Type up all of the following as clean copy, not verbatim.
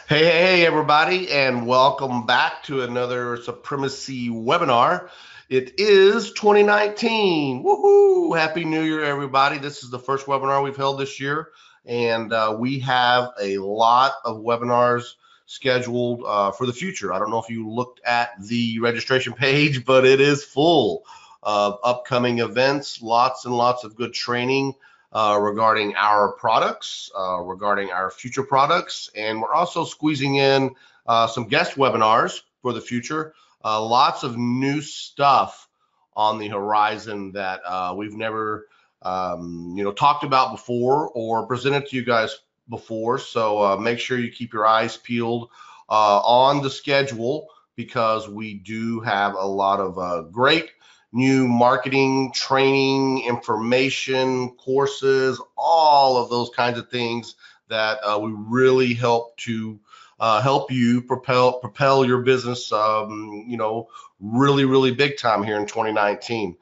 Hey, everybody, and welcome back to another Supremacy webinar. It is 2019. Woohoo! Happy New Year, everybody. This is the first webinar we've held this year, and we have a lot of webinars scheduled for the future. I don't know if you looked at the registration page, but it is full of upcoming events, lots and lots of good training regarding our products, regarding our future products, and we're also squeezing in some guest webinars for the future. Lots of new stuff on the horizon that we've never, talked about before or presented to you guys before. So make sure you keep your eyes peeled on the schedule because we do have a lot of great new marketing, training, information, courses, all of those kinds of things that we really help to help you propel your business, really big time here in 2019.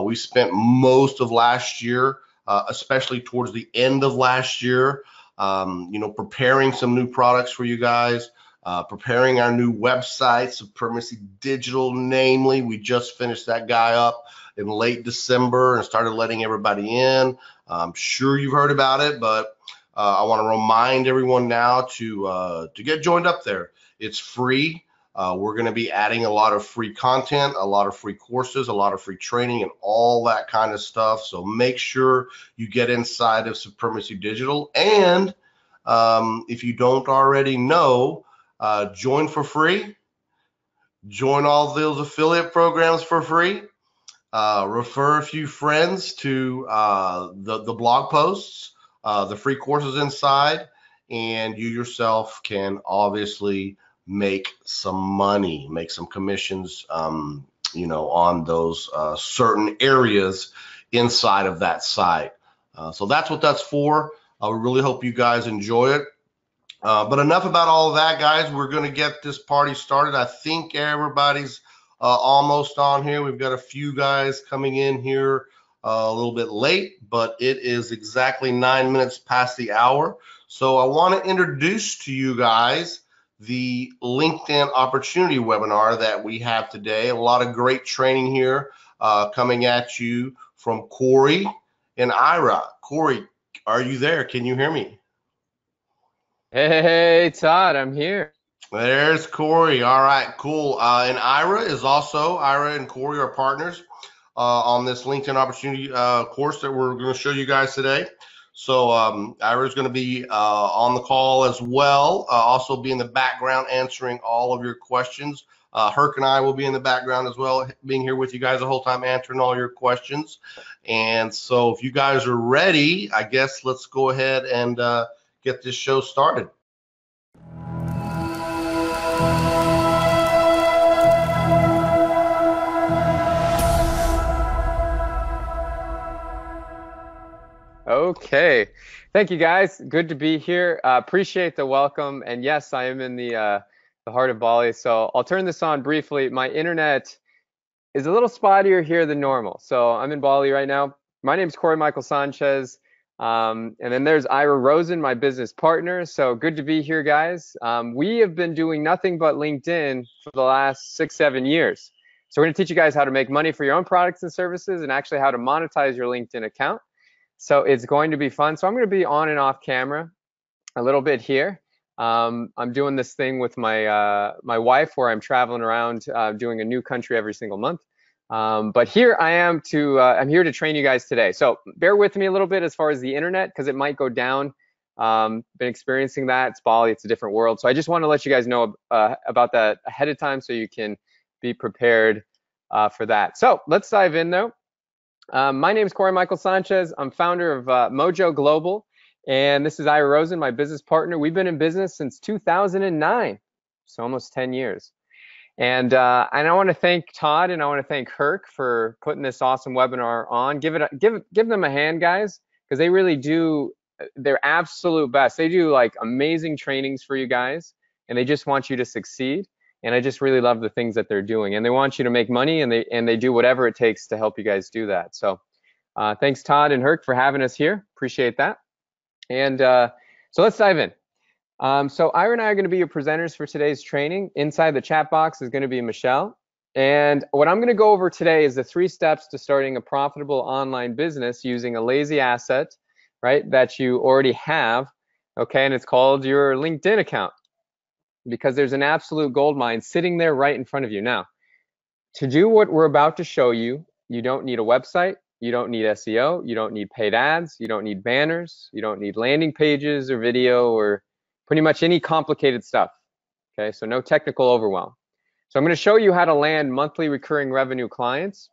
We spent most of last year, especially towards the end of last year, preparing some new products for you guys, preparing our new website, Supremacy Digital, namely. We just finished that guy up in late December and started letting everybody in. I'm sure you've heard about it, but I want to remind everyone now to get joined up there. It's free. We're going to be adding a lot of free content, a lot of free courses, a lot of free training, and all that kind of stuff. So make sure you get inside of Supremacy Digital. And if you don't already know, join for free, join all those affiliate programs for free, refer a few friends to the blog posts, the free courses inside, and you yourself can obviously make some money, make some commissions, on those certain areas inside of that site. So that's what that's for. I really hope you guys enjoy it. But enough about all of that, guys. We're going to get this party started. I think everybody's almost on here. We've got a few guys coming in here a little bit late, but it is exactly 9 minutes past the hour. So I want to introduce to you guys the LinkedIn Opportunity webinar that we have today. A lot of great training here coming at you from Corey and Ira. Corey, are you there? Can you hear me? Hey, Todd, I'm here. There's Corey. All right, cool. And Ira and Corey are partners on this LinkedIn opportunity course that we're going to show you guys today. So Ira is going to be on the call as well, also be in the background answering all of your questions. Herc and I will be in the background as well, being here with you guys the whole time, answering all your questions. And so if you guys are ready, I guess let's go ahead and get this show started. Okay. Thank you, guys. Good to be here. Appreciate the welcome. And yes, I am in the heart of Bali. So I'll turn this on briefly. My internet is a little spottier here than normal. So I'm in Bali right now. My name is Corey Michael Sanchez. And then there's Ira Rosen, my business partner. So good to be here, guys. We have been doing nothing but LinkedIn for the last 6-7 years. So we're going to teach you guys how to make money for your own products and services and actually how to monetize your LinkedIn account. So it's going to be fun. So I'm going to be on and off camera a little bit here. I'm doing this thing with my wife where I'm traveling around doing a new country every single month. But here I am I'm here to train you guys today. So bear with me a little bit as far as the internet because it might go down. Been experiencing that. It's Bali. It's a different world. So I just want to let you guys know about that ahead of time so you can be prepared for that. So let's dive in though. My name is Corey Michael Sanchez. I'm founder of Mojo Global, and this is Ira Rosen, my business partner. We've been in business since 2009, so almost 10 years. And I want to thank Todd and I want to thank Herc for putting this awesome webinar on. Give them a hand, guys, because they really do their absolute best. They do like amazing trainings for you guys, and they just want you to succeed. And I just really love the things that they're doing, and they want you to make money, and they do whatever it takes to help you guys do that. So thanks Todd and Herc for having us here. Appreciate that. And so let's dive in. So Ira and I are going to be your presenters for today's training. Inside the chat box is going to be Michelle. And what I'm going to go over today is the 3 steps to starting a profitable online business using a lazy asset, right, that you already have, okay, and it's called your LinkedIn account, because there's an absolute gold mine sitting there right in front of you. Now, to do what we're about to show you, you don't need a website, you don't need SEO, you don't need paid ads, you don't need banners, you don't need landing pages or video or pretty much any complicated stuff, okay, so no technical overwhelm. So I'm going to show you how to land monthly recurring revenue clients,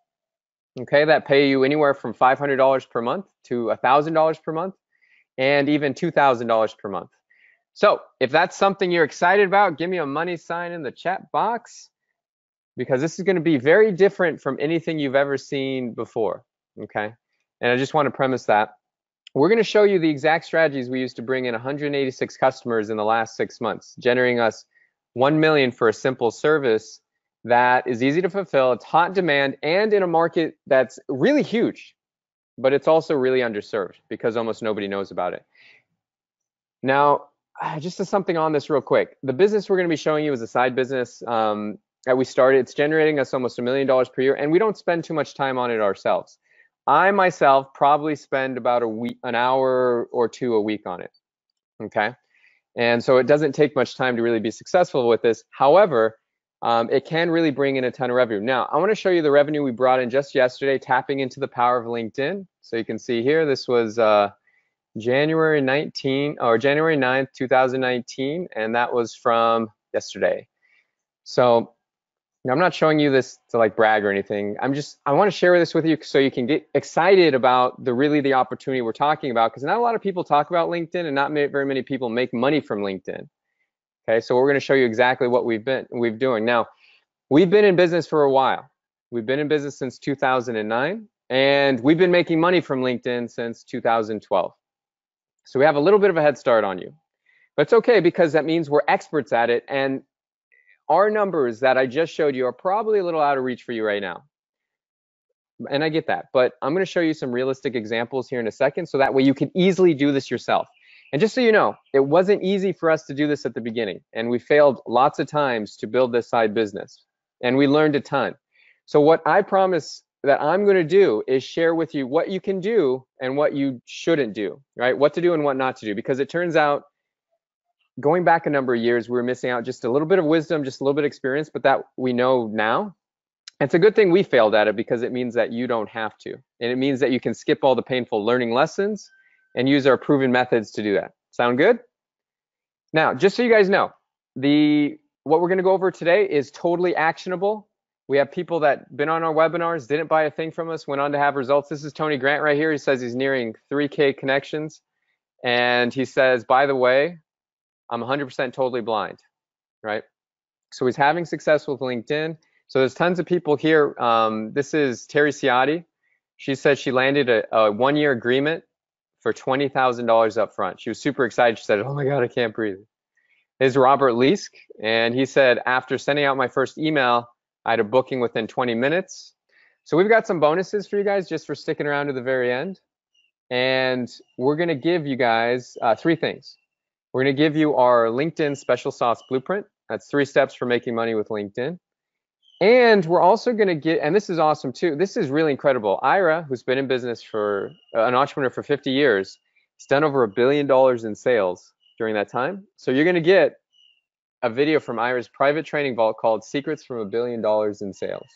okay, that pay you anywhere from $500 per month to $1,000 per month and even $2,000 per month. So if that's something you're excited about, give me a money sign in the chat box, because this is going to be very different from anything you've ever seen before, okay? And I just want to premise that. We're going to show you the exact strategies we used to bring in 186 customers in the last 6 months, generating us 1 million for a simple service that is easy to fulfill, it's hot demand, and in a market that's really huge, but it's also really underserved because almost nobody knows about it. Now, just something on this real quick. The business we're going to be showing you is a side business that we started. It's generating us almost $1 million per year, and we don't spend too much time on it ourselves. I myself probably spend about an hour or 2 a week on it, okay? And so it doesn't take much time to really be successful with this. However, it can really bring in a ton of revenue. Now, I want to show you the revenue we brought in just yesterday, tapping into the power of LinkedIn. So you can see here, this was January 9th, 2019, and that was from yesterday. So I'm not showing you this to like brag or anything. I want to share this with you so you can get excited about the opportunity we're talking about, because not a lot of people talk about LinkedIn and not very many people make money from LinkedIn. Okay, so we're going to show you exactly what we've doing. Now, we've been in business for a while. We've been in business since 2009, and we've been making money from LinkedIn since 2012. So we have a little bit of a head start on you. But it's okay, because that means we're experts at it, and our numbers that I just showed you are probably a little out of reach for you right now. And I get that, but I'm going to show you some realistic examples here in a second, so that way you can easily do this yourself. And just so you know, it wasn't easy for us to do this at the beginning, and we failed lots of times to build this side business, and we learned a ton. So what I promise that I'm going to do is share with you what you can do and what you shouldn't do, right? What to do and what not to do, because it turns out, going back a number of years, we were missing out just a little bit of wisdom, just a little bit of experience, but that we know now. It's a good thing we failed at it, because it means that you don't have to. And it means that you can skip all the painful learning lessons and use our proven methods to do that. Sound good? Now, just so you guys know, what we're going to go over today is totally actionable. We have people that been on our webinars, didn't buy a thing from us, went on to have results. This is Tony Grant right here. He says he's nearing 3K connections. And he says, by the way, I'm 100% totally blind, right? So he's having success with LinkedIn. So there's tons of people here. This is Terry Ciotti. She said she landed a 1-year agreement for $20,000 up front. She was super excited. She said, oh my God, I can't breathe. There's Robert Leask, and he said, after sending out my first email, I had a booking within 20 minutes. So we've got some bonuses for you guys just for sticking around to the very end. And we're going to give you guys 3 things. We're going to give you our LinkedIn special sauce blueprint. That's 3 steps for making money with LinkedIn. And we're also going to get, and this is awesome too, this is really incredible. Ira, who's been in business for an entrepreneur for 50 years, has done over $1 billion in sales during that time. So you're going to get a video from Ira's private training vault called Secrets from $1 Billion in Sales.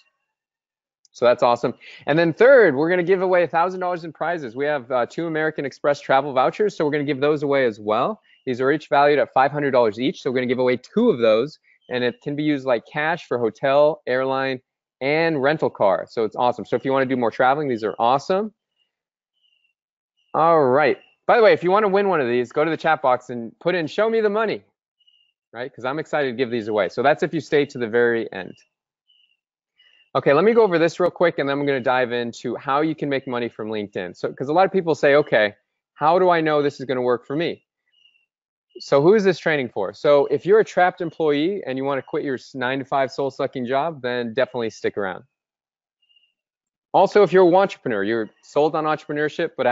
So that's awesome. And then third, we're going to give away $1,000 in prizes. We have 2 American Express travel vouchers, so we're going to give those away as well. These are each valued at $500 each, so we're going to give away 2 of those, and it can be used like cash for hotel, airline, and rental car. So it's awesome. So if you want to do more traveling, these are awesome. All right. By the way, if you want to win one of these, go to the chat box and put in "show me the money," right? Because I'm excited to give these away. So that's if you stay to the very end. Okay, let me go over this real quick, and then I'm going to dive into how you can make money from LinkedIn. So, because a lot of people say, okay, how do I know this is going to work for me? So who is this training for? So if you're a trapped employee and you want to quit your 9-to-5 soul-sucking job, then definitely stick around. Also, if you're an entrepreneur, you're sold on entrepreneurship, but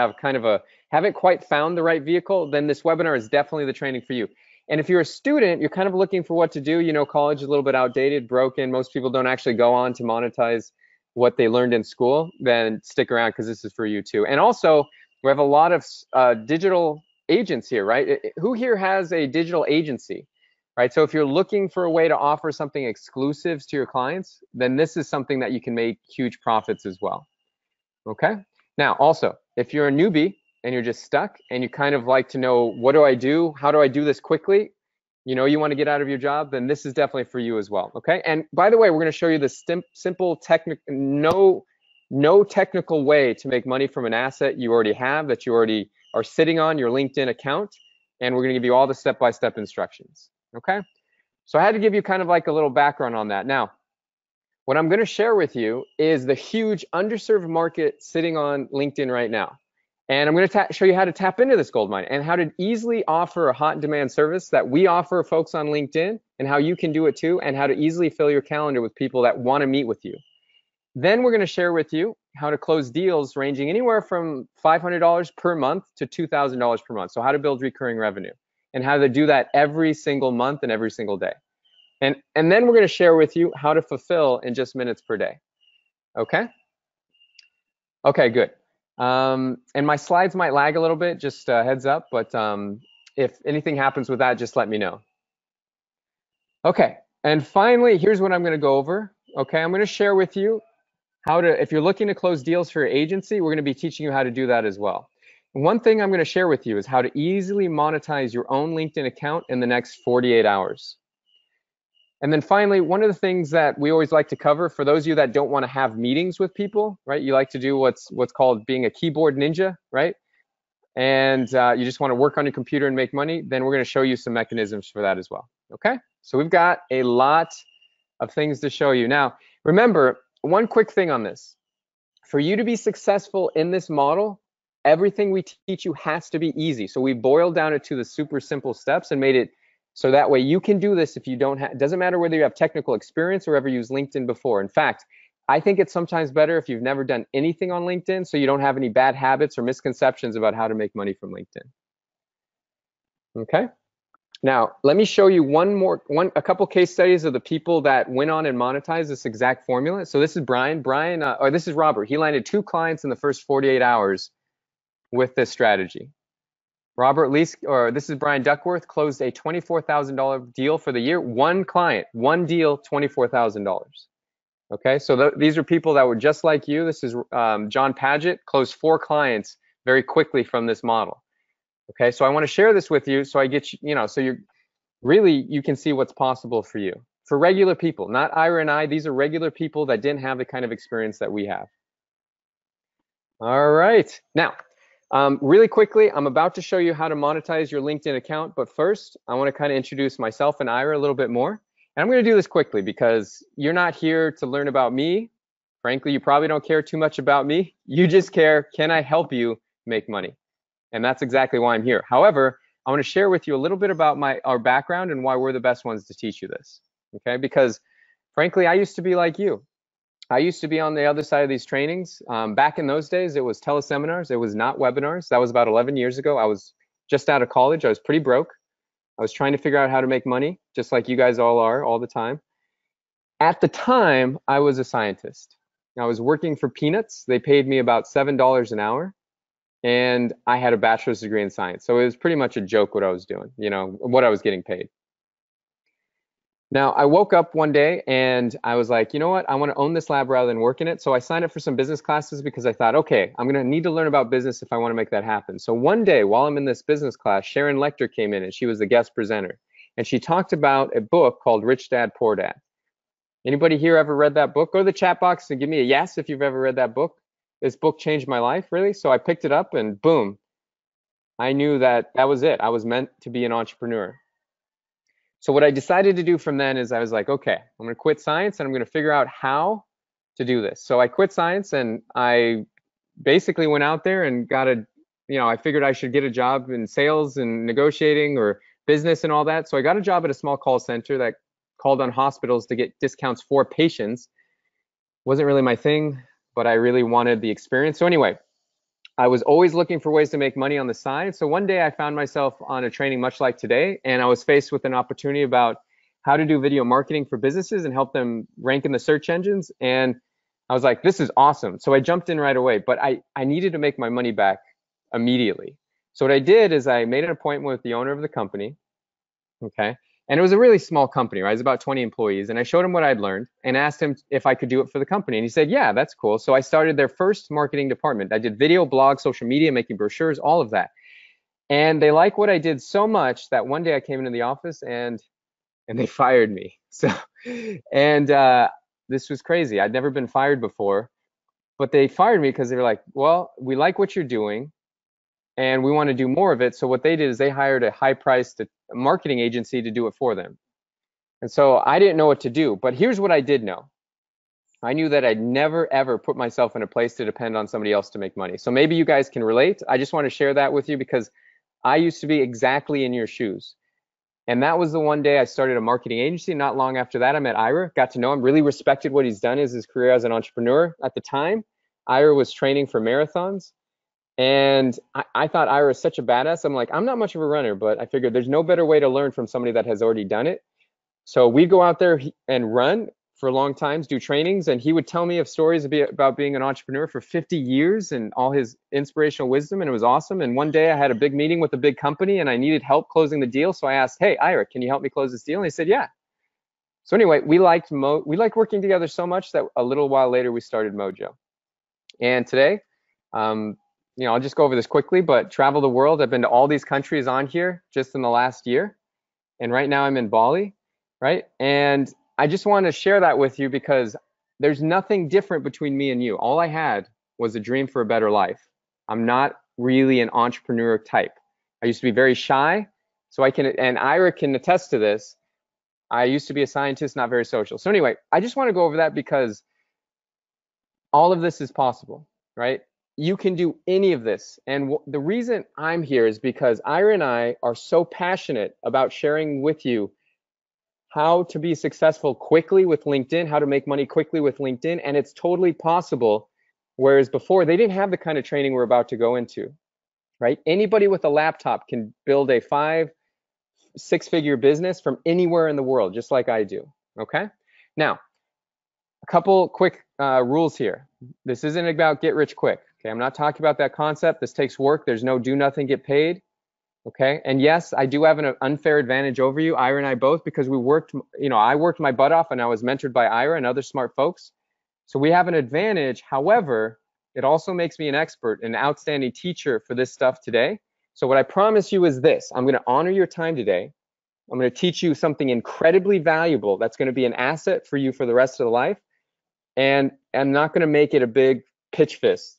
haven't quite found the right vehicle, then this webinar is definitely the training for you. And if you're a student, you're kind of looking for what to do. You know, college is a little bit outdated, broken. Most people don't actually go on to monetize what they learned in school. Then stick around because this is for you too. And also, we have a lot of digital agents here, right? Who here has a digital agency, right? So if you're looking for a way to offer something exclusive to your clients, then this is something that you can make huge profits as well. Okay. Now, also, if you're a newbie and you're just stuck and you kind of like to know, what do I do? How do I do this quickly? You know, you want to get out of your job, then this is definitely for you as well. Okay. And by the way, we're going to show you the simple no technical way to make money from an asset you already have, that you already are sitting on your LinkedIn account. And we're going to give you all the step-by-step instructions. Okay. So I had to give you kind of like a little background on that. Now, what I'm going to share with you is the huge underserved market sitting on LinkedIn right now. And I'm going to show you how to tap into this gold mine and how to easily offer a hot demand service that we offer folks on LinkedIn, and how you can do it too, and how to easily fill your calendar with people that want to meet with you. Then we're going to share with you how to close deals ranging anywhere from $500 per month to $2,000 per month. So how to build recurring revenue and how to do that every single month and every single day. And then we're going to share with you how to fulfill in just minutes per day. Okay? Okay, good. And my slides might lag a little bit, just a heads up, but if anything happens with that, just let me know. Okay, and finally, here's what I'm going to go over. Okay, I'm going to share with you how to, if you're looking to close deals for your agency, we're going to be teaching you how to do that as well. And one thing I'm going to share with you is how to easily monetize your own LinkedIn account in the next 48 hours. And then finally, one of the things that we always like to cover, for those of you that don't want to have meetings with people, right? You like to do what's called being a keyboard ninja, right? And you just want to work on your computer and make money, then we're going to show you some mechanisms for that as well. Okay? So we've got a lot of things to show you. Now, remember, one quick thing on this. For you to be successful in this model, everything we teach you has to be easy. So we boiled down it to the super simple steps and made it so that way you can do this if you don't have, it doesn't matter whether you have technical experience or ever used LinkedIn before. In fact, I think it's sometimes better if you've never done anything on LinkedIn, so you don't have any bad habits or misconceptions about how to make money from LinkedIn. Okay. Now, let me show you a couple case studies of the people that went on and monetized this exact formula. So this is Brian. Or this is Robert. He landed 2 clients in the first 48 hours with this strategy. Robert Lees, or this is Brian Duckworth, closed a $24,000 deal for the year. 1 client, 1 deal, $24,000. Okay, so these are people that were just like you. This is John Paget, closed 4 clients very quickly from this model. Okay, so I want to share this with you so I get you, so you can see what's possible for you. For regular people, not Ira and I, these are regular people that didn't have the kind of experience that we have. All right, now, really quickly, I'm about to show you how to monetize your LinkedIn account, but first, I want to kind of introduce myself and Ira a little bit more. And I'm going to do this quickly because you're not here to learn about me. Frankly, you probably don't care too much about me. You just care, can I help you make money? And that's exactly why I'm here. However, I want to share with you a little bit about our background and why we're the best ones to teach you this. Okay, because frankly, I used to be like you. I used to be on the other side of these trainings. Back in those days, it was teleseminars. It was not webinars. That was about 11 years ago. I was just out of college. I was pretty broke. I was trying to figure out how to make money, just like you guys all are all the time. At the time, I was a scientist. I was working for peanuts. They paid me about $7 an hour. And I had a bachelor's degree in science. So it was pretty much a joke what I was doing, what I was getting paid. Now, I woke up one day and I was like, you know what? I want to own this lab rather than work in it. So I signed up for some business classes because I thought, okay, I'm going to need to learn about business if I want to make that happen. So one day while I'm in this business class, Sharon Lecter came in and she was the guest presenter. And she talked about a book called Rich Dad, Poor Dad. Anybody here ever read that book? Go to the chat box and give me a yes if you've ever read that book. This book changed my life, really. So I picked it up and boom, I knew that was it. I was meant to be an entrepreneur. So what I decided to do from then is I was like, okay, I'm going to quit science and I'm going to figure out how to do this. So I quit science and I basically went out there and got I figured I should get a job in sales and negotiating or business and all that. So I got a job at a small call center that called on hospitals to get discounts for patients. Wasn't really my thing, but I really wanted the experience. So anyway, I was always looking for ways to make money on the side. So one day I found myself on a training much like today, and I was faced with an opportunity about how to do video marketing for businesses and help them rank in the search engines. And I was like, this is awesome. So I jumped in right away, but I needed to make my money back immediately. So what I did is I made an appointment with the owner of the company. Okay. And it was a really small company, right? It was about 20 employees. And I showed him what I'd learned and asked him if I could do it for the company. And he said, yeah, that's cool. So I started their first marketing department. I did video, blog, social media, making brochures, all of that. And they liked what I did so much that one day I came into the office and they fired me. So, and this was crazy. I'd never been fired before, but they fired me because they were like, well, we like what you're doing and we want to do more of it. So what they did is they hired a high-priced marketing agency to do it for them. And so I didn't know what to do, but here's what I did know. I knew that I'd never, ever put myself in a place to depend on somebody else to make money. So maybe you guys can relate. I just want to share that with you because I used to be exactly in your shoes. And that was the one day I started a marketing agency. Not long after that, I met Ira, got to know him, really respected what he's done as his career as an entrepreneur. At the time, Ira was training for marathons. And I thought Ira was such a badass. I'm like, I'm not much of a runner, but I figured there's no better way to learn from somebody that has already done it. So we'd go out there and run for long times, do trainings, and he would tell me of stories about being an entrepreneur for 50 years and all his inspirational wisdom, and it was awesome. And one day I had a big meeting with a big company and I needed help closing the deal. So I asked, hey, Ira, can you help me close this deal? And he said, yeah. So anyway, we liked working together so much that a little while later we started Mojo. And today, I'll just go over this quickly, but travel the world. I've been to all these countries on here just in the last year. And right now I'm in Bali, right? And I just want to share that with you because there's nothing different between me and you. All I had was a dream for a better life. I'm not really an entrepreneur type. I used to be very shy, and Ira can attest to this. I used to be a scientist, not very social. So anyway, I just want to go over that because all of this is possible, right? You can do any of this. And the reason I'm here is because Ira and I are so passionate about sharing with you how to be successful quickly with LinkedIn, how to make money quickly with LinkedIn, and it's totally possible. Whereas before, they didn't have the kind of training we're about to go into, right? Anybody with a laptop can build a 5-6-figure business from anywhere in the world, just like I do, okay? Now, a couple quick rules here. This isn't about get rich quick, okay? I'm not talking about that concept. This takes work. There's no do nothing, get paid. Okay, and yes, I do have an unfair advantage over you, Ira and I both, because we worked, I worked my butt off and I was mentored by Ira and other smart folks. So we have an advantage. However, it also makes me an expert, an outstanding teacher for this stuff today. So what I promise you is this: I'm going to honor your time today. I'm going to teach you something incredibly valuable that's going to be an asset for you for the rest of the life. And I'm not going to make it a big pitch fest,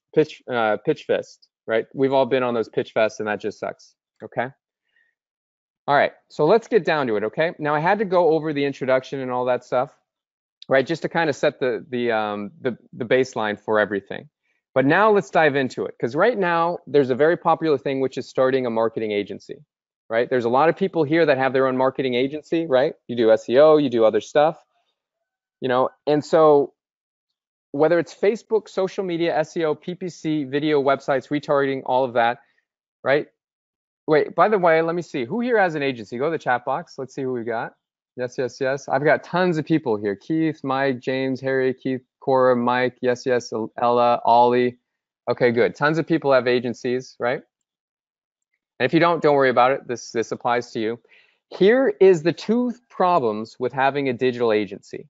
right? We've all been on those pitch fests and that just sucks. Okay. All right. So let's get down to it. Okay. Now I had to go over the introduction and all that stuff, right? Just to kind of set the baseline for everything. But now let's dive into it, because right now there's a very popular thing, which is starting a marketing agency, right? There's a lot of people here that have their own marketing agency, right? You do SEO, you do other stuff, and so whether it's Facebook, social media, SEO, PPC, video, websites, retargeting, all of that, right? Wait, by the way, let me see. Who here has an agency? Go to the chat box. Let's see who we got. Yes, yes, yes. I've got tons of people here. Keith, Mike, James, Harry, Keith, Cora, Mike, yes, yes, Ella, Ollie. Okay, good. Tons of people have agencies, right? And if you don't worry about it. This applies to you. Here is the 2 problems with having a digital agency.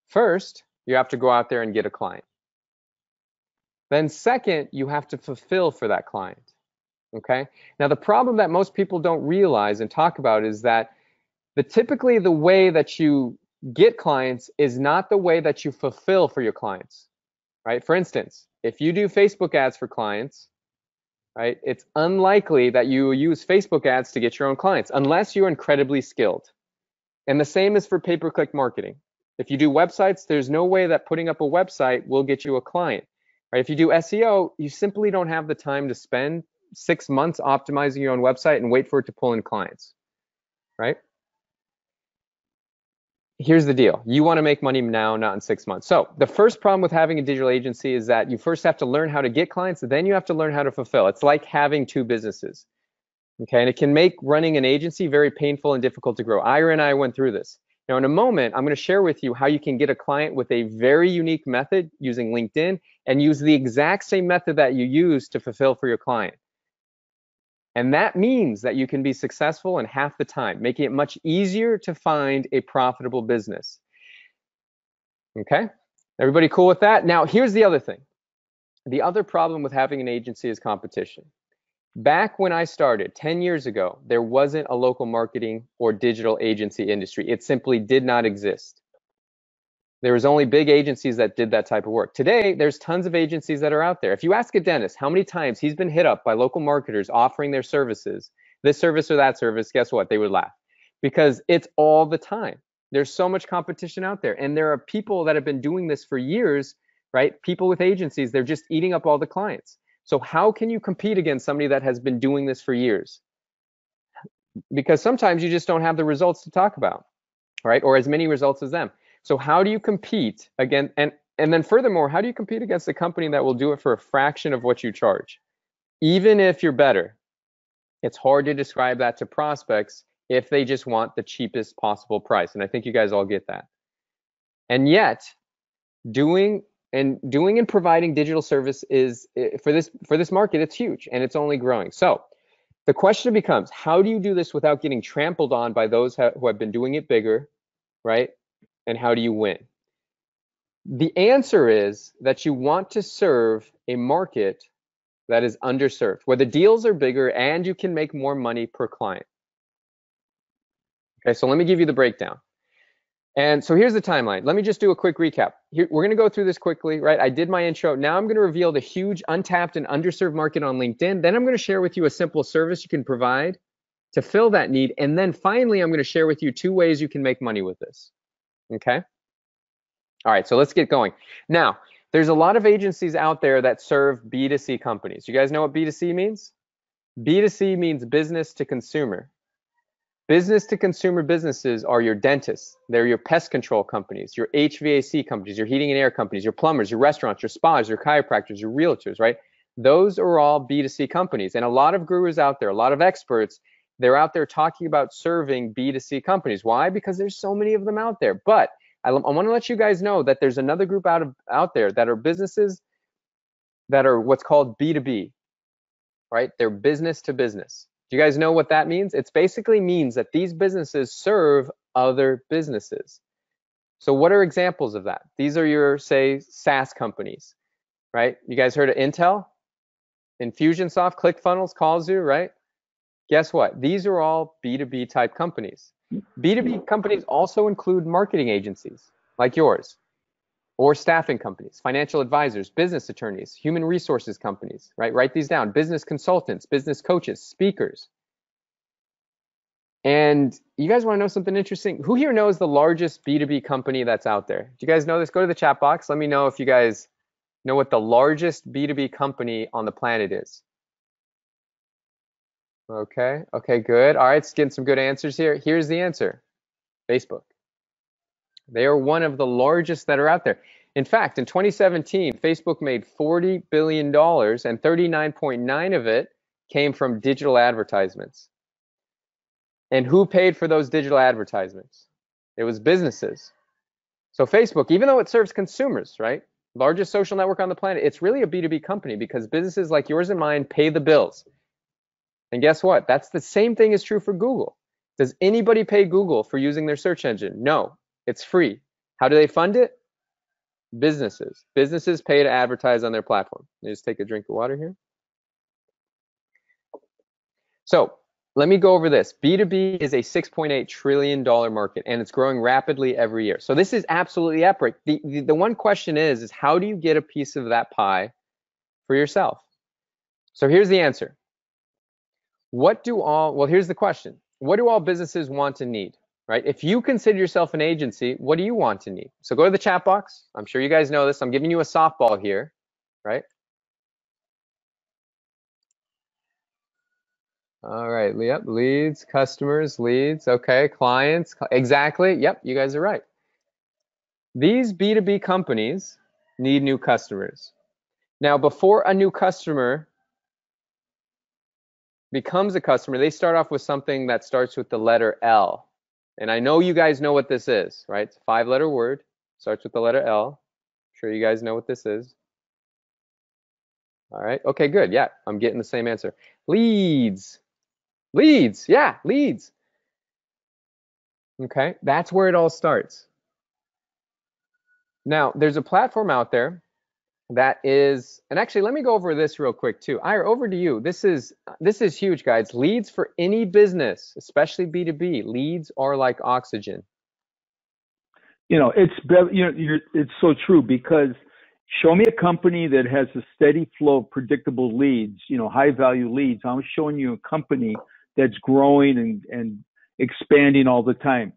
First, you have to go out there and get a client. Then second, you have to fulfill for that client. Okay. Now the problem that most people don't realize and talk about is that typically the way that you get clients is not the way that you fulfill for your clients, right? For instance, if you do Facebook ads for clients, right, it's unlikely that you use Facebook ads to get your own clients unless you're incredibly skilled. And the same is for pay-per-click marketing. If you do websites, there's no way that putting up a website will get you a client, right? If you do SEO, you simply don't have the time to spend 6 months optimizing your own website and wait for it to pull in clients, right? here's the deal. You want to make money now, not in 6 months. So the first problem with having a digital agency is that you first have to learn how to get clients, then you have to learn how to fulfill. It's like having two businesses. Okay, and it can make running an agency very painful and difficult to grow. Ira and I went through this. Now, in a moment, I'm going to share with you how you can get a client with a very unique method using LinkedIn and use the exact same method that you use to fulfill for your client. And that means that you can be successful in half the time, making it much easier to find a profitable business. Okay, everybody cool with that? Now, here's the other thing. The other problem with having an agency is competition. Back when I started 10 years ago, there wasn't a local marketing or digital agency industry. It simply did not exist. There was only big agencies that did that type of work. Today, there's tons of agencies that are out there. If you ask a dentist how many times he's been hit up by local marketers offering their services, this service or that service, guess what? They would laugh because it's all the time. There's so much competition out there. And there are people that have been doing this for years, right? People with agencies, they're just eating up all the clients. So how can you compete against somebody that has been doing this for years? Because sometimes you just don't have the results to talk about, right? Or as many results as them. So how do you compete again? And then furthermore, how do you compete against a company that will do it for a fraction of what you charge? Even if you're better, it's hard to describe that to prospects if they just want the cheapest possible price. And I think you guys all get that. And yet, doing and providing digital service is for this market, it's huge and it's only growing. So the question becomes, how do you do this without getting trampled on by those who have been doing it bigger, right? And how do you win? The answer is that you want to serve a market that is underserved, where the deals are bigger and you can make more money per client. Okay, so let me give you the breakdown. And so here's the timeline. Let me just do a quick recap. Here, we're going to go through this quickly, right? I did my intro. Now I'm going to reveal the huge untapped and underserved market on LinkedIn. Then I'm going to share with you a simple service you can provide to fill that need. And then finally, I'm going to share with you 2 ways you can make money with this. Okay? All right, so let's get going. Now, there's a lot of agencies out there that serve B2C companies. You guys know what B2C means? B2C means business to consumer. Business to consumer businesses are your dentists, they're your pest control companies, your HVAC companies, your heating and air companies, your plumbers, your restaurants, your spas, your chiropractors, your realtors, right? Those are all B2C companies. And a lot of gurus out there, a lot of experts, they're out there talking about serving B2C companies. Why? Because there's so many of them out there. But I want to let you guys know that there's another group out there that are businesses that are what's called B2B, right? They're business to business. Do you guys know what that means? It basically means that these businesses serve other businesses. So what are examples of that? These are your, say, SaaS companies, right? You guys heard of Intel, Infusionsoft, ClickFunnels, Callzoo, right? Guess what? These are all B2B type companies. B2B companies also include marketing agencies like yours, or staffing companies, financial advisors, business attorneys, human resources companies, right? Write these down. Business consultants, business coaches, speakers. And you guys want to know something interesting? Who here knows the largest B2B company that's out there? Do you guys know this? Go to the chat box. Let me know if you guys know what the largest B2B company on the planet is. Okay, good. All right, let's get some good answers here. Here's the answer. Facebook. They are one of the largest that are out there. In fact, in 2017, Facebook made $40 billion and 39.9 of it came from digital advertisements. And who paid for those digital advertisements? It was businesses. So Facebook, even though it serves consumers, right? Largest social network on the planet, it's really a B2B company because businesses like yours and mine pay the bills. And guess what? That's the same thing is true for Google. Does anybody pay Google for using their search engine? No, it's free. How do they fund it? Businesses. Businesses pay to advertise on their platform. Let me just take a drink of water here. So let me go over this. B2B is a $6.8 trillion market, and it's growing rapidly every year. So this is absolutely epic. The one question is how do you get a piece of that pie for yourself? So here's the answer. Here's the question. What do all businesses want and need, right? If you consider yourself an agency, what do you want and need? So go to the chat box. I'm sure you guys know this. I'm giving you a softball here, right? All right, yep, leads, customers, leads, okay, clients, exactly, yep, you guys are right. These B2B companies need new customers. Now, before a new customer becomes a customer, they start off with something that starts with the letter L. And I know you guys know what this is, right? It's a 5-letter word, starts with the letter L. I'm sure you guys know what this is. All right, okay, good. Yeah, I'm getting the same answer. Leads. Leads, yeah, leads. Okay, that's where it all starts. Now, there's a platform out there that is, and actually, let me go over this real quick too. Ira, over to you. This is huge, guys. Leads for any business, especially B2B. Leads are like oxygen. It's so true, because show me a company that has a steady flow of predictable leads, high value leads. I'm showing you a company that's growing and expanding all the time.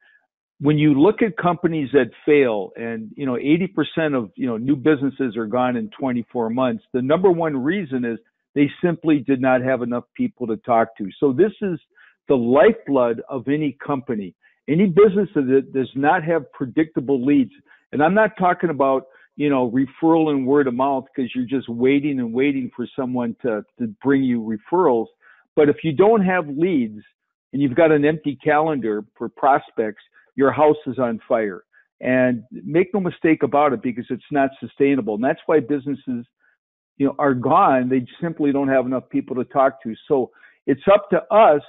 When you look at companies that fail, and 80% of new businesses are gone in 24 months, the number one reason is they simply did not have enough people to talk to. So this is the lifeblood of any company. Any business that does not have predictable leads, and I'm not talking about referral and word of mouth, because you're just waiting and waiting for someone to bring you referrals. But if you don't have leads and you've got an empty calendar for prospects, your house is on fire. And make no mistake about it, because it's not sustainable. And that's why businesses, are gone. They simply don't have enough people to talk to. So it's up to us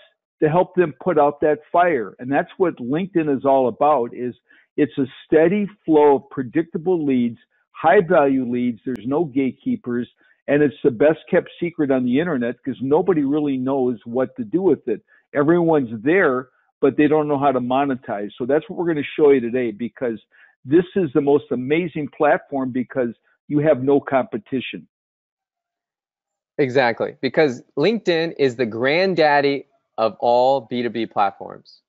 to help them put out that fire. And that's what LinkedIn is all about. It's a steady flow of predictable leads, high value leads. There's no gatekeepers. And it's the best kept secret on the internet, because nobody really knows what to do with it. Everyone's there, but they don't know how to monetize. So that's what we're going to show you today, because this is the most amazing platform, because you have no competition. Exactly, because LinkedIn is the granddaddy of all B2B platforms.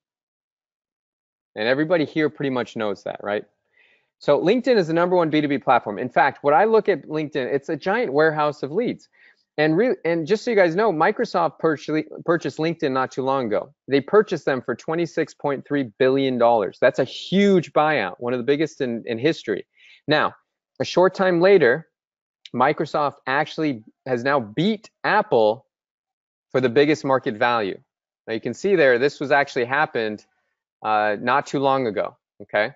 And everybody here pretty much knows that, right? So LinkedIn is the number one B2B platform. In fact, when I look at LinkedIn, it's a giant warehouse of leads. And just so you guys know, Microsoft purchased LinkedIn not too long ago. They purchased them for $26.3 billion. That's a huge buyout, one of the biggest in history. Now, a short time later, Microsoft actually has now beat Apple for the biggest market value. Now you can see there, this was actually happened not too long ago, okay?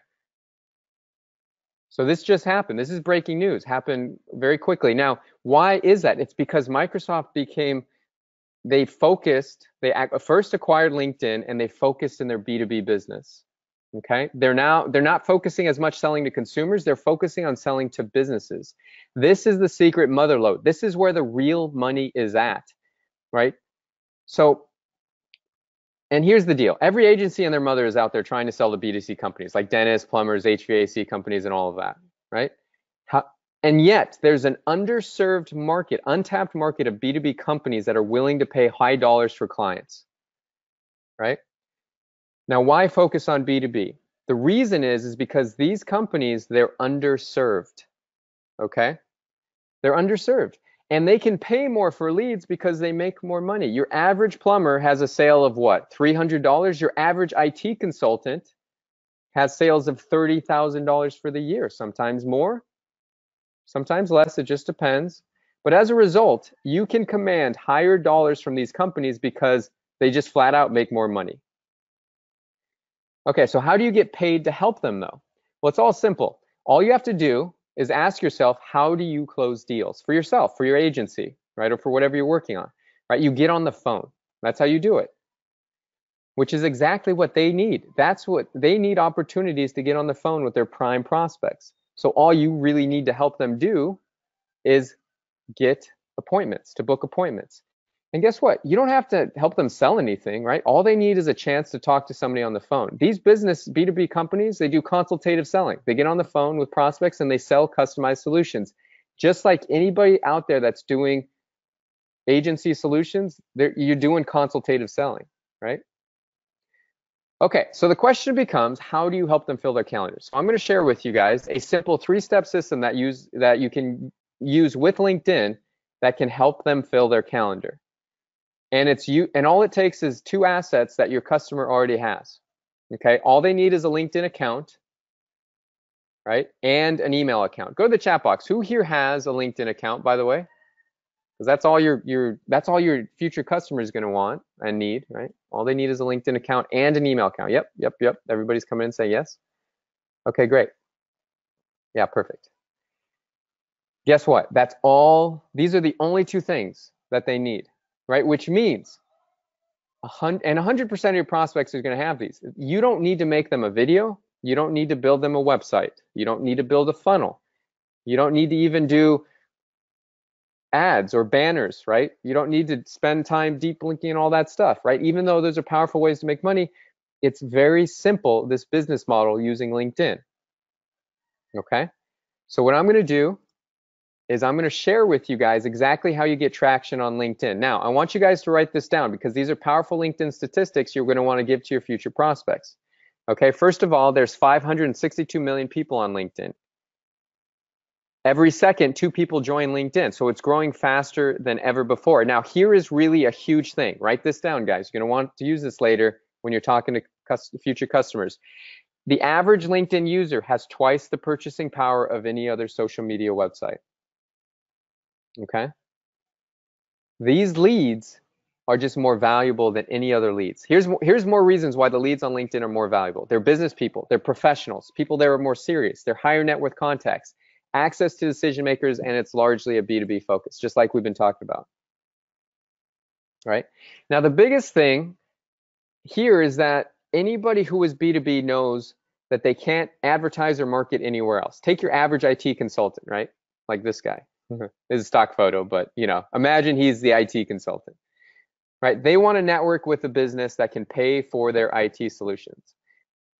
So this just happened. This is breaking news, happened very quickly. Now, why is that? It's because Microsoft they first acquired LinkedIn, and they focused in their B2B business, okay? They're not focusing as much selling to consumers, they're focusing on selling to businesses. This is the secret mother lode. This is where the real money is at, right? So, and here's the deal. Every agency and their mother is out there trying to sell to B2C companies like dentists, plumbers, HVAC companies, and all of that, right? And yet there's an underserved market, untapped market of B2B companies that are willing to pay high dollars for clients, right? Now, why focus on B2B? The reason is because these companies, they're underserved, okay? They're underserved. And they can pay more for leads because they make more money. Your average plumber has a sale of what? $300? Your average IT consultant has sales of $30,000 for the year, sometimes more, sometimes less, it just depends. But as a result, you can command higher dollars from these companies because they just flat out make more money. Okay, so how do you get paid to help them though? Well, it's all simple. All you have to do is ask yourself, how do you close deals for yourself, for your agency, right? Or for whatever you're working on, right? You get on the phone. That's how you do it, which is exactly what they need. That's what they need, opportunities to get on the phone with their prime prospects. So all you really need to help them do is get appointments, to book appointments. And guess what? You don't have to help them sell anything, right? All they need is a chance to talk to somebody on the phone. These business B2B companies, they do consultative selling. They get on the phone with prospects and they sell customized solutions. Just like anybody out there that's doing agency solutions, you're doing consultative selling, right? Okay, so the question becomes, how do you help them fill their calendars? So I'm going to share with you guys a simple 3-step system that you can use with LinkedIn that can help them fill their calendar. And all it takes is 2 assets that your customer already has. Okay, all they need is a LinkedIn account, right? And an email account. Go to the chat box. Who here has a LinkedIn account, by the way? Because that's all your future customer is going to want and need, right? All they need is a LinkedIn account and an email account. Yep. Everybody's coming in and say yes. Okay, great. Yeah, perfect. Guess what? That's all. These are the only two things that they need, right? Which means 100% of your prospects are going to have these. You don't need to make them a video. You don't need to build them a website. You don't need to build a funnel. You don't need to even do ads or banners, right? You don't need to spend time deep linking and all that stuff, right? Even though those are powerful ways to make money, it's very simple, this business model using LinkedIn. Okay? So what I'm going to do is I'm going to share with you guys exactly how you get traction on LinkedIn. Now, I want you guys to write this down because these are powerful LinkedIn statistics you're going to want to give to your future prospects. Okay, first of all, there's 562 million people on LinkedIn. Every second, 2 people join LinkedIn, so it's growing faster than ever before. Now, here is really a huge thing. Write this down, guys. You're going to want to use this later when you're talking to future customers. The average LinkedIn user has twice the purchasing power of any other social media website. Okay? These leads are just more valuable than any other leads. Here's more reasons why the leads on LinkedIn are more valuable. They're business people. They're professionals. People that are more serious. They're higher net worth contacts. Access to decision makers, and it's largely a B2B focus, just like we've been talking about. Right? Now, the biggest thing here is that anybody who is B2B knows that they can't advertise or market anywhere else. Take your average IT consultant, right? Like this guy. This is a stock photo, but imagine he's the IT consultant, right? They want to network with a business that can pay for their IT solutions,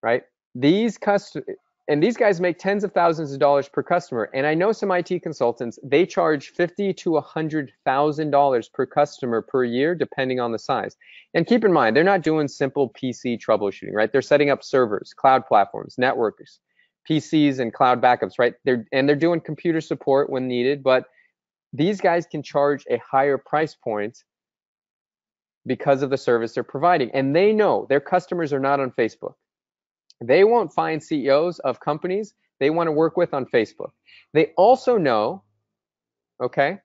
right? These guys make tens of thousands of dollars per customer. And I know some IT consultants, they charge $50,000 to $100,000 per customer per year, depending on the size. And keep in mind, they're not doing simple PC troubleshooting, right? They're setting up servers, cloud platforms, networks, PCs, and cloud backups, right? They're doing computer support when needed, but these guys can charge a higher price point because of the service they're providing. And they know their customers are not on Facebook. They won't find CEOs of companies they want to work with on Facebook. They also know, okay,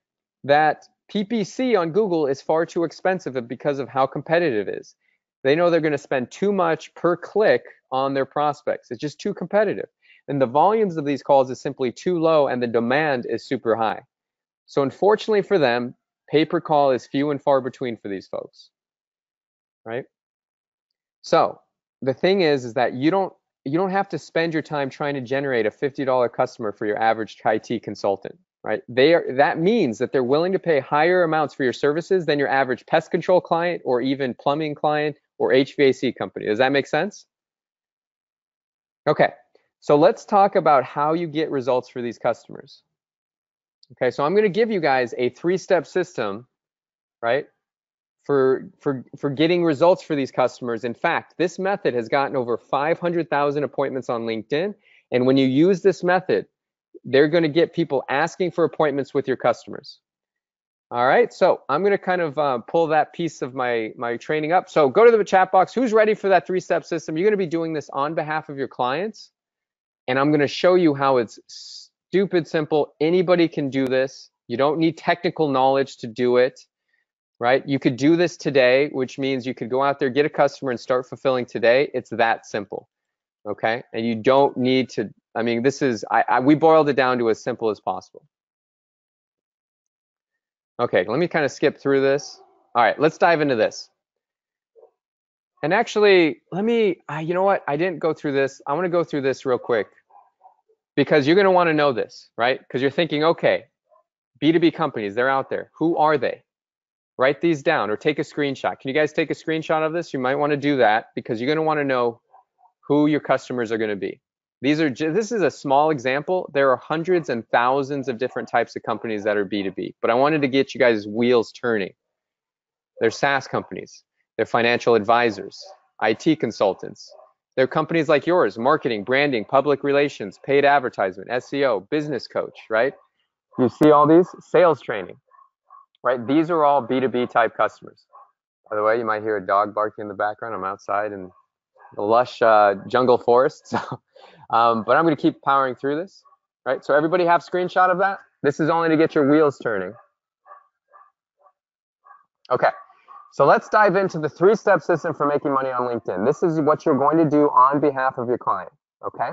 that PPC on Google is far too expensive because of how competitive it is. They know they're going to spend too much per click on their prospects. It's just too competitive. And the volumes of these calls is simply too low and the demand is super high. So unfortunately for them, pay per call is few and far between for these folks, right? So the thing is that you don't have to spend your time trying to generate a $50 customer for your average IT consultant, right? That means that they're willing to pay higher amounts for your services than your average pest control client or even plumbing client or HVAC company. Does that make sense? Okay, so let's talk about how you get results for these customers. Okay, so I'm going to give you guys a 3-step system, right? For getting results for these customers. In fact, this method has gotten over 500,000 appointments on LinkedIn. And when you use this method, they're going to get people asking for appointments with your customers. All right, so I'm going to kind of pull that piece of my training up. So go to the chat box. Who's ready for that 3-step system? You're going to be doing this on behalf of your clients. And I'm going to show you how it's stupid simple. Anybody can do this. You don't need technical knowledge to do it. Right? You could do this today, which means you could go out there, get a customer, and start fulfilling today. It's that simple. Okay? And you don't need to, I mean, this is, we boiled it down to as simple as possible. Okay, let me kind of skip through this. All right, let's dive into this. And actually, you know what? I didn't go through this. I want to go through this real quick because you're going to want to know this, right? Because you're thinking, okay, B2B companies, they're out there. Who are they? Write these down or take a screenshot. Can you guys take a screenshot of this? You might want to do that because you're going to want to know who your customers are going to be. This is a small example. There are hundreds and thousands of different types of companies that are B2B, but I wanted to get you guys' wheels turning. They're SaaS companies. They're financial advisors, IT consultants. They're companies like yours, marketing, branding, public relations, paid advertisement, SEO, business coach, right? You see all these? Sales training. Right? These are all B2B type customers. By the way, you might hear a dog barking in the background. I'm outside in the lush jungle forest. So, But I'm going to keep powering through this. Right? So everybody have a screenshot of that? This is only to get your wheels turning. Okay. So let's dive into the 3-step system for making money on LinkedIn. This is what you're going to do on behalf of your client. Okay.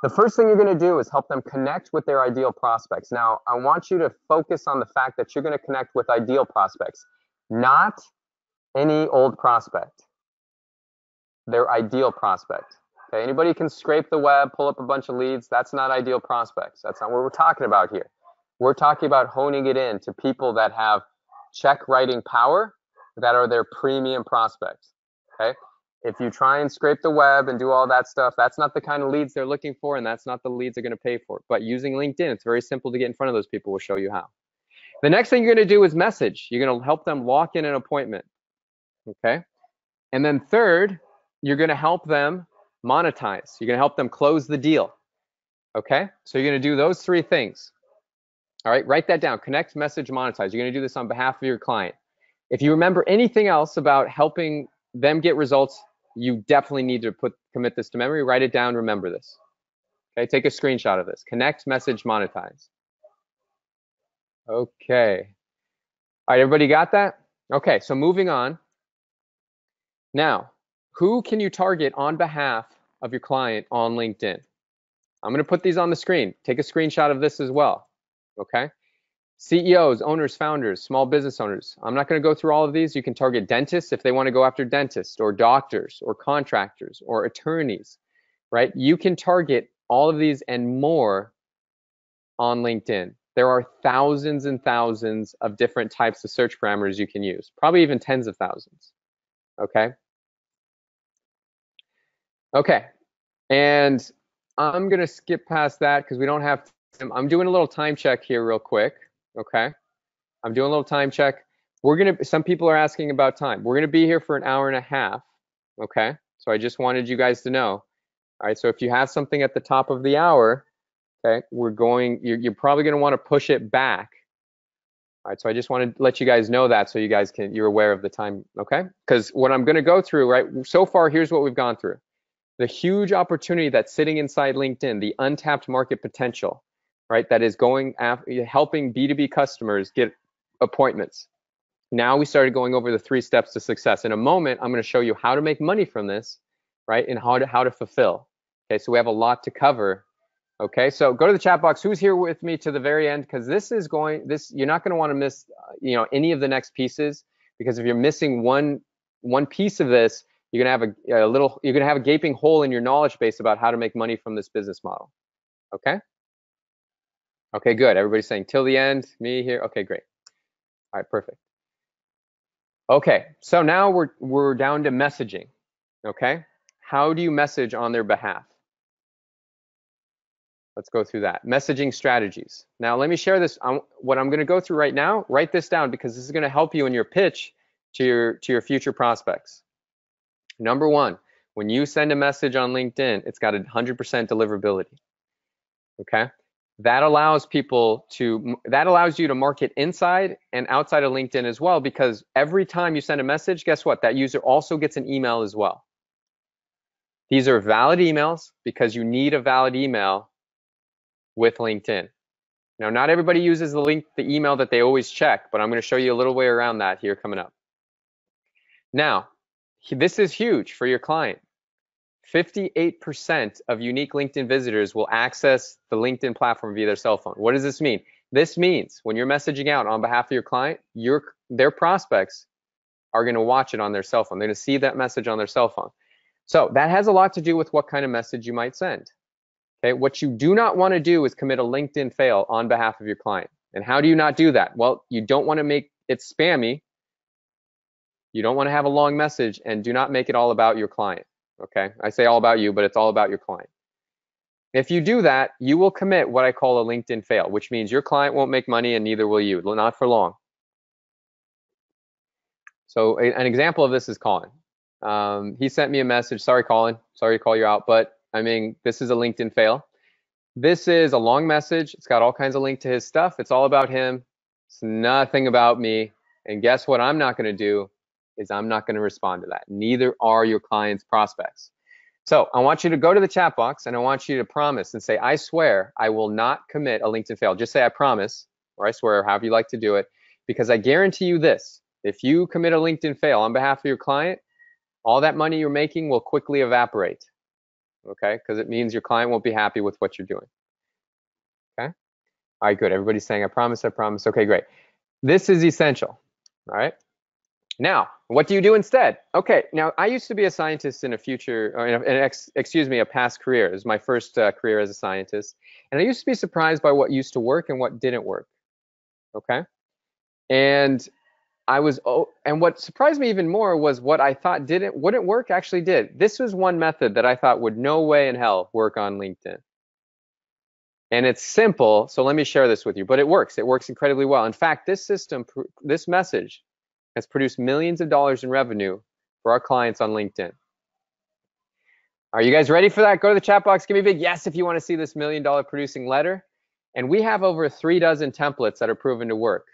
The first thing you're going to do is help them connect with their ideal prospects. Now, I want you to focus on the fact that you're going to connect with ideal prospects, not any old prospect. Their ideal prospect. Okay, anybody can scrape the web, pull up a bunch of leads. That's not ideal prospects. That's not what we're talking about here. We're talking about honing it in to people that have check writing power, that are their premium prospects. Okay, if you try and scrape the web and do all that stuff, that's not the kind of leads they're looking for, and that's not the leads they're going to pay for. But using LinkedIn, it's very simple to get in front of those people. We'll show you how. The next thing you're going to do is message. You're going to help them lock in an appointment. Okay, and then third, you're going to help them monetize. You're going to help them close the deal. Okay, so you're going to do those 3 things. All right, write that down. Connect, message, monetize. You're going to do this on behalf of your client. If you remember anything else about helping them get results, you definitely need to commit this to memory. Write it down. Remember this. Okay, take a screenshot of this. Connect, message, monetize. Okay. All right, everybody got that? Okay, so moving on. Now, who can you target on behalf of your client on LinkedIn? I'm going to put these on the screen. Take a screenshot of this as well. Okay. CEOs, owners, founders, small business owners. I'm not going to go through all of these. You can target dentists if they want to go after dentists, or doctors, or contractors, or attorneys, right? You can target all of these and more on LinkedIn. There are thousands and thousands of different types of search parameters you can use, probably even tens of thousands. Okay. Okay. And I'm going to skip past that because we don't have time. I'm doing a little time check here real quick. Okay. I'm doing a little time check. Some people are asking about time. We're going to be here for an hour and a half. Okay. So I just wanted you guys to know. All right. So if you have something at the top of the hour, okay, you're probably going to want to push it back. All right. So I just wanted to let you guys know that so you're aware of the time. Okay. Because what I'm going to go through, right, so far, here's what we've gone through. The huge opportunity that's sitting inside LinkedIn, the untapped market potential, right? That is helping B2B customers get appointments. Now we started going over the 3 steps to success. In a moment, I'm going to show you how to make money from this, right? And how to fulfill. Okay, so we have a lot to cover. Okay, so go to the chat box. Who's here with me to the very end? Because you're not going to want to miss, any of the next pieces. Because if you're missing one piece of this, you're gonna have a gaping hole in your knowledge base about how to make money from this business model. Okay. Okay, good. Everybody's saying till the end. Me here. Okay, great. All right, perfect. Okay, so now we're down to messaging. Okay, how do you message on their behalf? Let's go through that. Messaging strategies. Now let me share this. What I'm going to go through right now. Write this down because this is going to help you in your pitch to your future prospects. Number 1, when you send a message on LinkedIn, it's got 100% deliverability. Okay, that allows you to market inside and outside of LinkedIn as well, because every time you send a message, guess what? That user also gets an email as well. These are valid emails because you need a valid email with LinkedIn. Now, not everybody uses the email that they always check, but I'm going to show you a little way around that here coming up. Now, this is huge for your client. 58% of unique LinkedIn visitors will access the LinkedIn platform via their cell phone. What does this mean? This means when you're messaging out on behalf of your client, their prospects are going to watch it on their cell phone. They're going to see that message on their cell phone. So that has a lot to do with what kind of message you might send. Okay, what you do not want to do is commit a LinkedIn fail on behalf of your client. And how do you not do that? Well, you don't want to make it spammy. You don't want to have a long message, and do not make it all about your client. Okay, I say all about you, but it's all about your client. If you do that, you will commit what I call a LinkedIn fail, which means your client won't make money and neither will you, not for long. So an example of this is Colin. He sent me a message. Sorry, Colin. Sorry to call you out, but I mean, this is a LinkedIn fail. This is a long message. It's got all kinds of link to his stuff. It's all about him. It's nothing about me. And guess what I'm not going to do is I'm not going to respond to that. Neither are your client's prospects. So I want you to go to the chat box and I want you to promise and say, I swear I will not commit a LinkedIn fail. Just say I promise, or I swear, however you like to do it, because I guarantee you this: if you commit a LinkedIn fail on behalf of your client, all that money you're making will quickly evaporate, okay? Because it means your client won't be happy with what you're doing, okay? All right, good. Everybody's saying I promise, I promise. Okay, great. This is essential, all right? Now, what do you do instead? Okay, now I used to be a scientist in a future, or a past career. It was my first career as a scientist. And I used to be surprised by what used to work and what didn't work, okay? And and what surprised me even more was what I thought wouldn't work actually did. This was one method that I thought would no way in hell work on LinkedIn. And it's simple, so let me share this with you, but it works. It works incredibly well. In fact, this message has produced millions of dollars in revenue for our clients on LinkedIn. Are you guys ready for that? Go to the chat box, give me a big yes if you want to see this $1 million producing letter. And we have over 36 templates that are proven to work.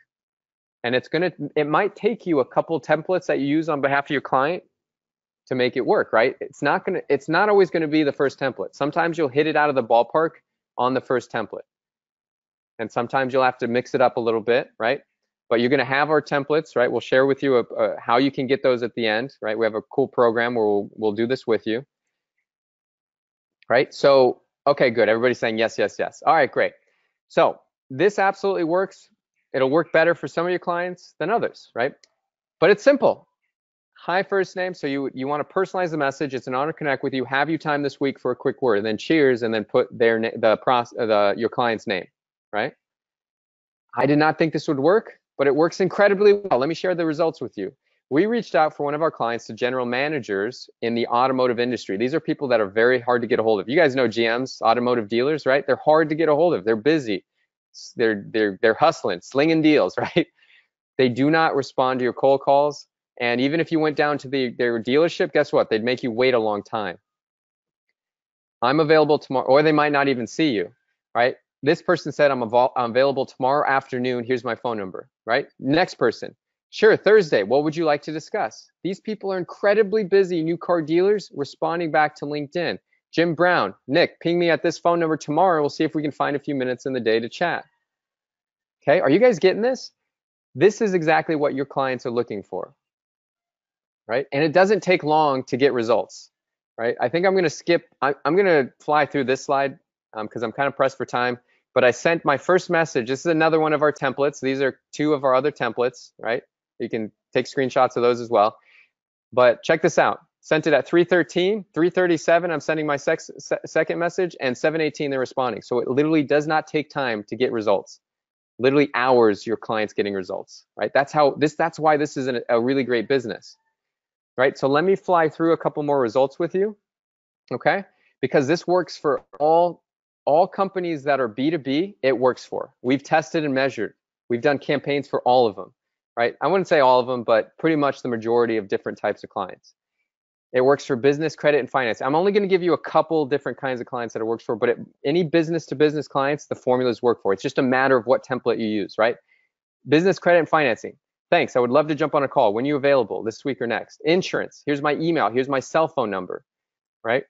And it might take you a couple templates that you use on behalf of your client to make it work, right? It's not always going to be the first template. Sometimes you'll hit it out of the ballpark on the first template. And sometimes you'll have to mix it up a little bit, right? But you're going to have our templates, right? We'll share with you how you can get those at the end, right? We have a cool program where we'll do this with you, right? So, okay, good. Everybody's saying yes, yes, yes. All right, great. So this absolutely works. It'll work better for some of your clients than others, right? But it's simple. Hi, first name. So you want to personalize the message. It's an honor to connect with you. Have you time this week for a quick word? And then cheers, and then put your client's name, right? I did not think this would work, but it works incredibly well. Let me share the results with you. We reached out for one of our clients to general managers in the automotive industry. These are people that are very hard to get a hold of. You guys know GMs, automotive dealers, right? They're hard to get a hold of. They're busy. They're hustling, slinging deals, right? They do not respond to your cold calls. And even if you went down to their dealership, guess what? They'd make you wait a long time. I'm available tomorrow, or they might not even see you, right? This person said, I'm available tomorrow afternoon. Here's my phone number, right? Next person, sure, Thursday. What would you like to discuss? These people are incredibly busy, new car dealers responding back to LinkedIn. Jim Brown, Nick, ping me at this phone number tomorrow. We'll see if we can find a few minutes in the day to chat. Okay, are you guys getting this? This is exactly what your clients are looking for, right? And it doesn't take long to get results, right? I think I'm going to skip, I'm going to fly through this slide because I'm kind of pressed for time. But I sent my first message. This is another one of our templates. These are two of our other templates, right? You can take screenshots of those as well. But check this out. Sent it at 3:13, 3:37. I'm sending my second message, and 7:18 they're responding. So it literally does not take time to get results. Literally hours, your client's getting results, right? That's why this is a really great business, right? So let me fly through a couple more results with you, okay? Because this works for all companies that are B2B, it works for. We've tested and measured. We've done campaigns for all of them, right? I wouldn't say all of them, but pretty much the majority of different types of clients. It works for business, credit, and finance. I'm only going to give you a couple different kinds of clients that it works for, but any business-to-business clients, the formulas work for. It's just a matter of what template you use, right? Business, credit, and financing. Thanks. I would love to jump on a call. When are you available? This week or next? Insurance. Here's my email. Here's my cell phone number, right?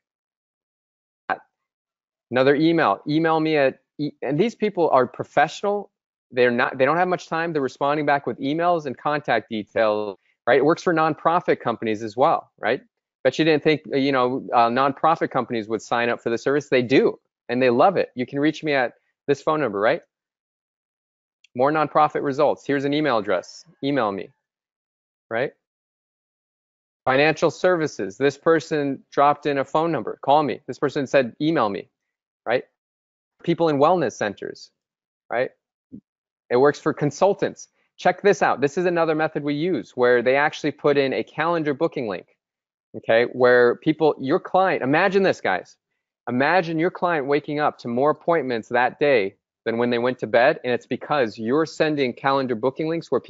Another email. Email me and these people are professional. They don't have much time. They're responding back with emails and contact details, right? It works for nonprofit companies as well, right? Bet you didn't think, nonprofit companies would sign up for the service. They do, and they love it. You can reach me at this phone number, right? More nonprofit results. Here's an email address. Email me, right? Financial services. This person dropped in a phone number. Call me. This person said, email me, right? People in wellness centers, right? It works for consultants. Check this out. This is another method we use where they actually put in a calendar booking link, okay? Where your client, imagine this, guys. Imagine your client waking up to more appointments that day than when they went to bed, and it's because you're sending calendar booking links where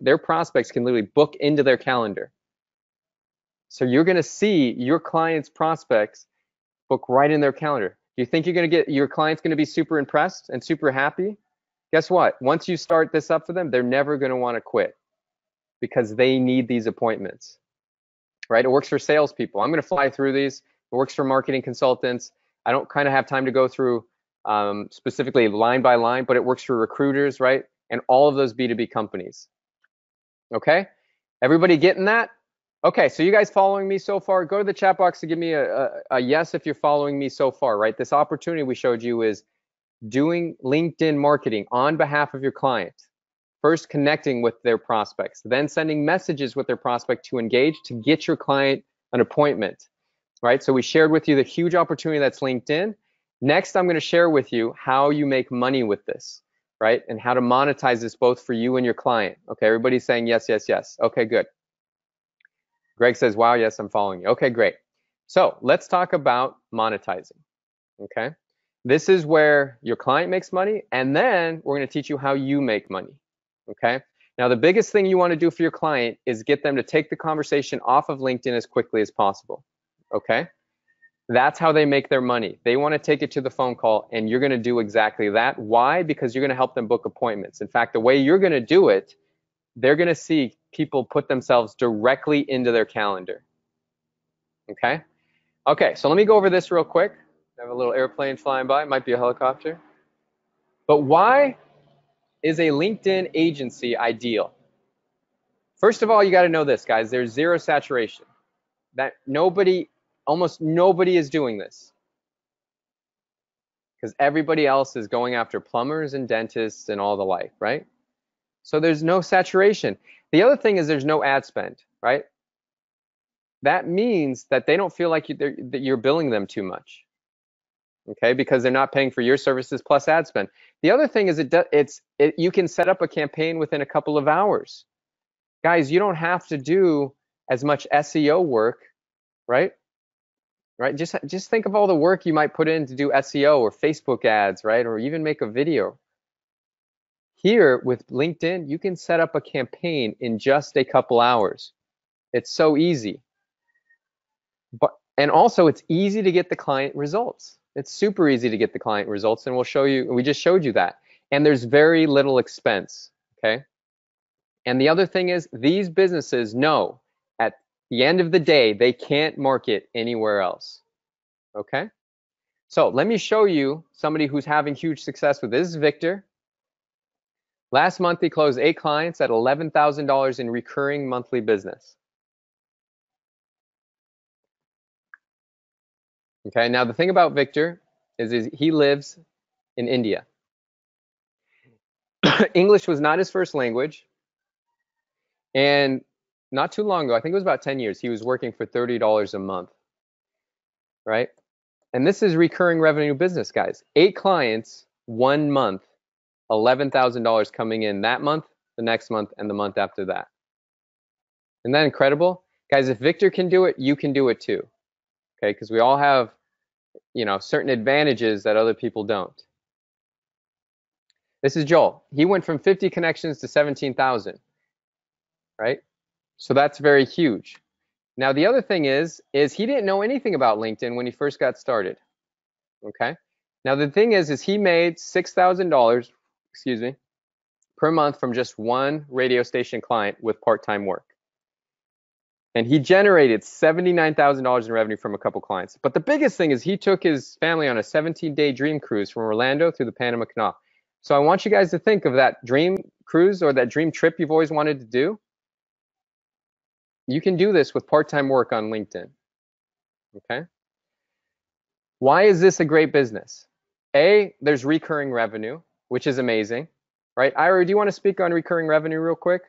their prospects can literally book into their calendar. So you're going to see your client's prospects book right in their calendar. Do you think your client's going to be super impressed and super happy? Guess what? Once you start this up for them, they're never going to want to quit because they need these appointments, right? It works for salespeople. I'm going to fly through these. It works for marketing consultants. I don't kind of have time to go through specifically line by line, but it works for recruiters, right? And all of those B2B companies. Okay, everybody getting that? Okay, so you guys following me so far? Go to the chat box to give me a yes if you're following me so far, right? This opportunity we showed you is doing LinkedIn marketing on behalf of your client. First connecting with their prospects, then sending messages with their prospect to engage to get your client an appointment, right? So we shared with you the huge opportunity that's LinkedIn. Next, I'm going to share with you how you make money with this, right? And how to monetize this both for you and your client. Okay, everybody's saying yes, yes, yes. Okay, good. Greg says, wow, yes, I'm following you. Okay, great. So let's talk about monetizing, okay? This is where your client makes money, and then we're going to teach you how you make money, okay? Now, the biggest thing you want to do for your client is get them to take the conversation off of LinkedIn as quickly as possible, okay? That's how they make their money. They want to take it to the phone call, and you're going to do exactly that. Why? Because you're going to help them book appointments. In fact, the way you're going to do it, they're going to see people put themselves directly into their calendar. Okay? Okay, so let me go over this real quick. I have a little airplane flying by. It might be a helicopter. But why is a LinkedIn agency ideal? First of all, you got to know this, guys. There's zero saturation. That almost nobody is doing this. Because everybody else is going after plumbers and dentists and all the like, right? So there's no saturation. The other thing is there's no ad spend, right? That means that they don't feel like that you're billing them too much, okay? Because they're not paying for your services plus ad spend. The other thing is you can set up a campaign within a couple of hours. Guys, you don't have to do as much SEO work, right? Right? Just think of all the work you might put in to do SEO or Facebook ads, right? Or even make a video. Here with LinkedIn, you can set up a campaign in just a couple hours. It's so easy. And also it's easy to get the client results. It's super easy to get the client results, and we'll show you, we just showed you that. And there's very little expense, okay? And the other thing is these businesses know at the end of the day, they can't market anywhere else, okay? So let me show you somebody who's having huge success with this. This is Victor. Last month, he closed 8 clients at $11,000 in recurring monthly business. Okay, now the thing about Victor is he lives in India. English was not his first language. And not too long ago, I think it was about 10 years, he was working for $30 a month, right? And this is recurring revenue business, guys. 8 clients, 1 month, $11,000 coming in that month, the next month, and the month after that. Isn't that incredible? Guys, if Victor can do it, you can do it too. Okay, because we all have, you know, certain advantages that other people don't. This is Joel. He went from 50 connections to 17,000, right? So that's very huge. Now, the other thing is he didn't know anything about LinkedIn when he first got started, okay? Now, the thing is he made $6,000, excuse me, per month from just one radio station client with part-time work. And he generated $79,000 in revenue from a couple clients. But the biggest thing is he took his family on a 17-day dream cruise from Orlando through the Panama Canal. So I want you guys to think of that dream cruise or that dream trip you've always wanted to do. You can do this with part-time work on LinkedIn, okay? Why is this a great business? A, there's recurring revenue, which is amazing, right? Ira, do you want to speak on recurring revenue real quick?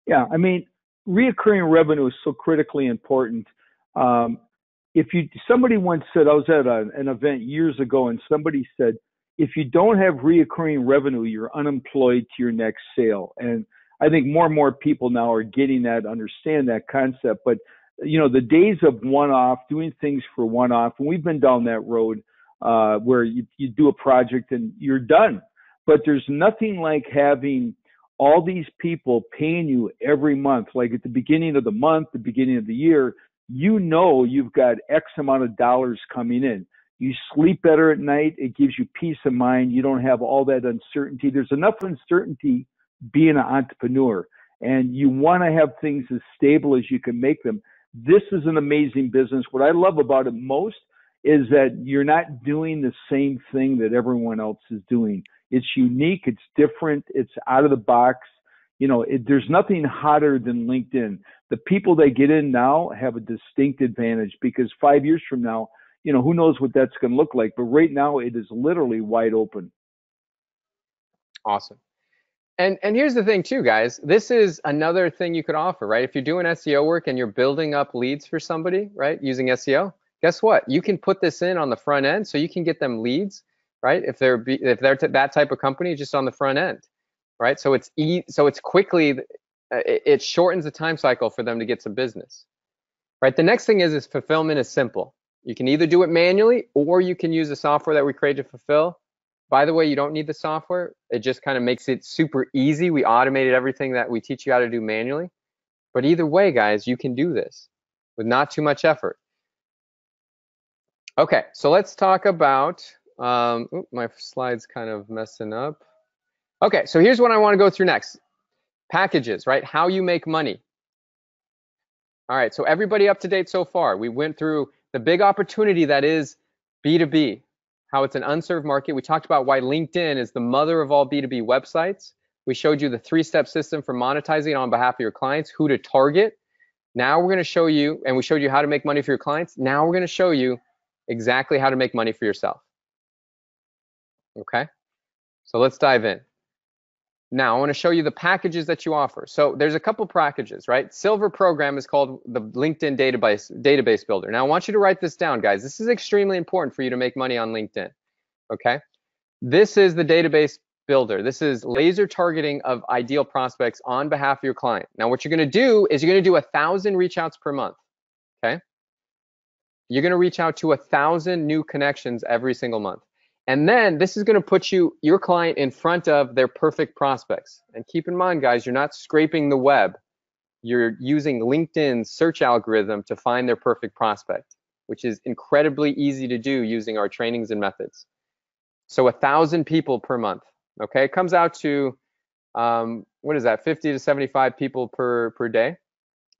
Yeah, I mean, reoccurring revenue is so critically important. Somebody once said, I was at an event years ago, and somebody said, if you don't have reoccurring revenue, you're unemployed to your next sale. And I think more and more people now are getting that, understand that concept. But, you know, the days of one-off, doing things for one-off, and we've been down that road where you do a project and you're done. But there's nothing like having all these people paying you every month, like at the beginning of the month, the beginning of the year, you know you've got X amount of dollars coming in. You sleep better at night. It gives you peace of mind. You don't have all that uncertainty. There's enough uncertainty being an entrepreneur, and you want to have things as stable as you can make them. This is an amazing business. What I love about it most is that you're not doing the same thing that everyone else is doing. It's unique, it's different, it's out of the box. You know, there's nothing hotter than LinkedIn. The people that get in now have a distinct advantage, because 5 years from now, you know, who knows what that's going to look like. But right now, it is literally wide open. Awesome. And here's the thing too, guys. This is another thing you could offer, right? If you're doing SEO work and you're building up leads for somebody, right, using SEO, guess what? You can put this in on the front end, so you can get them leads, right? If they're that type of company, just on the front end, right? So it's quickly, it shortens the time cycle for them to get some business, right? The next thing is fulfillment is simple. You can either do it manually, or you can use the software that we created to fulfill. By the way, you don't need the software. It just kind of makes it super easy. We automated everything that we teach you how to do manually. But either way, guys, you can do this with not too much effort. Okay, so let's talk about, my slide's kind of messing up. Okay, so here's what I want to go through next. Packages, right? How you make money. All right, so everybody up to date so far? We went through the big opportunity that is B2B. How it's an unserved market. We talked about why LinkedIn is the mother of all B2B websites. We showed you the 3-step system for monetizing on behalf of your clients, who to target. Now we're going to show you, and we showed you how to make money for your clients. Now we're going to show you exactly how to make money for yourself. Okay, so let's dive in. Now I want to show you the packages that you offer. So there's a couple packages, right? Silver program is called the LinkedIn database builder. Now I want you to write this down, guys. This is extremely important for you to make money on LinkedIn. Okay, this is the database builder. This is laser targeting of ideal prospects on behalf of your client. Now what you're going to do is you're going to do 1,000 reach outs per month. Okay, you're going to reach out to 1,000 new connections every single month. And then this is going to put your client in front of their perfect prospects. And keep in mind, guys, you're not scraping the web. You're using LinkedIn's search algorithm to find their perfect prospect, which is incredibly easy to do using our trainings and methods. So 1,000 people per month. Okay, it comes out to, what is that, 50 to 75 people per day.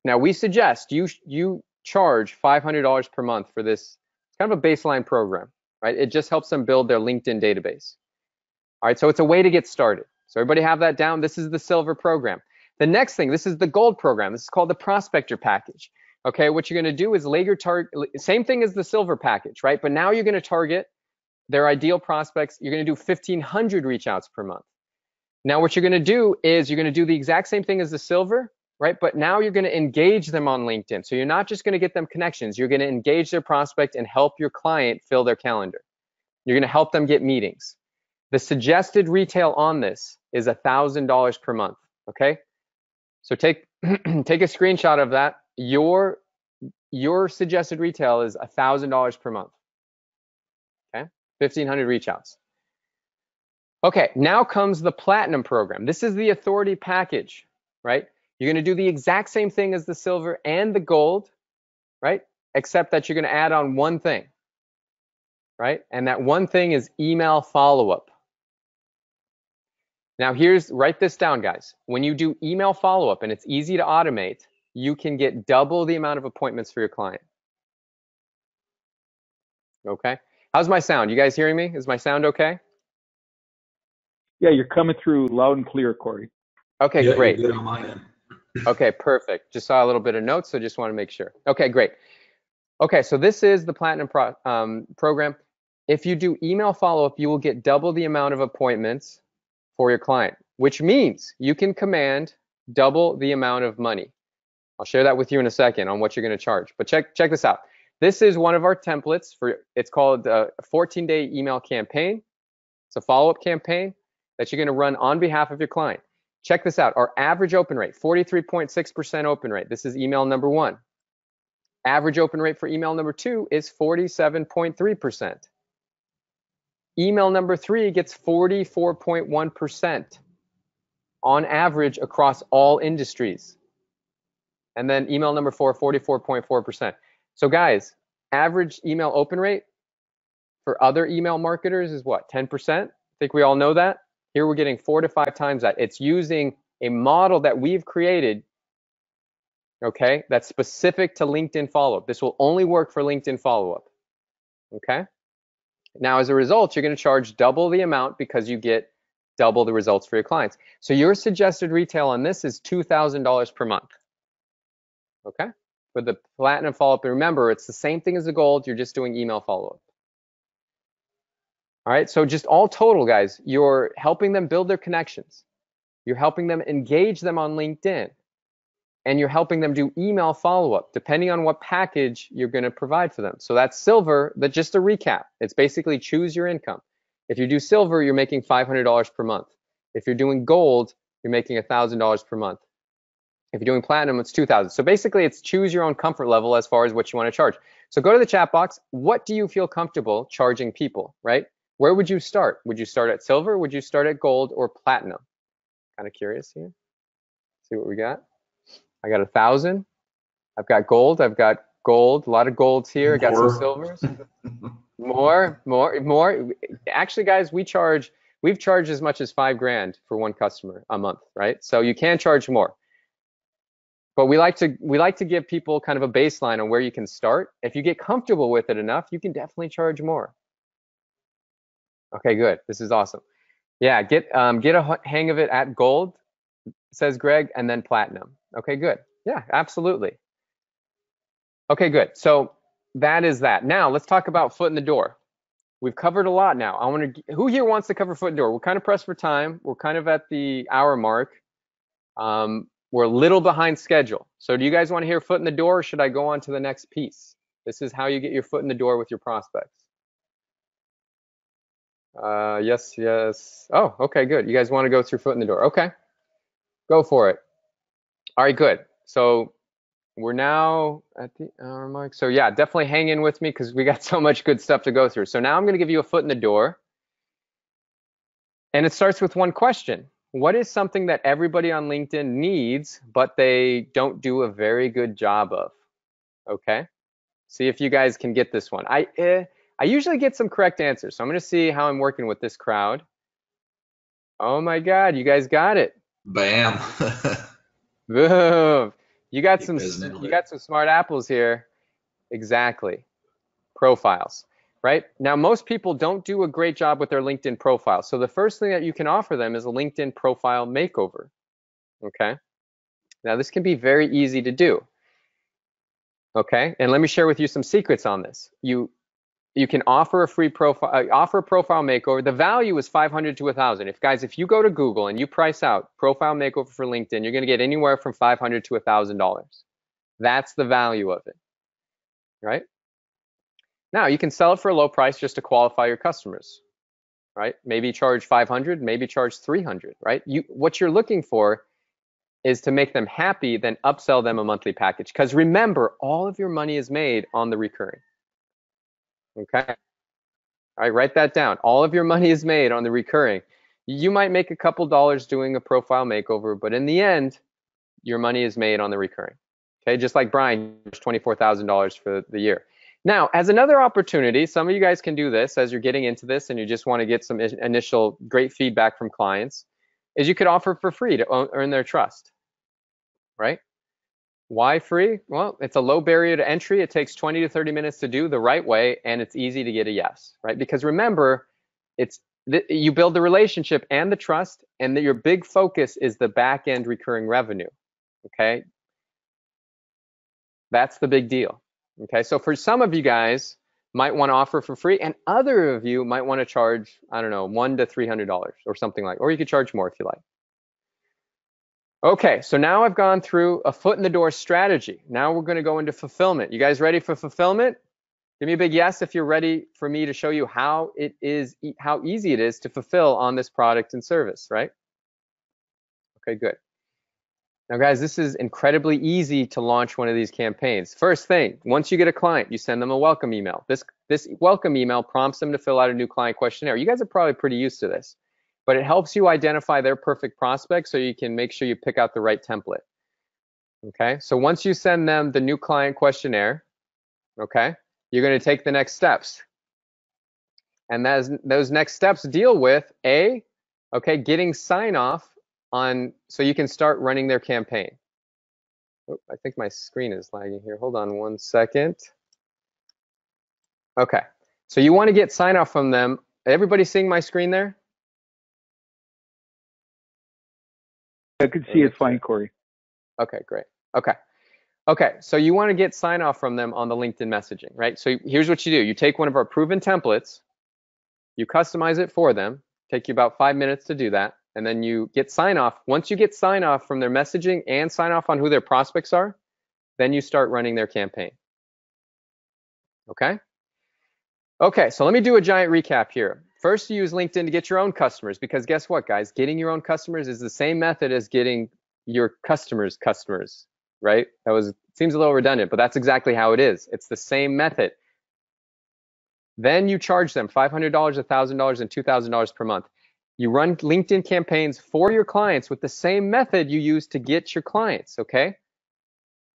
Now we suggest you charge $500 per month for this. It's kind of a baseline program. Right? It just helps them build their LinkedIn database. All right, so it's a way to get started. So everybody have that down. This is the silver program. The next thing, this is the gold program. This is called the prospector package. Okay, what you're going to do is same thing as the silver package, right? But now you're going to target their ideal prospects. You're going to do 1,500 reach outs per month. Now what you're going to do is you're going to do the exact same thing as the silver, right? But now you're going to engage them on LinkedIn. So you're not just going to get them connections. You're going to engage their prospect and help your client fill their calendar. You're going to help them get meetings. The suggested retail on this is $1,000 per month. Okay, so take a screenshot of that. Your suggested retail is $1,000 per month. Okay, 1,500 reach outs. Okay, now comes the platinum program. This is the authority package, right? You're going to do the exact same thing as the silver and the gold, right? Except that you're going to add on one thing, right? And that one thing is email follow-up. Now write this down, guys. When you do email follow-up, and it's easy to automate, you can get double the amount of appointments for your client. Okay? How's my sound? You guys hearing me? Is my sound okay? Yeah, you're coming through loud and clear, Corey. Okay, yeah, great. You're good on my end. Okay, perfect. Just saw a little bit of notes, so just want to make sure. Okay, great. Okay, so this is the platinum program. If you do email follow-up, you will get double the amount of appointments for your client, which means you can command double the amount of money. I'll share that with you in a second on what you're going to charge. But check this out. This is one of our templates it's called a 14-day email campaign. It's a follow-up campaign that you're going to run on behalf of your client. Check this out. Our average open rate, 43.6% open rate. This is email number 1. Average open rate for email number 2 is 47.3%. Email number 3 gets 44.1% on average across all industries. And then email number 4, 44.4%. So guys, average email open rate for other email marketers is what, 10%? I think we all know that. Here we're getting 4 to 5 times that. It's using a model that we've created, okay, that's specific to LinkedIn follow-up. This will only work for LinkedIn follow-up, okay? Now, as a result, you're going to charge double the amount because you get double the results for your clients. So your suggested retail on this is $2,000 per month, okay? For the platinum follow-up, and remember, it's the same thing as the gold, you're just doing email follow-up. All right, so just all total, guys, you're helping them build their connections. You're helping them engage them on LinkedIn. And you're helping them do email follow-up, depending on what package you're going to provide for them. So that's silver, but just a recap. It's basically choose your income. If you do silver, you're making $500 per month. If you're doing gold, you're making $1,000 per month. If you're doing platinum, it's $2,000. So basically, it's choose your own comfort level as far as what you want to charge. So go to the chat box. What do you feel comfortable charging people, right? Where would you start? Would you start at silver? Would you start at gold or platinum? Kind of curious here. See what we got. I got 1,000. I've got gold. I've got gold. A lot of golds here. I got some silvers. More. Actually, guys, we've charged as much as $5,000 for one customer a month, right? So you can charge more. But we like to give people kind of a baseline on where you can start. If you get comfortable with it enough, you can definitely charge more. Okay, good. This is awesome. Yeah, get a hang of it at gold, says Greg, and then platinum. Okay, good. Yeah, absolutely. Okay, good. So that is that. Now let's talk about foot in the door. We've covered a lot now. Who here wants to cover foot in the door? We're kind of pressed for time. We're kind of at the hour mark. We're a little behind schedule. So do you guys want to hear foot in the door, or should I go on to the next piece? This is how you get your foot in the door with your prospects. Yes. Oh, okay, good. You guys want to go through foot in the door. Okay, go for it. All right, good. So we're now at the hour mark. So yeah, definitely hang in with me because we got so much good stuff to go through. So now I'm going to give you a foot in the door. And it starts with one question. What is something that everybody on LinkedIn needs, but they don't do a very good job of? Okay. See if you guys can get this one. I usually get some correct answers. So I'm going to see how I'm working with this crowd. Oh my God, you guys got it. Bam. Boom. You got some smart apples here. Exactly. Profiles, right? Now, most people don't do a great job with their LinkedIn profile. So the first thing that you can offer them is a LinkedIn profile makeover. Okay. Now, this can be very easy to do. Okay. And let me share with you some secrets on this. You can offer a free profile, offer a profile makeover. The value is $500 to $1,000. If you go to Google and you price out profile makeover for LinkedIn, you're going to get anywhere from $500 to $1,000. That's the value of it, right? Now you can sell it for a low price just to qualify your customers, right? Maybe charge $500, maybe charge $300, right? What you're looking for is to make them happy, then upsell them a monthly package. Because remember, all of your money is made on the recurring. Okay. All right, write that down. All of your money is made on the recurring. You might make a couple dollars doing a profile makeover, but in the end, your money is made on the recurring. Okay, just like Brian, $24,000 for the year. Now, as another opportunity, some of you guys can do this as you're getting into this and you just want to get some initial great feedback from clients, is you could offer for free to earn their trust, right? Why free? Well, it's a low barrier to entry. It takes 20 to 30 minutes to do the right way, and it's easy to get a yes, right? Because remember, you build the relationship and the trust, and your big focus is the back-end recurring revenue, okay? That's the big deal, okay? So for some of you guys, might want to offer for free, and other of you might want to charge, I don't know, $100 to $300 or something like, or you could charge more if you like. Okay, so now I've gone through a foot in the door strategy. Now we're going to go into fulfillment. You guys ready for fulfillment? Give me a big yes if you're ready for me to show you how easy it is to fulfill on this product and service, right? Okay, good. Now guys, this is incredibly easy to launch one of these campaigns. First thing, once you get a client, you send them a welcome email. This welcome email prompts them to fill out a new client questionnaire. You guys are probably pretty used to this, but it helps you identify their perfect prospect so you can make sure you pick out the right template. Okay, so once you send them the new client questionnaire, okay, you're going to take the next steps. And those next steps deal with getting sign off on so you can start running their campaign. Oh, I think my screen is lagging here. Hold on one second. Okay, so you want to get sign off from them. Everybody seeing my screen there? I could see it fine, Corey. Okay, great. Okay, so you want to get sign off from them on the LinkedIn messaging, right? So here's what you do. You take one of our proven templates, you customize it for them, take you about 5 minutes to do that, and then you get sign off. Once you get sign off from their messaging and sign off on who their prospects are, then you start running their campaign. Okay? Okay, so let me do a giant recap here. First, you use LinkedIn to get your own customers, because guess what, guys? Getting your own customers is the same method as getting your customers' customers, right? Seems a little redundant, but that's exactly how it is. It's the same method. Then you charge them $500, $1,000, and $2,000 per month. You run LinkedIn campaigns for your clients with the same method you use to get your clients, okay?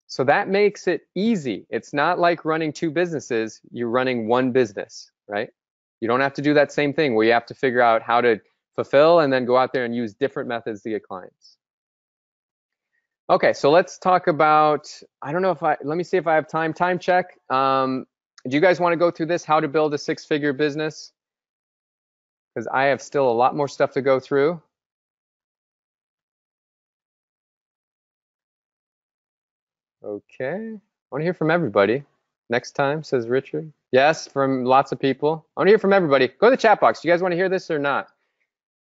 So that makes it easy. It's not like running two businesses, you're running one business, right? You don't have to do that same thing where you have to figure out how to fulfill and then go out there and use different methods to get clients. Okay, so let's talk about, let me see if I have time check. Do you guys want to go through this, how to build a six-figure business? Because I have still a lot more stuff to go through. Okay, I want to hear from everybody. Next time, says Richard. Yes, from lots of people. I want to hear from everybody. Go to the chat box. Do you guys want to hear this or not?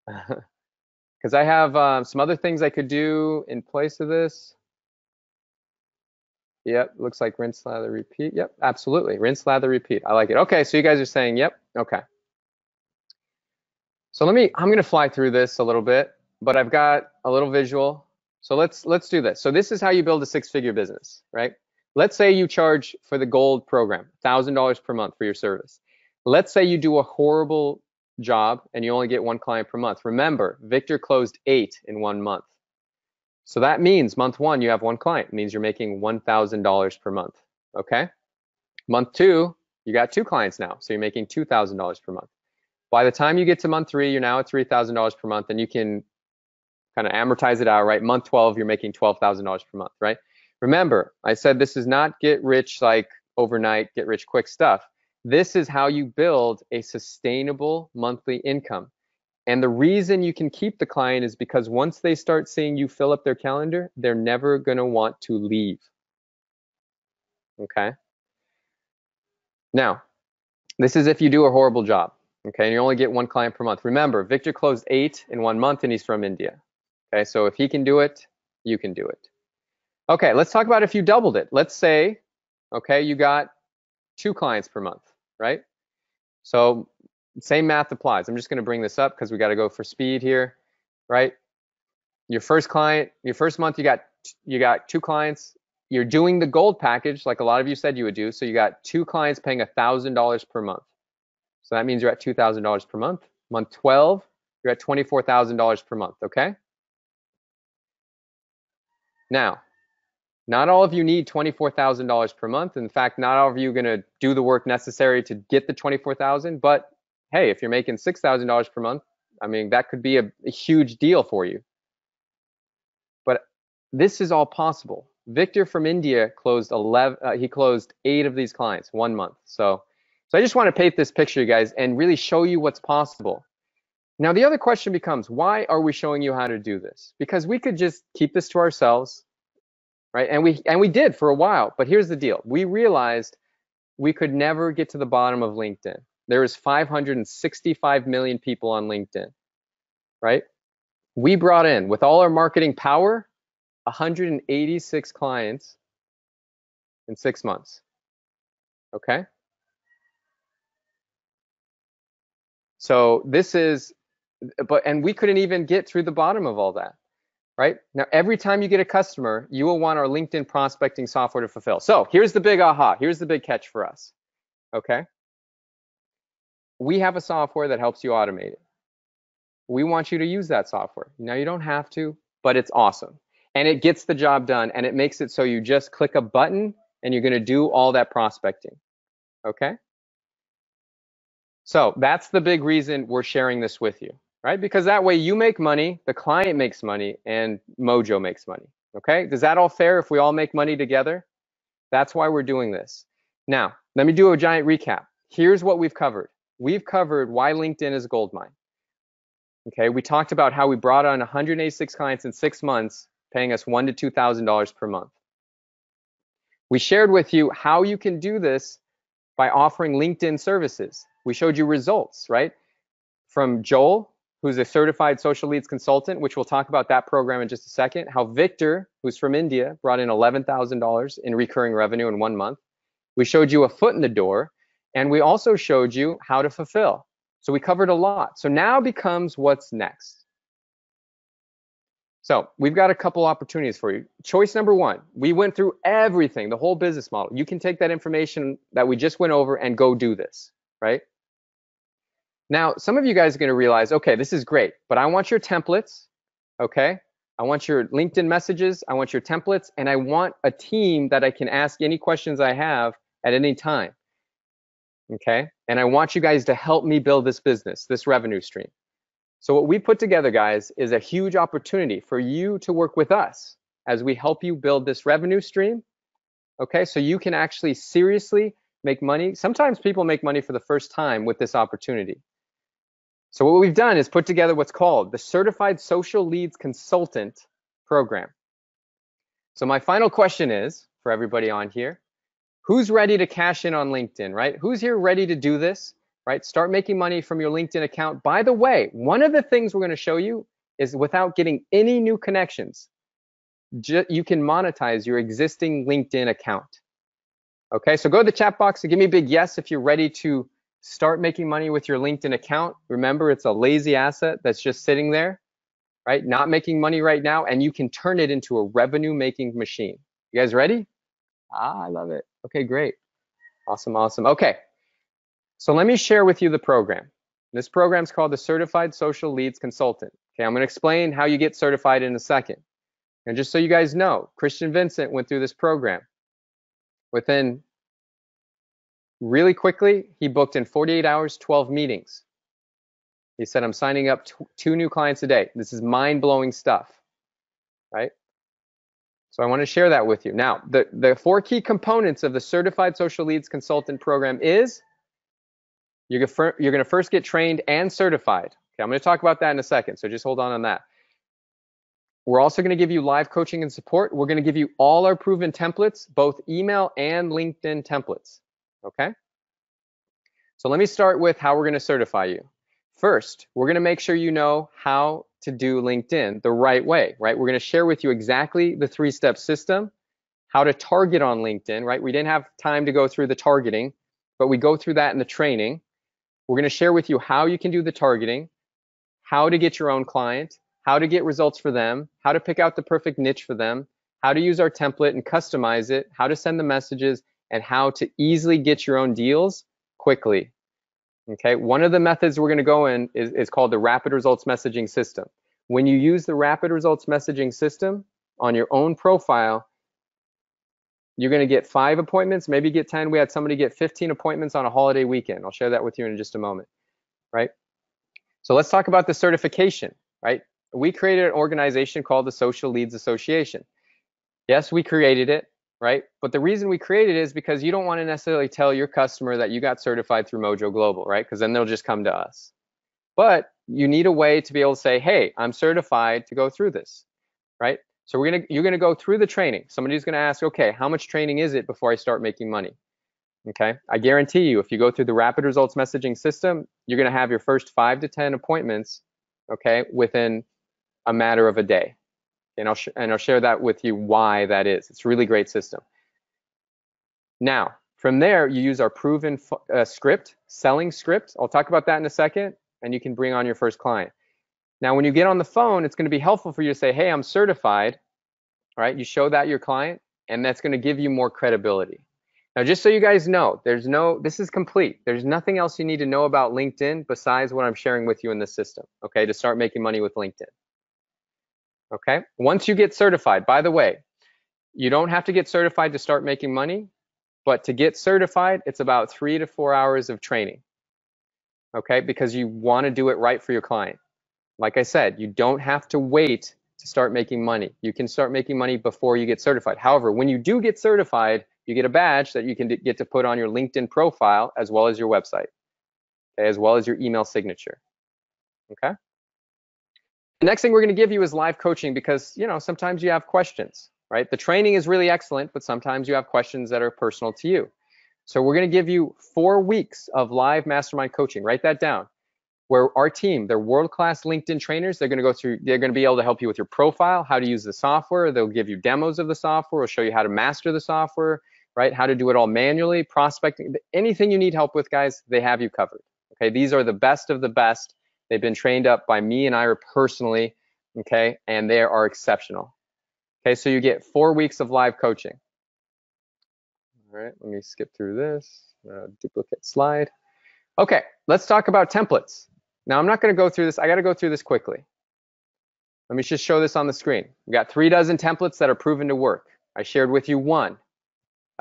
Because I have some other things I could do in place of this. Yep, looks like rinse, lather, repeat. Yep, absolutely. Rinse, lather, repeat. I like it. Okay, so you guys are saying yep. Okay. So I'm going to fly through this a little bit, but I've got a little visual. So let's do this. So this is how you build a six-figure business, right? Let's say you charge for the gold program, $1,000 per month for your service. Let's say you do a horrible job and you only get one client per month. Remember, Victor closed 8 in 1 month. So that means month 1, you have one client. It means you're making $1,000 per month, okay? Month 2, you got 2 clients now, so you're making $2,000 per month. By the time you get to month 3, you're now at $3,000 per month, and you can kind of amortize it out, right? Month 12, you're making $12,000 per month, right? Remember, I said this is not get rich like overnight, get rich quick stuff. This is how you build a sustainable monthly income. And the reason you can keep the client is because once they start seeing you fill up their calendar, they're never going to want to leave. Okay? Now, this is if you do a horrible job. Okay, and you only get one client per month. Remember, Victor closed 8 in 1 month and he's from India. Okay, so if he can do it, you can do it. Okay, let's talk about if you doubled it. Let's say, okay, you got 2 clients per month, right? So same math applies. I'm just going to bring this up because we got to go for speed here, right? Your first client, your first month, you got 2 clients. You're doing the gold package like a lot of you said you would do. So you got 2 clients paying $1,000 per month. So that means you're at $2,000 per month. Month 12, you're at $24,000 per month, okay? Now, not all of you need $24,000 per month. In fact, not all of you are going to do the work necessary to get the $24,000. But hey, if you're making $6,000 per month, I mean, that could be a huge deal for you. But this is all possible. Victor from India closed 8 of these clients 1 month. So I just want to paint this picture, you guys, and really show you what's possible. Now, the other question becomes, why are we showing you how to do this? Because we could just keep this to ourselves, right? And we did for a while, but here's the deal. We realized we could never get to the bottom of LinkedIn. There is 565 million people on LinkedIn, right? We brought in, with all our marketing power, 186 clients in 6 months, okay? So this is, and we couldn't even get through the bottom of all that, right? Now, every time you get a customer, you will want our LinkedIn prospecting software to fulfill. So here's the big aha. Here's the big catch for us, okay? We have a software that helps you automate it. We want you to use that software. Now, you don't have to, but it's awesome. And it gets the job done, and it makes it so you just click a button and you're going to do all that prospecting, okay? So that's the big reason we're sharing this with you, right? Because that way you make money, the client makes money, and Mojo makes money. Okay, does that all fair if we all make money together? That's why we're doing this. Now, let me do a giant recap. Here's what we've covered. We've covered why LinkedIn is a gold mine. Okay, we talked about how we brought on 186 clients in 6 months, paying us $1,000 to $2,000 per month. We shared with you how you can do this by offering LinkedIn services. We showed you results, right? From Joel, who's a certified social leads consultant, which we'll talk about that program in just a second. How Victor, who's from India, brought in $11,000 in recurring revenue in 1 month. We showed you a foot in the door, and we also showed you how to fulfill. So we covered a lot. So now becomes what's next. So we've got a couple opportunities for you. Choice number one, we went through everything, the whole business model. You can take that information that we just went over and go do this, right? Now, some of you guys are going to realize, okay, this is great, but I want your templates, okay? I want your LinkedIn messages, I want your templates, and I want a team that I can ask any questions I have at any time, okay? And I want you guys to help me build this business, this revenue stream. So what we put together, guys, is a huge opportunity for you to work with us as we help you build this revenue stream, okay? So you can actually seriously make money. Sometimes people make money for the first time with this opportunity. So what we've done is put together what's called the Certified Social Leads Consultant Program. So my final question is, for everybody on here, who's ready to cash in on LinkedIn, right? Who's here ready to do this, right? Start making money from your LinkedIn account. By the way, one of the things we're going to show you is without getting any new connections, you can monetize your existing LinkedIn account. Okay, so go to the chat box and give me a big yes if you're ready to start making money with your LinkedIn account. Remember, it's a lazy asset that's just sitting there, right? Not making money right now, and you can turn it into a revenue-making machine. You guys ready? I love it. Okay, great. Awesome, awesome. Okay, so let me share with you the program. This program is called the Certified Social Leads Consultant. Okay, I'm going to explain how you get certified in a second. And just so you guys know, Christian Vincent went through this program. Within really quickly, he booked in 48 hours, 12 meetings. He said, I'm signing up 2 new clients a day. This is mind-blowing stuff, right? So I want to share that with you. Now, the 4 key components of the Certified Social Leads Consultant Program is you're going to first get trained and certified. Okay, I'm going to talk about that in a second, so just hold on that. We're also going to give you live coaching and support. We're going to give you all our proven templates, both email and LinkedIn templates. Okay? So let me start with how we're going to certify you. First, we're going to make sure you know how to do LinkedIn the right way, right? We're going to share with you exactly the 3-step system, how to target on LinkedIn, right? We didn't have time to go through the targeting, but we go through that in the training. We're going to share with you how you can do the targeting, how to get your own client, how to get results for them, how to pick out the perfect niche for them, how to use our template and customize it, how to send the messages, and how to easily get your own deals quickly. Okay, one of the methods we're going to go in is called the Rapid Results Messaging System. When you use the Rapid Results Messaging System on your own profile, you're going to get 5 appointments, maybe get 10. We had somebody get 15 appointments on a holiday weekend. I'll share that with you in just a moment, right? So let's talk about the certification, right? We created an organization called the Social Leads Association. Yes, we created it, right? But the reason we created it is because you don't want to necessarily tell your customer that you got certified through Mojo Global, right? Because then they'll just come to us. But you need a way to be able to say, hey, I'm certified to go through this, right? So you're gonna go through the training. Somebody's gonna ask, okay, how much training is it before I start making money? Okay, I guarantee you, if you go through the Rapid Results Messaging System, you're gonna have your first 5 to 10 appointments, okay, within a matter of a day. And I'll share that with you why that is. It's a really great system. Now, from there, you use our proven script, selling script. I'll talk about that in a second, and you can bring on your first client. Now, when you get on the phone, it's going to be helpful for you to say, hey, I'm certified, right? You show that your client, and that's going to give you more credibility. Now, just so you guys know, this is complete. There's nothing else you need to know about LinkedIn besides what I'm sharing with you in this system, okay, to start making money with LinkedIn. Okay, once you get certified, by the way, you don't have to get certified to start making money, but to get certified, it's about 3 to 4 hours of training, okay, because you want to do it right for your client. Like I said, you don't have to wait to start making money. You can start making money before you get certified. However, when you do get certified, you get a badge that you can get to put on your LinkedIn profile as well as your website, okay, as well as your email signature. Okay. The next thing we're going to give you is live coaching, because sometimes you have questions, right? The training is really excellent, but sometimes you have questions that are personal to you. So we're going to give you 4 weeks of live mastermind coaching. Write that down. Where our team, they're world-class LinkedIn trainers. They're going to go through, they're going to be able to help you with your profile, how to use the software. They'll give you demos of the software. They'll show you how to master the software, right? How to do it all manually, prospecting, anything you need help with, guys, they have you covered. Okay, these are the best of the best. They've been trained up by me and Ira personally, okay, and they are exceptional. Okay, so you get 4 weeks of live coaching. All right, let me skip through this, duplicate slide. Okay, let's talk about templates. Now, I'm not going to go through this. I got to go through this quickly. Let me just show this on the screen. We've got 3 dozen templates that are proven to work. I shared with you 1.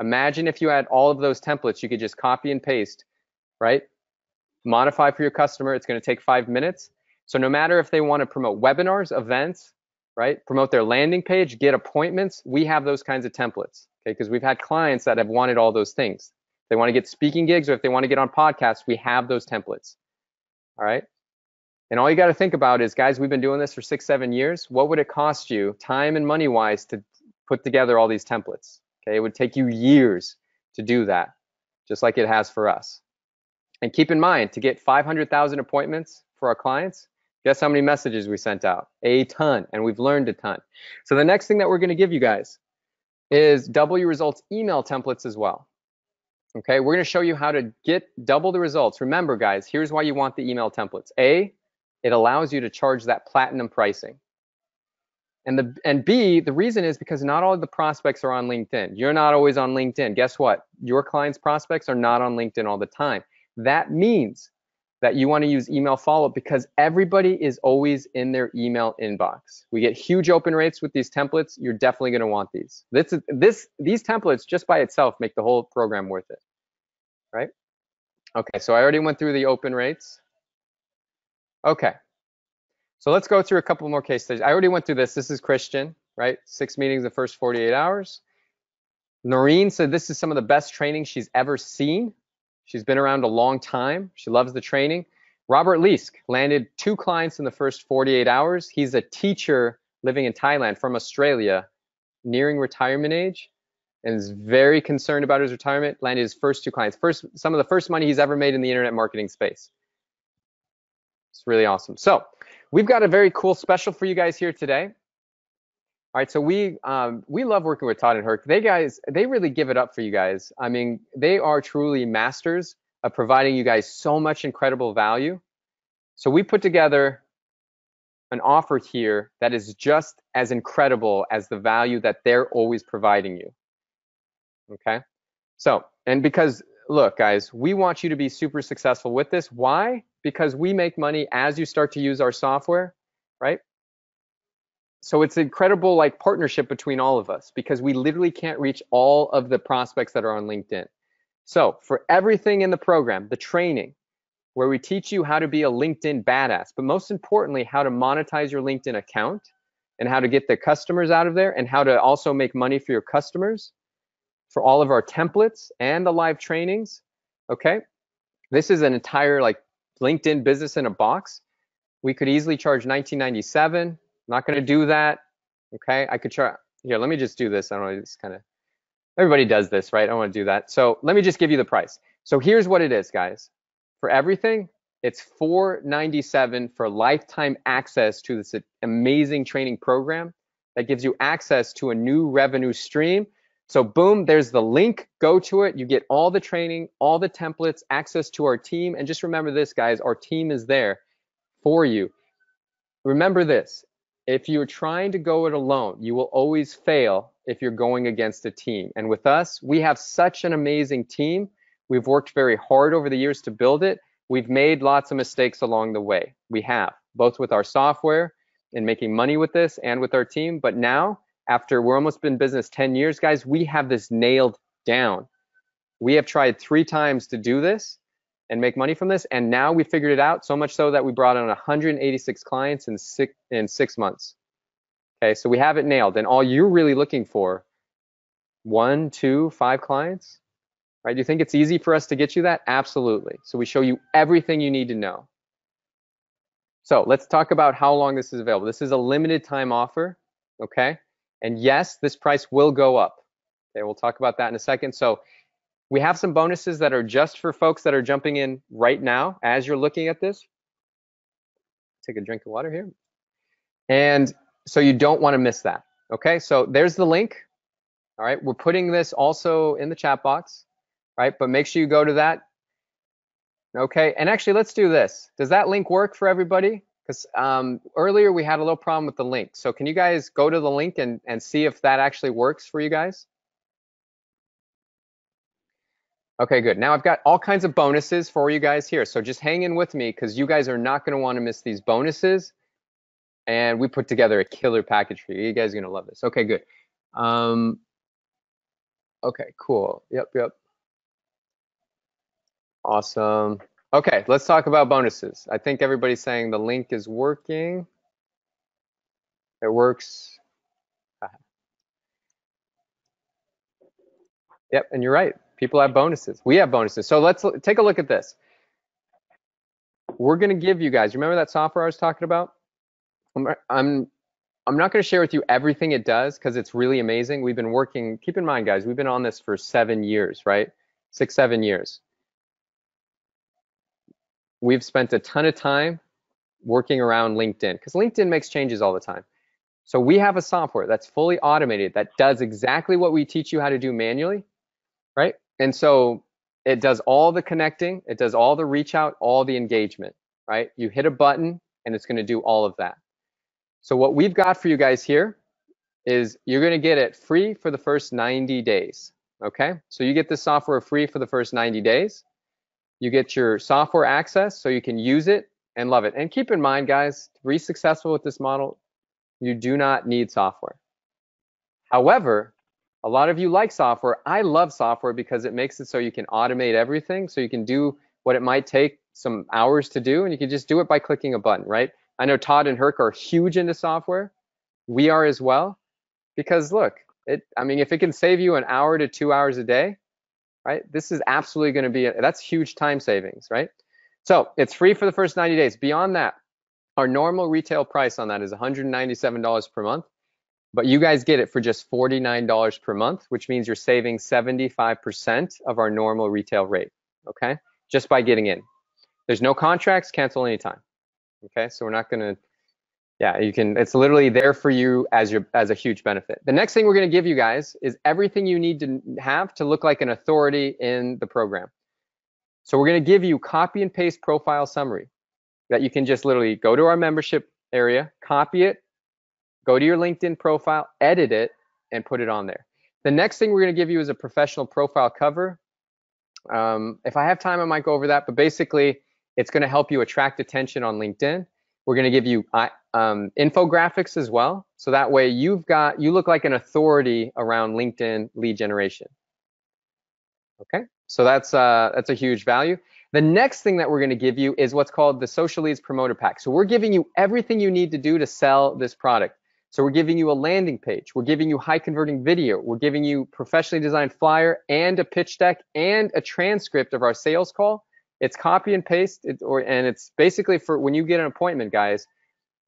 Imagine if you had all of those templates, you could just copy and paste, right? Modify for your customer. It's going to take 5 minutes. So no matter if they want to promote webinars, events, right? Promote their landing page, get appointments, we have those kinds of templates, okay? Because we've had clients that have wanted all those things. If they want to get speaking gigs, or if they want to get on podcasts, we have those templates, all right? And all you got to think about is, guys, we've been doing this for 6-7 years. What would it cost you, time and money wise, to put together all these templates? Okay, it would take you years to do that, just like it has for us. And keep in mind, to get 500,000 appointments for our clients, guess how many messages we sent out? A ton, and we've learned a ton. So the next thing that we're going to give you guys is double your results email templates as well. Okay, we're going to show you how to get double the results. Remember, guys, here's why you want the email templates. A, it allows you to charge that platinum pricing. And B, the reason is because not all of the prospects are on LinkedIn. You're not always on LinkedIn. Guess what? Your clients' prospects are not on LinkedIn all the time. That means that you want to use email follow-up, because everybody is always in their email inbox. We get huge open rates with these templates. You're definitely going to want these. These templates just by itself make the whole program worth it, right? Okay, so I already went through the open rates. Okay, so let's go through a couple more case studies. I already went through this. This is Christian, right? 6 meetings the first 48 hours. Noreen said this is some of the best training she's ever seen. She's been around a long time. She loves the training. Robert Leask landed 2 clients in the first 48 hours. He's a teacher living in Thailand from Australia, nearing retirement age, and is very concerned about his retirement. Landed his first 2 clients. Some of the first money he's ever made in the internet marketing space. It's really awesome. So we've got a very cool special for you guys here today. All right, so we love working with Todd and Herc. They really give it up for you guys. I mean, they are truly masters of providing you guys so much incredible value. So we put together an offer here that is just as incredible as the value that they're always providing you. Okay, so, and because, look, guys, we want you to be super successful with this. Why? Because we make money as you start to use our software, right? So it's an incredible partnership between all of us, because we literally can't reach all of the prospects that are on LinkedIn. So for everything in the program, the training, where we teach you how to be a LinkedIn badass, but most importantly, how to monetize your LinkedIn account and how to get the customers out of there and how to also make money for your customers, for all of our templates and the live trainings, okay? This is an entire LinkedIn business in a box. We could easily charge $19.97. Not going to do that, okay? I could try, here, let me just do this. I don't know, it's kind of, everybody does this, right? I don't want to do that. So let me just give you the price. So here's what it is, guys. For everything, it's $497 for lifetime access to this amazing training program that gives you access to a new revenue stream. So boom, there's the link, go to it. You get all the training, all the templates, access to our team. And just remember this, guys, our team is there for you. Remember this. If you're trying to go it alone, you will always fail if you're going against a team. And with us, we have such an amazing team. We've worked very hard over the years to build it. We've made lots of mistakes along the way. We have, both with our software and making money with this and with our team. But now, after we're almost been in business 10 years, guys, we have this nailed down. We have tried 3 times to do this and make money from this, and now we figured it out, so much so that we brought on 186 clients in 6 months. Okay, so we have it nailed, and all you're really looking for, 1, 2, 5 clients, right? Do you think it's easy for us to get you that? Absolutely. So we show you everything you need to know. So let's talk about how long this is available. This is a limited time offer, okay? And yes, this price will go up. Okay, we'll talk about that in a second. So we have some bonuses that are just for folks that are jumping in right now as you're looking at this. Take a drink of water here. And so you don't want to miss that, okay? So there's the link. All right, we're putting this also in the chat box, right? But make sure you go to that. Okay, and actually let's do this. Does that link work for everybody? Because earlier we had a little problem with the link. So can you guys go to the link and see if that actually works for you guys? Okay, good. Now I've got all kinds of bonuses for you guys here. So just hang in with me because you guys are not going to want to miss these bonuses. And we put together a killer package for you. You guys are going to love this. Okay, good. Okay, cool. Yep. Awesome. Okay, let's talk about bonuses. I think everybody's saying the link is working. It works. Yep, and you're right. People have bonuses. We have bonuses. So let's take a look at this. We're going to give you guys, remember that software I was talking about? I'm not going to share with you everything it does because it's really amazing. We've been working, keep in mind, guys, we've been on this for 7 years, right? 6, 7 years. We've spent a ton of time working around LinkedIn because LinkedIn makes changes all the time. So we have a software that's fully automated that does exactly what we teach you how to do manually, right? And so it does all the connecting, it does all the reach out, all the engagement, right? You hit a button and it's going to do all of that. So what we've got for you guys here is you're going to get it free for the first 90 days, okay? So you get the software free for the first 90 days. You get your software access so you can use it and love it. And keep in mind, guys, to be successful with this model, you do not need software. However, a lot of you like software. I love software because it makes it so you can automate everything, so you can do what it might take some hours to do, and you can just do it by clicking a button, right? I know Todd and Herc are huge into software. We are as well, because look, I mean, if it can save you an hour to 2 hours a day, right? This is absolutely going to be, that's huge time savings, right? So it's free for the first 90 days. Beyond that, our normal retail price on that is $197 per month, but you guys get it for just $49 per month, which means you're saving 75% of our normal retail rate, okay? Just by getting in. There's no contracts, cancel anytime, okay? So we're not gonna, yeah, you can, it's literally there for you as a huge benefit. The next thing we're gonna give you guys is everything you need to have to look like an authority in the program. So we're gonna give you copy and paste profile summary that you can just literally go to our membership area, copy it, go to your LinkedIn profile, edit it, and put it on there. The next thing we're gonna give you is a professional profile cover. If I have time, I might go over that, but basically it's gonna help you attract attention on LinkedIn. We're gonna give you infographics as well. So that way you look like an authority around LinkedIn lead generation. Okay, so that's a huge value. The next thing that we're gonna give you is what's called the Social Leads Promoter Pack. So we're giving you everything you need to do to sell this product. So we're giving you a landing page, we're giving you high converting video, we're giving you professionally designed flyer and a pitch deck and a transcript of our sales call. It's copy and paste, and it's basically for when you get an appointment, guys,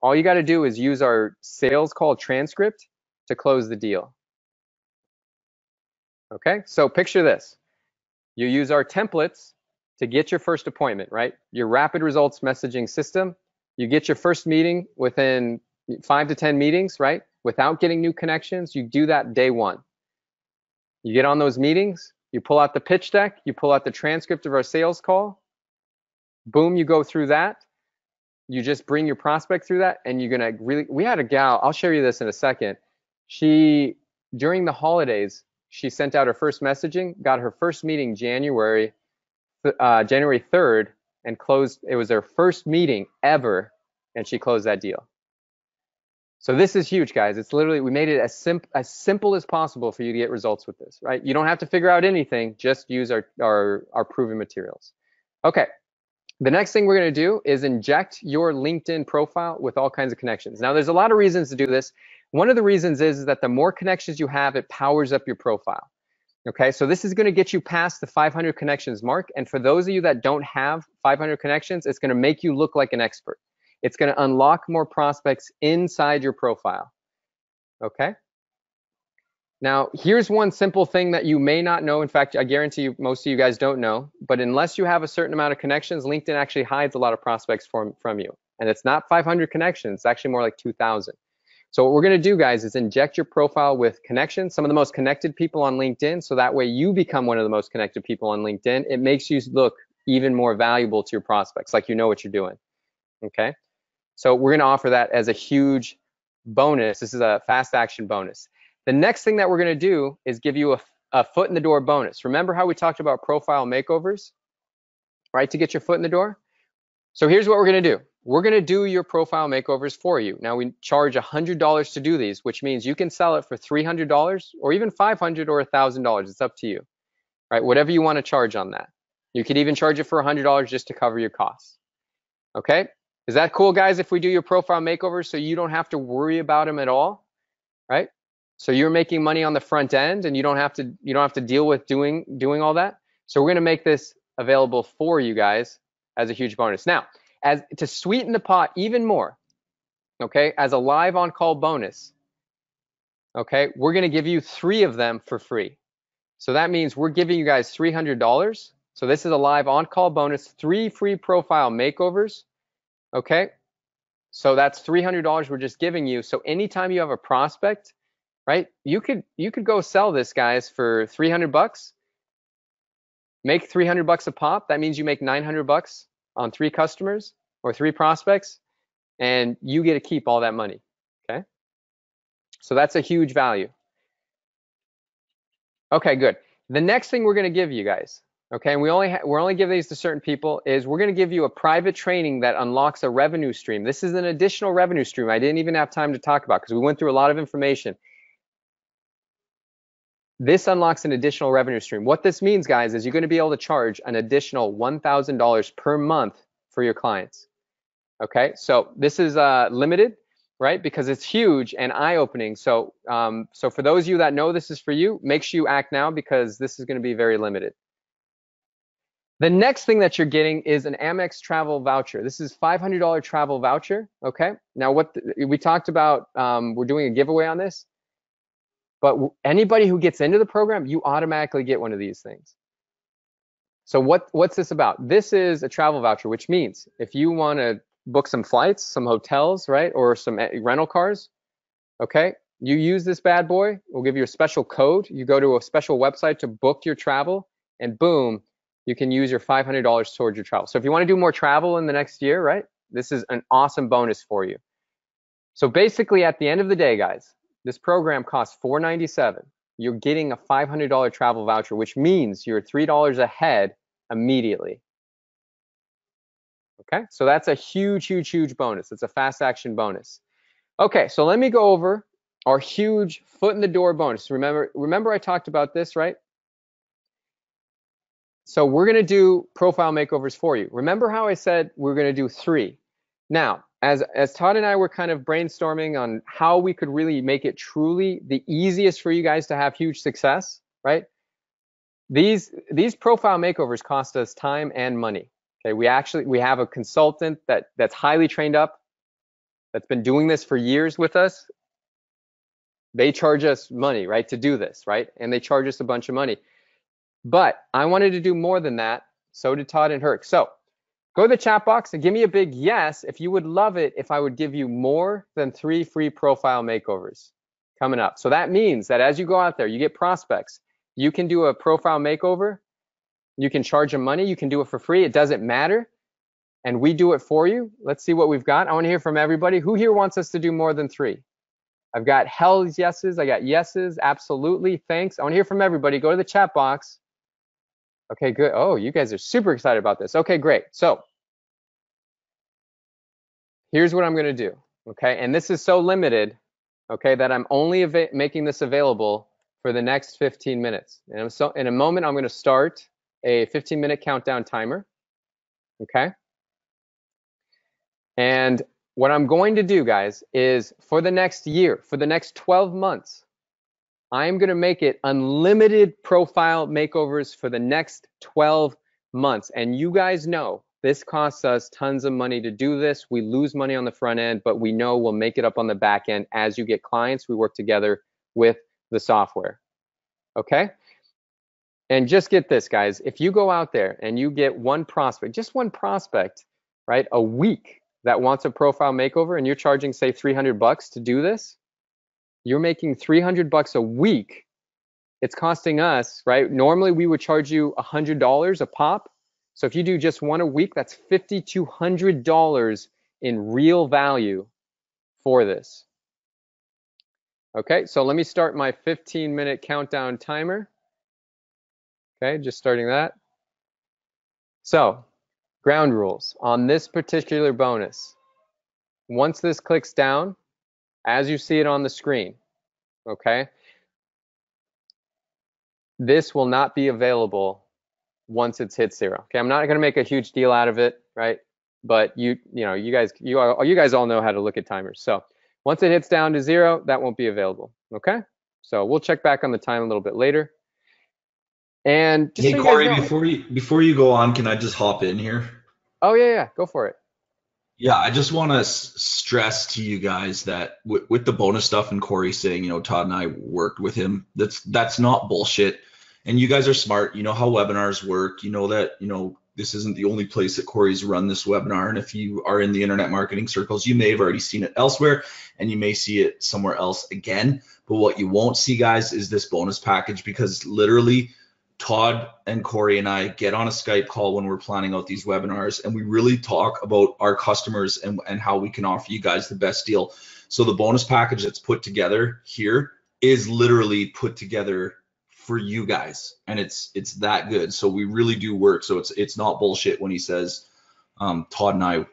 all you gotta do is use our sales call transcript to close the deal. Okay, so picture this. You use our templates to get your first appointment, right? Your rapid results messaging system. You get your first meeting within 5 to 10 meetings, right? Without getting new connections, you do that day one. You get on those meetings, you pull out the pitch deck, you pull out the transcript of our sales call, boom, you go through that. You just bring your prospect through that, and you're gonna really, we had a gal, I'll show you this in a second. She, during the holidays, she sent out her first messaging, got her first meeting January 3rd, and closed, it was her first meeting ever, and she closed that deal. So this is huge, guys. It's literally, we made it as simple as possible for you to get results with this, right? You don't have to figure out anything, just use our proven materials. Okay, The next thing we're going to do is inject your LinkedIn profile with all kinds of connections. Now, there's a lot of reasons to do this. One of the reasons is that the more connections you have, it powers up your profile. Okay, so this is going to get you past the 500 connections mark. And for those of you that don't have 500 connections, it's going to make you look like an expert. It's going to unlock more prospects inside your profile. Okay. Now, here's one simple thing that you may not know. In fact, I guarantee you most of you guys don't know, but unless you have a certain amount of connections, LinkedIn actually hides a lot of prospects from you. And it's not 500 connections, it's actually more like 2,000. So what we're gonna do, guys, is inject your profile with connections, some of the most connected people on LinkedIn, so that way you become one of the most connected people on LinkedIn. It makes you look even more valuable to your prospects, like you know what you're doing, okay? So we're gonna offer that as a huge bonus. This is a fast action bonus. The next thing that we're gonna do is give you a foot in the door bonus. Remember how we talked about profile makeovers, right, to get your foot in the door? So here's what we're gonna do. We're gonna do your profile makeovers for you. Now we charge $100 to do these, which means you can sell it for $300 or even $500 or $1,000. It's up to you, right? Whatever you wanna charge on that. You could even charge it for $100 just to cover your costs, okay? Is that cool, guys, if we do your profile makeovers so you don't have to worry about them at all, right? So you're making money on the front end and you don't have to deal with doing all that. So we're gonna make this available for you guys as a huge bonus. Now, as to sweeten the pot even more, okay, as a live on-call bonus, okay, we're gonna give you 3 of them for free. So that means we're giving you guys $300. So this is a live on-call bonus, 3 free profile makeovers, okay? So that's $300 we're just giving you. So anytime you have a prospect, right, you could go sell this, guys, for 300 bucks, make 300 bucks a pop. That means you make 900 bucks on 3 customers or 3 prospects, and you get to keep all that money, okay? So that's a huge value. Okay, good. The next thing we're gonna give you guys, okay, and we're only giving these to certain people, is we're gonna give you a private training that unlocks a revenue stream. This is an additional revenue stream I didn't even have time to talk about because we went through a lot of information. This unlocks an additional revenue stream. What this means, guys, is you're gonna be able to charge an additional $1,000 per month for your clients, okay? So this is limited, right? Because it's huge and eye-opening. So, so for those of you that know this is for you, make sure you act now because this is gonna be very limited. The next thing that you're getting is an Amex travel voucher. This is $500 travel voucher, okay? Now we talked about, we're doing a giveaway on this, but anybody who gets into the program, you automatically get one of these things. So what's this about? This is a travel voucher, which means if you wanna book some flights, some hotels, right? Or some rental cars, okay? You use this bad boy, we'll give you a special code. You go to a special website to book your travel and boom, you can use your $500 towards your travel. So if you wanna do more travel in the next year, right? This is an awesome bonus for you. So basically at the end of the day, guys, this program costs $497. You're getting a $500 travel voucher, which means you're $3 ahead immediately. Okay, so that's a huge, huge, huge bonus. It's a fast action bonus. Okay, so let me go over our huge foot in the door bonus. Remember I talked about this, right? So we're gonna do profile makeovers for you. Remember how I said we're gonna do 3. Now, as Todd and I were kind of brainstorming on how we could really make it truly the easiest for you guys to have huge success, right? These profile makeovers cost us time and money. Okay, we have a consultant that's highly trained up, that's been doing this for years with us. They charge us money, right, to do this, right? And they charge us a bunch of money. But I wanted to do more than that. So did Todd and Herc. So go to the chat box and give me a big yes if you would love it if I would give you more than 3 free profile makeovers coming up. So that means that as you go out there, you get prospects. You can do a profile makeover. You can charge them money. You can do it for free. It doesn't matter. And we do it for you. Let's see what we've got. I want to hear from everybody. Who here wants us to do more than 3? I've got hell's yeses. I got yeses. Absolutely. Thanks. I want to hear from everybody. Go to the chat box. Okay, good. Oh, you guys are super excited about this. Okay, great. So here's what I'm going to do. Okay, and this is so limited, okay, that I'm only making this available for the next 15 minutes. And so in a moment, I'm going to start a 15-minute countdown timer. Okay, what I'm going to do, guys, is for the next year, for the next 12 months, I'm going to make it unlimited profile makeovers for the next 12 months. And you guys know this costs us tons of money to do this. We lose money on the front end, but we know we'll make it up on the back end. As you get clients, we work together with the software. Okay? And just get this, guys. If you go out there and you get one prospect, just one prospect, right, a week that wants a profile makeover, and you're charging, say, $300 to do this, you're making $300 a week. It's costing us, right? Normally we would charge you $100 a pop. So if you do just one a week, that's $5,200 in real value for this. Okay, so let me start my 15-minute countdown timer. Okay, just starting that. So, ground rules on this particular bonus. Once this clicks down, as you see it on the screen, okay, this will not be available once it's hit 0. Okay, I'm not going to make a huge deal out of it, right? But you guys all know how to look at timers. So once it hits down to 0, that won't be available. Okay, so we'll check back on the time a little bit later. And just hey, so Corey, you guys know, before you go on, can I just hop in here? Oh yeah, go for it. Yeah, I just want to stress to you guys that with the bonus stuff and Corey saying, Todd and I worked with him, that's not bullshit. And you guys are smart. You know how webinars work. You know that, this isn't the only place that Corey's run this webinar. And if you are in the internet marketing circles, you may have already seen it elsewhere and you may see it somewhere else again. But what you won't see, guys, is this bonus package, because literally Todd and Corey and I get on a Skype call when we're planning out these webinars, and we really talk about our customers and how we can offer you guys the best deal. So the bonus package that's put together here is literally put together for you guys, and it's that good. So we really do work. So it's not bullshit when he says Todd and I,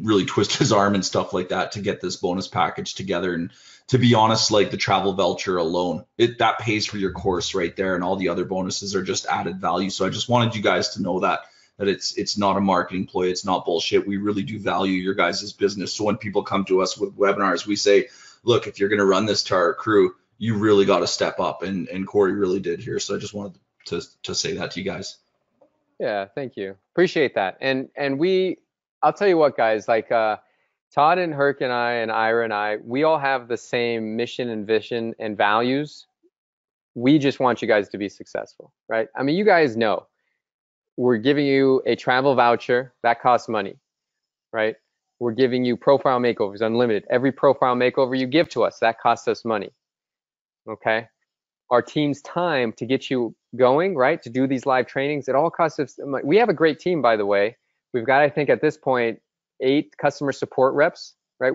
really twist his arm and stuff like that to get this bonus package together. And to be honest, like the travel voucher alone, that pays for your course right there, and all the other bonuses are just added value. So I just wanted you guys to know that it's not a marketing ploy, it's not bullshit. We really do value your guys' business. So when people come to us with webinars, we say, look, if you're going to run this to our crew, you really got to step up, and Corey really did here. So I just wanted to say that to you guys. Yeah, thank you. Appreciate that. And I'll tell you what, guys, like Todd and Herc and I and Ira and I, we all have the same mission and vision and values. We just want you guys to be successful, right? I mean, you guys know we're giving you a travel voucher that costs money, right? We're giving you profile makeovers unlimited. Every profile makeover you give to us, that costs us money, okay? Our team's time to get you going, right? To do these live trainings, it all costs us money. We have a great team, by the way. We've got, I think at this point, 8 customer support reps, right?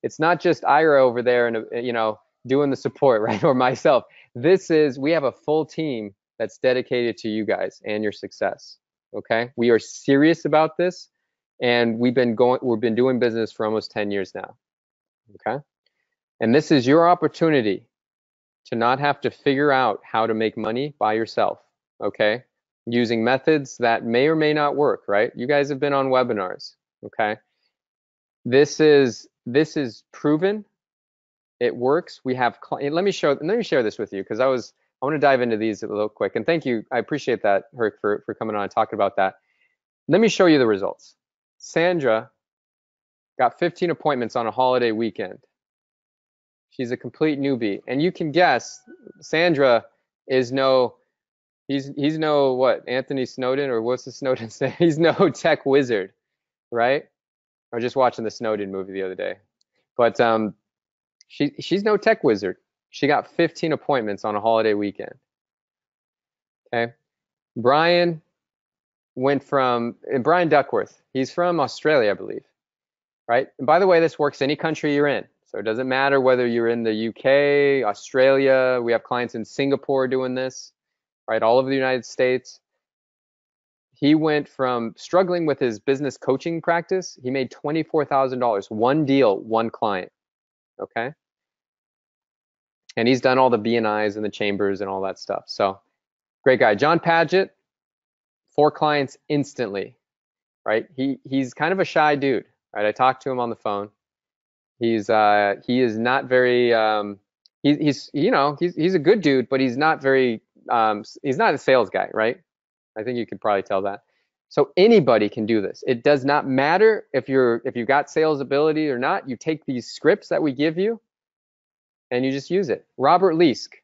It's not just Ira over there and, doing the support, right? Or myself. We have a full team that's dedicated to you guys and your success, okay? We are serious about this, and we've been doing business for almost 10 years now, okay? And this is your opportunity to not have to figure out how to make money by yourself, okay? Using methods that may or may not work, right? You guys have been on webinars, okay? This is proven. It works. We have. Let me share this with you, because I want to dive into these a little quick. And thank you. I appreciate that, Herc, for coming on and talking about that. Let me show you the results. Sandra got 15 appointments on a holiday weekend. She's a complete newbie, and you can guess Sandra is he's no what, Anthony Snowden, or what's the Snowden say? He's no tech wizard, right? I was just watching the Snowden movie the other day. But she's no tech wizard. She got 15 appointments on a holiday weekend. Okay. Brian Duckworth, he's from Australia, I believe, right? And by the way, this works any country you're in. So it doesn't matter whether you're in the UK, Australia, we have clients in Singapore doing this, right? All over the United States. He went from struggling with his business coaching practice. He made $24,000, one deal, one client, okay? And he's done all the BNIs and the chambers and all that stuff. So great guy. John Paget, 4 clients instantly, right? He's kind of a shy dude, right? I talked to him on the phone. He is not very he's a good dude, but he's not very he's not a sales guy, right? I think you could probably tell that. So anybody can do this. It does not matter if you've got sales ability or not. You take these scripts that we give you and you just use it. Robert Leask,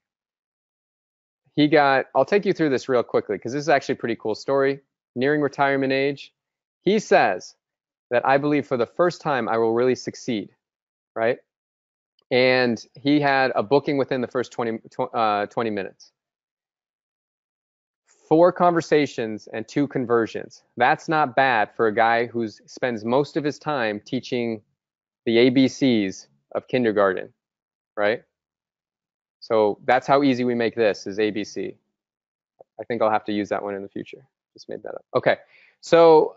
I'll take you through this real quickly because this is actually a pretty cool story. Nearing retirement age, he says that I believe for the first time I will really succeed, right? And he had a booking within the first 20 minutes. 4 conversations and 2 conversions. That's not bad for a guy who spends most of his time teaching the ABCs of kindergarten, right? So that's how easy we make this, is ABC. I think I'll have to use that one in the future. Just made that up. Okay, so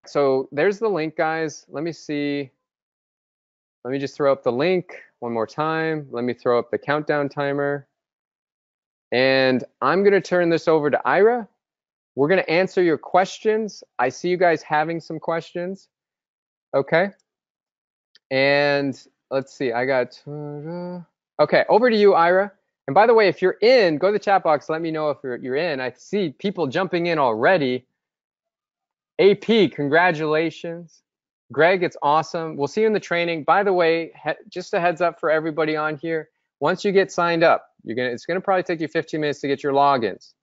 so there's the link, guys. Let me see. Let me just throw up the link one more time. Let me throw up the countdown timer. And I'm going to turn this over to Ira. We're going to answer your questions. I see you guys having some questions. Okay. And let's see. Okay, over to you, Ira. And by the way, if you're in, go to the chat box. Let me know if you're in. I see people jumping in already. AP, congratulations. Greg, it's awesome. We'll see you in the training. By the way, just a heads up for everybody on here. Once you get signed up, it's gonna probably take you 15 minutes to get your logins.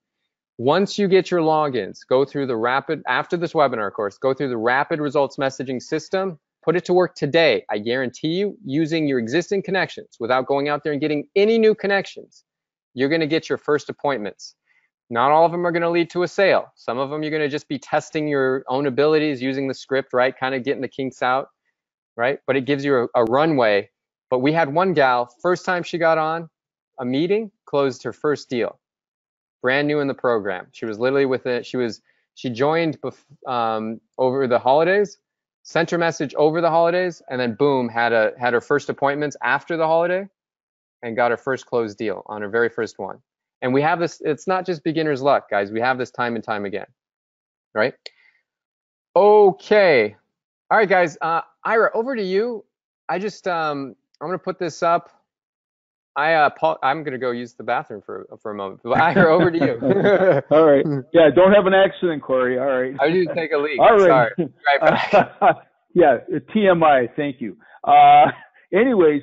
Once you get your logins, go through the after this webinar, of course, go through the rapid results messaging system, put it to work today. I guarantee you, using your existing connections without going out there and getting any new connections, you're gonna get your first appointments. Not all of them are gonna lead to a sale. Some of them you're gonna just be testing your own abilities using the script, right? Kind of getting the kinks out, right? But it gives you a runway. But we had one gal, first time she got on a meeting, closed her first deal. Brand new in the program. She was literally with it. She joined over the holidays, sent her message over the holidays, and then boom, had her first appointments after the holiday and got her first closed deal on her very first one. And we have this, it's not just beginner's luck, guys. We have this time and time again, right? Okay. All right, guys. Ira, over to you. I'm going to put this up. I'm going to go use the bathroom for a moment. But Ira, over to you. All right. Yeah, don't have an accident, Corey. All right. I need to take a leak. All right. Sorry. Right back. Yeah, TMI. Thank you. Anyways,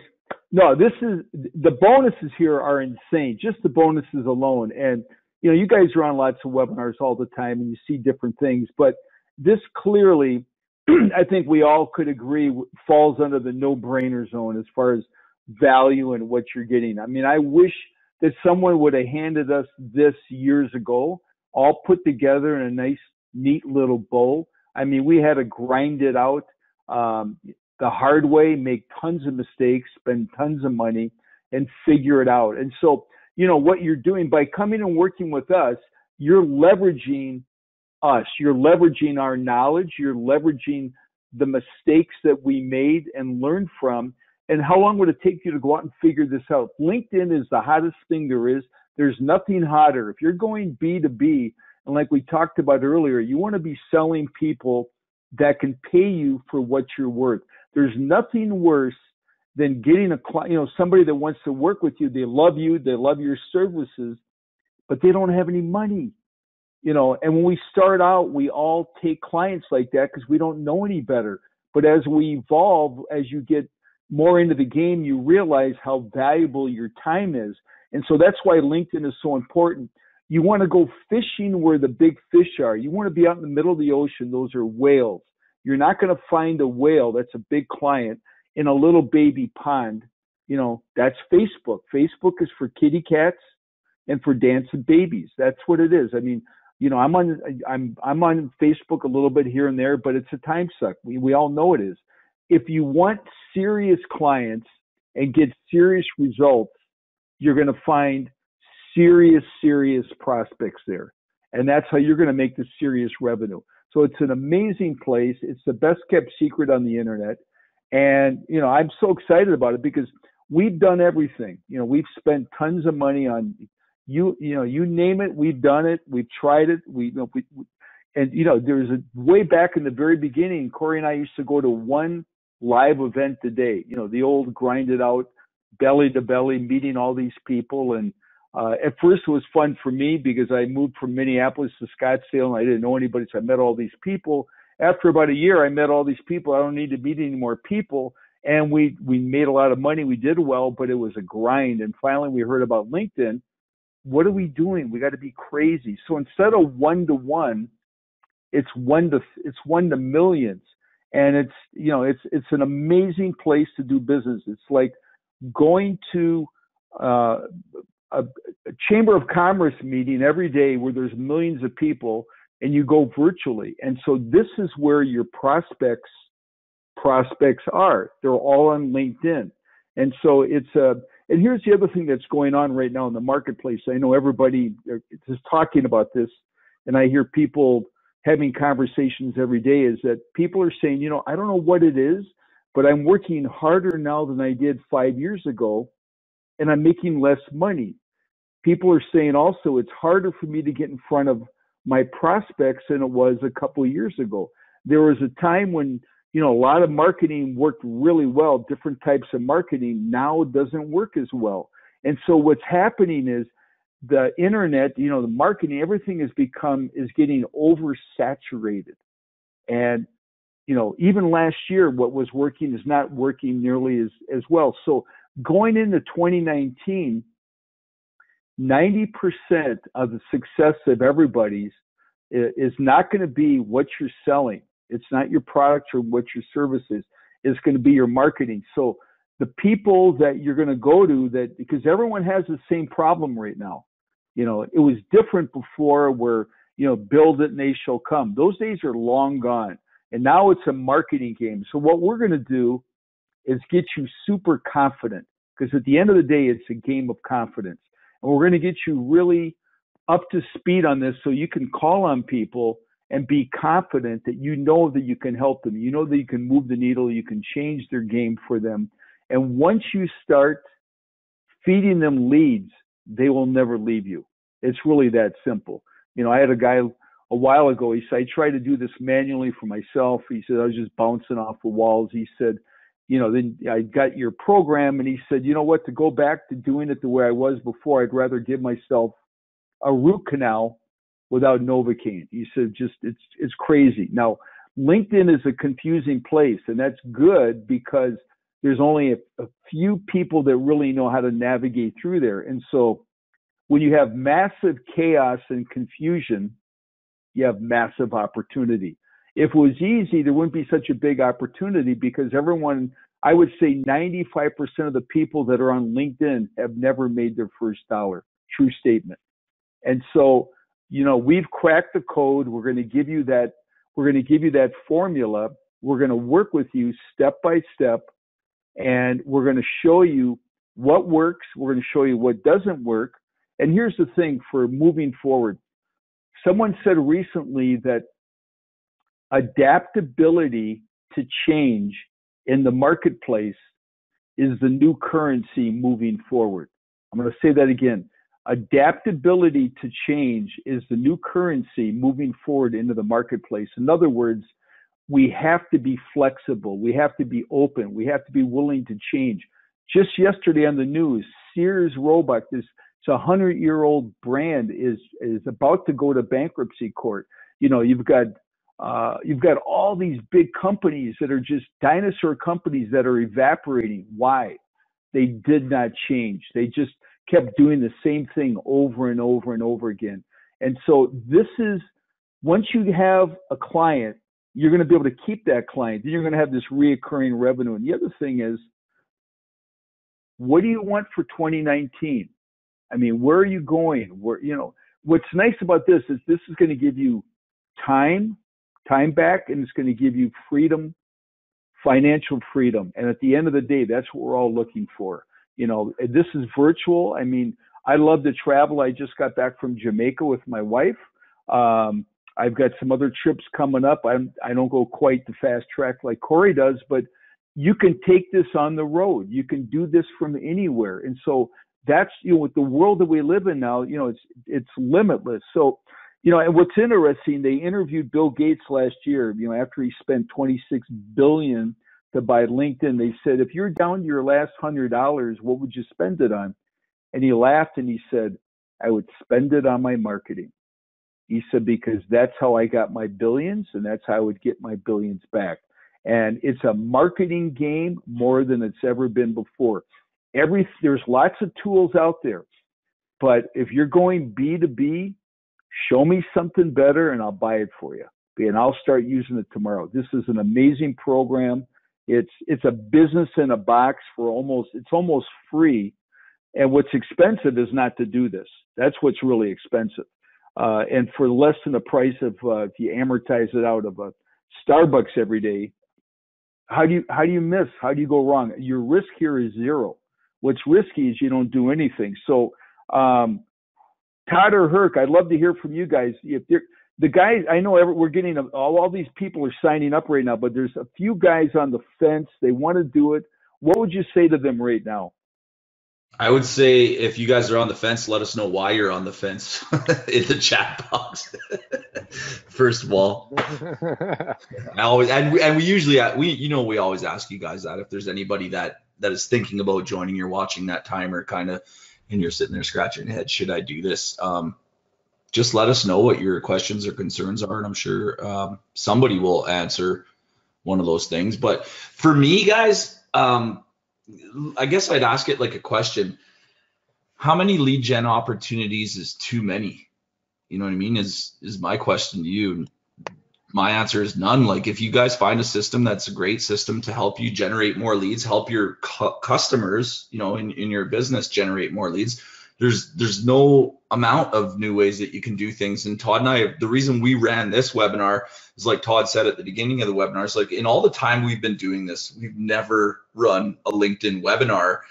no, the bonuses here are insane. Just the bonuses alone. And, you guys are on lots of webinars all the time and you see different things. But this clearly, I think we all could agree, falls under the no-brainer zone as far as value and what you're getting. I mean, I wish that someone would have handed us this years ago, all put together in a nice, neat little bow. I mean, we had to grind it out the hard way, make tons of mistakes, spend tons of money, and figure it out. And so, what you're doing by coming and working with us, you're leveraging us. You're leveraging our knowledge. You're leveraging the mistakes that we made and learned from. And how long would it take you to go out and figure this out? LinkedIn is the hottest thing there is. There's nothing hotter. If you're going B2B, and like we talked about earlier, you want to be selling people that can pay you for what you're worth. There's nothing worse than getting a client, somebody that wants to work with you. They love you. They love your services, but they don't have any money. And when we start out, we all take clients like that because we don't know any better. But as we evolve, as you get more into the game, you realize how valuable your time is. And so that's why LinkedIn is so important. You want to go fishing where the big fish are. You want to be out in the middle of the ocean. Those are whales. You're not going to find a whale that's a big client in a little baby pond. That's Facebook. Facebook is for kitty cats and for dancing babies. That's what it is. I mean, I'm on Facebook a little bit here and there, but it's a time suck. We all know it is. If you want serious clients and get serious results, you're going to find serious prospects there. And that's how you're going to make the serious revenue. So it's an amazing place. It's the best kept secret on the internet. And, I'm so excited about it because we've done everything. We've spent tons of money on you name it. We've done it. We've tried it. And, you know, there's a way back in the very beginning, Corey and I used to go to one live event a day, you know, the old grind it out, belly to belly, meeting all these people. And at first it was fun for me because I moved from Minneapolis to Scottsdale and I didn't know anybody. So I met all these people. After about a year, I met all these people. I don't need to meet any more people. And we made a lot of money. We did well, but it was a grind. And finally we heard about LinkedIn. What are we doing? We got to be crazy. So instead of one-to-one, it's one to millions. And it's, you know, it's an amazing place to do business. It's like going to a Chamber of Commerce meeting every day where there's millions of people and you go virtually. And so this is where your prospects are. They're all on LinkedIn. And so and here's the other thing that's going on right now in the marketplace. I know everybody is talking about this, and I hear people having conversations every day, is that people are saying, you know, I don't know what it is, but I'm working harder now than I did 5 years ago, and I'm making less money. People are saying also it's harder for me to get in front of my prospects than it was a couple of years ago. There was a time when, you know, a lot of marketing worked really well. Different types of marketing now doesn't work as well. And so what's happening is the internet, you know, the marketing, everything is getting oversaturated. And, you know, even last year, what was working is not working nearly as well. So going into 2019, 90% of the success of everybody's is not going to be what you're selling. It's not your product or what your service is. It's going to be your marketing. So the people that you're going to go to, that because everyone has the same problem right now. You know, it was different before where, you know, build it and they shall come. Those days are long gone. And now it's a marketing game. So what we're going to do is get you super confident, because at the end of the day, it's a game of confidence. And we're going to get you really up to speed on this so you can call on people and be confident that you know that you can help them. You know that you can move the needle. You can change their game for them. And once you start feeding them leads, they will never leave you. It's really that simple. You know, I had a guy a while ago, he said, I tried to do this manually for myself. He said, I was just bouncing off the walls. He said, you know, then I got your program. And he said, you know what, to go back to doing it the way I was before, I'd rather give myself a root canal without Novocaine. He said, just, it's crazy. Now, LinkedIn is a confusing place, and that's good because there's only a few people that really know how to navigate through there. And so when you have massive chaos and confusion, you have massive opportunity. If it was easy, there wouldn't be such a big opportunity because everyone, I would say 95% of the people that are on LinkedIn have never made their first dollar. True statement. And so, you know, we've cracked the code. We're going to give you that. We're going to give you that formula. We're going to work with you step by step, and we're going to show you what works. We're going to show you what doesn't work. And here's the thing for moving forward. Someone said recently that adaptability to change in the marketplace is the new currency moving forward. I'm going to say that again. Adaptability to change is the new currency moving forward into the marketplace. In other words, we have to be flexible. We have to be open. We have to be willing to change. Just yesterday on the news, Sears Roebuck, it's a 100-year-old brand, is about to go to bankruptcy court. You know, you've got all these big companies that are just dinosaur companies that are evaporating. Why? They did not change. They just kept doing the same thing over and over and over again. And so this is, once you have a client, you're going to be able to keep that client. Then you're going to have this reoccurring revenue. And the other thing is, what do you want for 2019? I mean, where are you going? Where, you know, what's nice about this is going to give you time back, and it's going to give you freedom, financial freedom. And at the end of the day, that's what we're all looking for. You know, this is virtual. I mean, I love to travel. I just got back from Jamaica with my wife. I've got some other trips coming up. I don't go quite the fast track like Corey does, but you can take this on the road. You can do this from anywhere. And so that's, you know, with the world that we live in now, you know, it's limitless. So, You know, and what's interesting, they interviewed Bill Gates last year, you know, after he spent $26 billion to buy LinkedIn. They said, if you're down to your last $100, what would you spend it on? And he laughed and he said, I would spend it on my marketing. He said, because that's how I got my billions and that's how I would get my billions back. And it's a marketing game more than it's ever been before. There's lots of tools out there, but if you're going B2B, show me something better and I'll buy it for you. And I'll start using it tomorrow. This is an amazing program. It's a business in a box it's almost free. And what's expensive is not to do this. That's what's really expensive. And for less than the price of if you amortize it out of a Starbucks every day, how do you miss? How do you go wrong? Your risk here is zero. What's risky is you don't do anything. So Todd or Herc, I'd love to hear from you guys. If the guys, I know we're getting all these people are signing up right now, but there's a few guys on the fence. They want to do it. What would you say to them right now? I would say if you guys are on the fence, let us know why you're on the fence in the chat box. First of all, we always ask you guys that if there's anybody that is thinking about joining, you're watching that timer kind of, and you're sitting there scratching your head, should I do this? Just let us know what your questions or concerns are, and I'm sure somebody will answer one of those things. But for me, guys, I guess I'd ask it like a question. How many lead gen opportunities is too many? You know what I mean? Is my question to you. My answer is none. Like, if you guys find a system that's a great system to help you generate more leads, help your customers, you know, in your business generate more leads, there's no amount of new ways that you can do things. And Todd and I, the reason we ran this webinar is, like Todd said at the beginning of the webinar, it's like, in all the time we've been doing this, we've never run a LinkedIn webinar.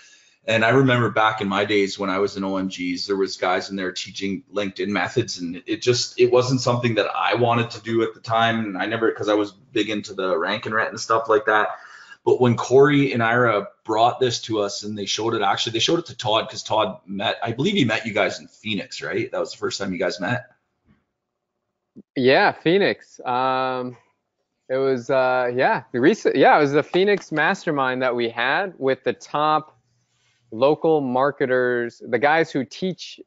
And I remember back in my days when I was in OMGs, there was guys in there teaching LinkedIn methods, and it wasn't something that I wanted to do at the time. And I never, because I was big into the rank and rent and stuff like that. But when Corey and Ira brought this to us and they showed it to Todd, because Todd I believe he met you guys in Phoenix, right? That was the first time you guys met. Yeah, Phoenix. It was it was the Phoenix mastermind that we had with the top local marketers, the guys who teach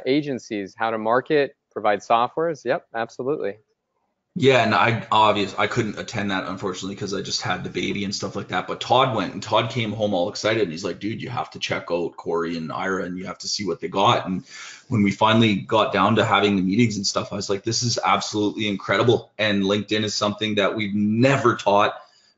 agencies how to market, provide softwares. Yep, absolutely. Yeah, and I couldn't attend that, unfortunately, because I just had the baby and stuff like that. But Todd went, and Todd came home all excited, and he's like, dude, you have to check out Corey and Ira, and you have to see what they got. And when we finally got down to having the meetings and stuff, I was like, this is absolutely incredible. And LinkedIn is something that we've never taught,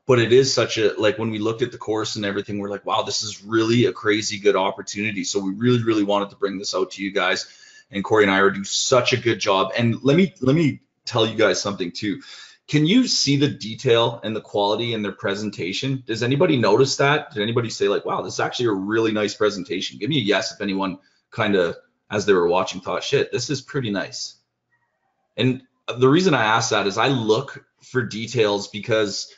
but it is such a, like, when we looked at the course and everything, we're like, wow, this is really a crazy good opportunity. So we really, really wanted to bring this out to you guys. And Corey and Ira do such a good job. And let me tell you guys something too. Can you see the detail and the quality in their presentation? Does anybody notice that? Did anybody say, like, wow, this is actually a really nice presentation? Give me a yes if anyone kind of, as they were watching, thought, shit, this is pretty nice. And the reason I ask that is I look for details, because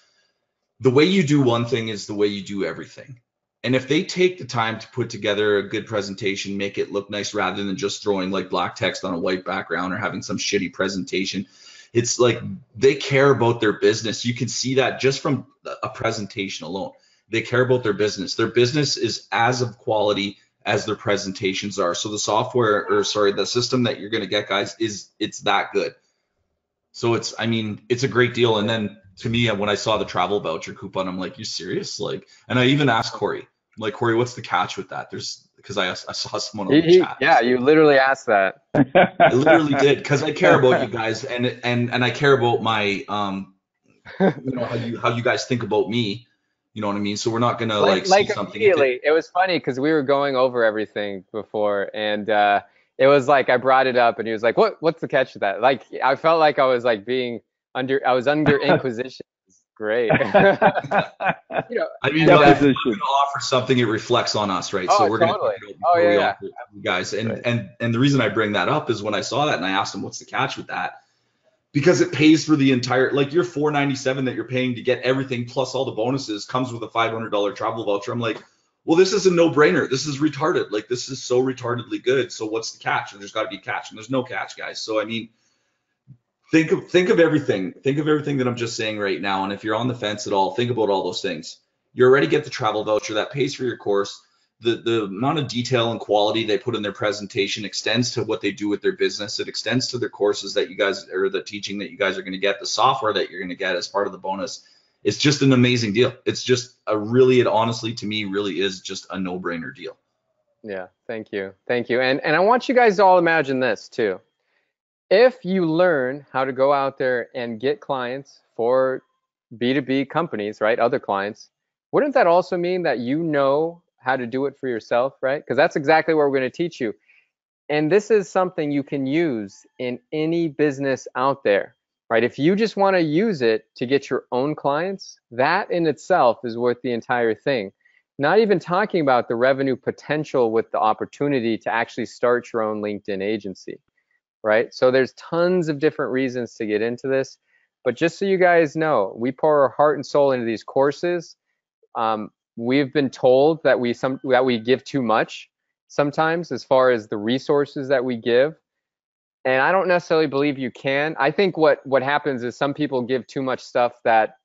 the way you do one thing is the way you do everything. And if they take the time to put together a good presentation, make it look nice rather than just throwing like black text on a white background or having some shitty presentation, it's like they care about their business. You can see that just from a presentation alone. They care about their business. Their business is as of quality as their presentations are. So the system that you're going to get, guys, it's that good. So it's a great deal. And then to me, when I saw the travel voucher coupon, I'm like, you serious? Like, and I even asked Corey, I'm like, Corey, what's the catch with that? Because I saw someone on the chat. Yeah, you literally asked that. I literally did, because I care about you guys, and I care about my you know, how you guys think about me. You know what I mean? So we're not gonna like see something. Immediately, it was funny because we were going over everything before, and it was like I brought it up, and he was like, "What's the catch with that?" Like, I felt like I was like I was under inquisition. Great. You know, I mean, we're going to offer something, it reflects on us, right? So we're totally. going to offer you guys. And the reason I bring that up is when I saw that and I asked him, what's the catch with that? Because it pays for the entire, like, your $497 that you're paying to get everything plus all the bonuses comes with a $500 travel voucher. I'm like, well, this is a no-brainer. This is retarded. Like, this is so retardedly good. So what's the catch? And there's got to be a catch, and there's no catch, guys. So I mean, think of everything. Think of everything that I'm just saying right now. And if you're on the fence at all, think about all those things. You already get the travel voucher that pays for your course. The amount of detail and quality they put in their presentation extends to what they do with their business. It extends to their courses that you guys, or the teaching that you guys are going to get, the software that you're going to get as part of the bonus. It's just an amazing deal. It's just it honestly, to me, really is just a no-brainer deal. Yeah, thank you. Thank you. And I want you guys to all imagine this too. If you learn how to go out there and get clients for B2B companies, right, other clients, wouldn't that also mean that you know how to do it for yourself, right? Because that's exactly what we're going to teach you. And this is something you can use in any business out there, right? If you just want to use it to get your own clients, that in itself is worth the entire thing. Not even talking about the revenue potential with the opportunity to actually start your own LinkedIn agency, right? So there's tons of different reasons to get into this. But just so you guys know, we pour our heart and soul into these courses. We've been told that we give too much sometimes as far as the resources that we give. And I don't necessarily believe you can. I think what happens is some people give too much stuff that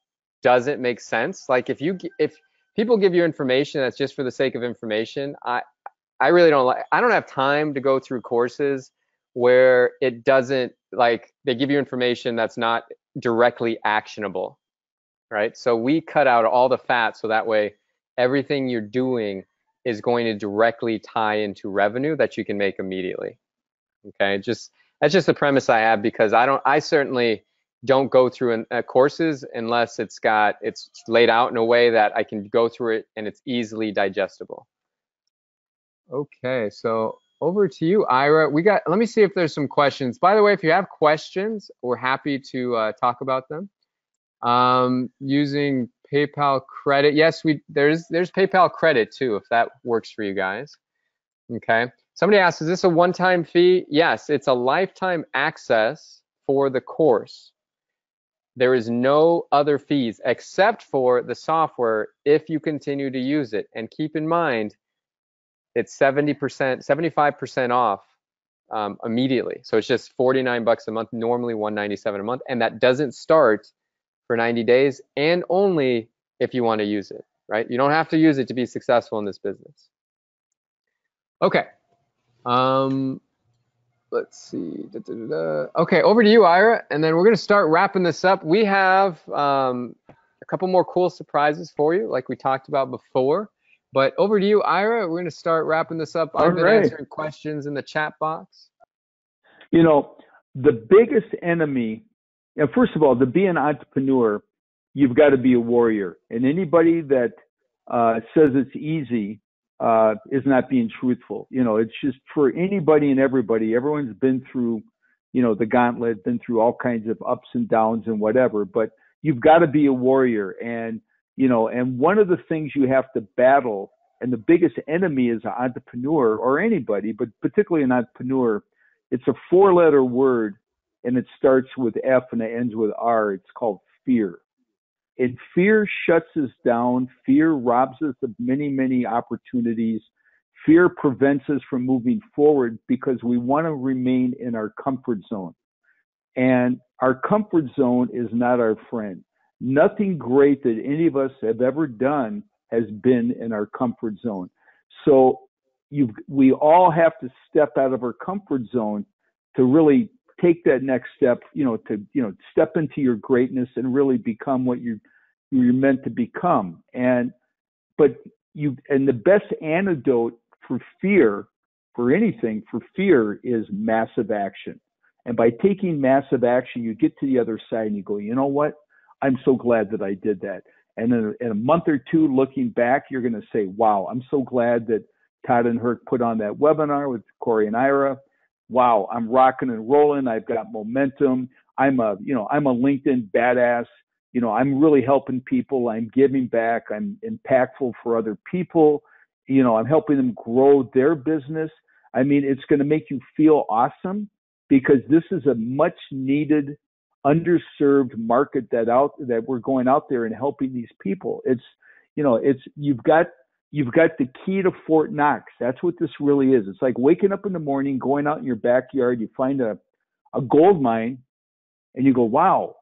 doesn't make sense. Like if people give you information that's just for the sake of information, I really don't like. I don't have time to go through courses where it doesn't, like, they give you information that's not directly actionable, right? So we cut out all the fat so that way everything you're doing is going to directly tie into revenue that you can make immediately. Okay, that's just the premise I have, because I certainly don't go through courses unless it's laid out in a way that I can go through it and it's easily digestible. Okay, so over to you, Ira. Let me see if there's some questions. By the way, if you have questions, we're happy to talk about them. Using PayPal credit. Yes, there's PayPal credit too, if that works for you guys. Okay. Somebody asked, is this a one-time fee? Yes, it's a lifetime access for the course. There is no other fees except for the software if you continue to use it. And keep in mind, it's 70%, 75% off immediately. So it's just $49 a month, normally $197 a month. And that doesn't start for 90 days and only if you want to use it, right? You don't have to use it to be successful in this business. Okay. Let's see. Okay, over to you, Ira, and then we're going to start wrapping this up. We have a couple more cool surprises for you, like we talked about before. But over to you, Ira. We're going to start wrapping this up. I've been answering questions in the chat box. You know, the biggest enemy, first of all, to be an entrepreneur, you've got to be a warrior. And anybody that says it's easy is not being truthful. You know, it's just for anybody and everybody. Everyone's been through, you know, the gauntlet, been through all kinds of ups and downs and whatever. But you've got to be a warrior. And, you know, and one of the things you have to battle, and the biggest enemy is an entrepreneur or anybody, but particularly an entrepreneur, it's a four-letter word, and it starts with F and it ends with R. It's called fear. And fear shuts us down. Fear robs us of many, many opportunities. Fear prevents us from moving forward because we want to remain in our comfort zone. And our comfort zone is not our friend. Nothing great that any of us have ever done has been in our comfort zone. So we all have to step out of our comfort zone to really take that next step, to step into your greatness and really become what you're meant to become. And the best antidote for fear, for anything, for fear is massive action. And by taking massive action, you get to the other side and you go, you know what? I'm so glad that I did that. And then in a month or two, looking back, you're going to say, wow, I'm so glad that Todd and Herc put on that webinar with Corey and Ira. Wow, I'm rocking and rolling. I've got momentum. I'm a LinkedIn badass. You know, I'm really helping people. I'm giving back. I'm impactful for other people. You know, I'm helping them grow their business. I mean, it's going to make you feel awesome because this is a much needed, underserved market that we're going out there and helping these people. You've got the key to Fort Knox. That's what this really is. It's like waking up in the morning, going out in your backyard, you find a gold mine, And you go, wow,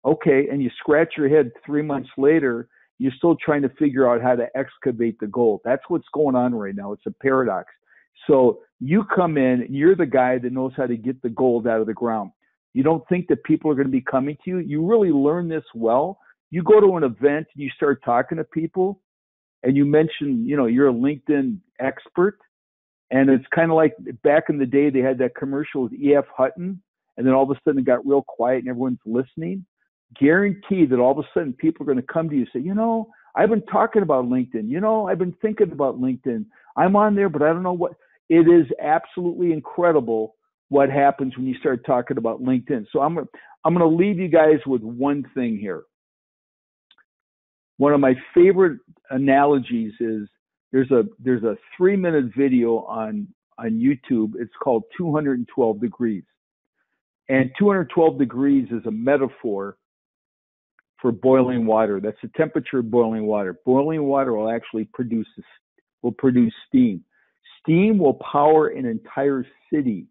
okay. And you scratch your head 3 months later, you're still trying to figure out how to excavate the gold. That's what's going on right now. It's a paradox. So you come in, you're the guy that knows how to get the gold out of the ground. You don't think that people are going to be coming to you. You really learn this well. You go to an event and you start talking to people and you mention, you're a LinkedIn expert. And it's kind of like back in the day, they had that commercial with E.F. Hutton, and then all of a sudden it got real quiet and everyone's listening. Guarantee that all of a sudden people are going to come to you and say, I've been talking about LinkedIn. I've been thinking about LinkedIn. I'm on there, but I don't know what. It is absolutely incredible what happens when you start talking about LinkedIn. So I'm going to leave you guys with one thing here. One of my favorite analogies is there's a 3-minute video on YouTube. It's called 212 Degrees. And 212 degrees is a metaphor for boiling water. That's the temperature of boiling water. Boiling water will actually produce steam. Steam will power an entire city.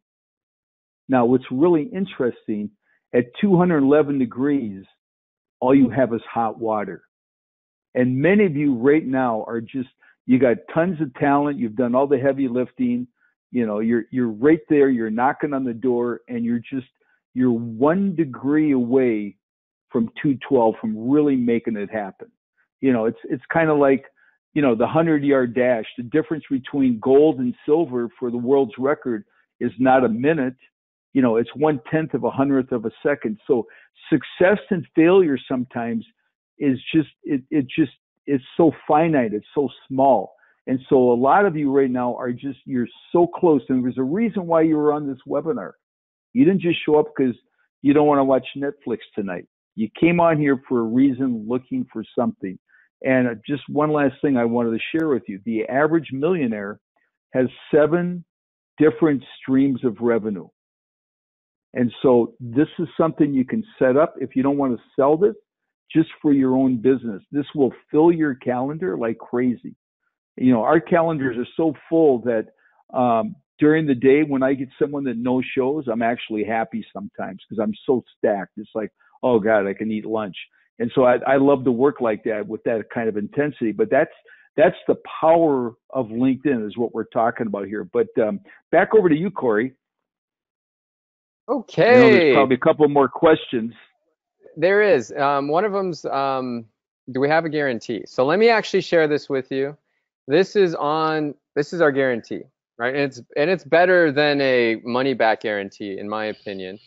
Now, what's really interesting, at 211 degrees, all you have is hot water. And many of you right now are you got tons of talent. You've done all the heavy lifting. You're right there. You're knocking on the door, and you're 1 degree away from 212, from really making it happen. It's kind of like, the 100-yard dash. The difference between gold and silver for the world's record is not a minute. It's 1/10 of a 100th of a second. So success and failure sometimes is it's so finite. It's so small. And so a lot of you right now you're so close. And there's a reason why you were on this webinar. You didn't just show up because you don't want to watch Netflix tonight. You came on here for a reason, looking for something. And just one last thing I wanted to share with you. The average millionaire has 7 different streams of revenue. And so this is something you can set up if you don't want to sell this, just for your own business. This will fill your calendar like crazy. Our calendars are so full that during the day when I get someone that no shows, I'm actually happy sometimes because I'm so stacked. It's like, oh God, I can eat lunch. And so I love to work like that with that kind of intensity. But that's the power of LinkedIn is what we're talking about here. But back over to you, Corey. Okay. There's probably a couple more questions. There is. One of them's, do we have a guarantee? So let me actually share this with you. This is our guarantee, right? And it's better than a money back guarantee, in my opinion.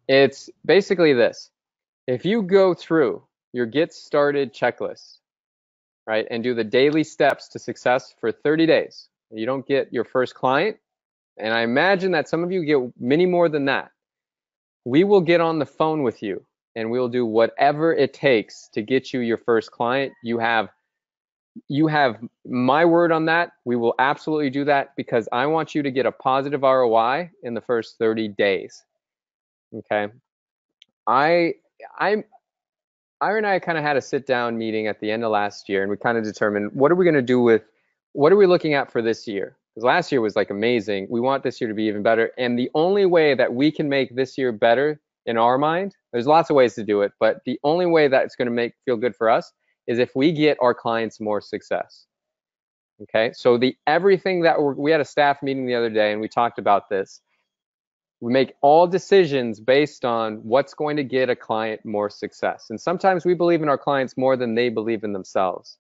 It's basically this. If you go through your get started checklist, right, and do the daily steps to success for 30 days, and you don't get your first client, and I imagine that some of you get many more than that, we will get on the phone with you and we'll do whatever it takes to get you your first client. You have my word on that. We will absolutely do that because I want you to get a positive ROI in the first 30 days. Okay. Ira and I kind of had a sit down meeting at the end of last year, and we kind of determined what are we looking at for this year? Because last year was like amazing. We want this year to be even better. And the only way that we can make this year better in our mind, there's lots of ways to do it, but the only way that it's going to feel good for us is if we get our clients more success. Okay, so everything that we had a staff meeting the other day and we talked about this. We make all decisions based on what's going to get a client more success. And sometimes we believe in our clients more than they believe in themselves,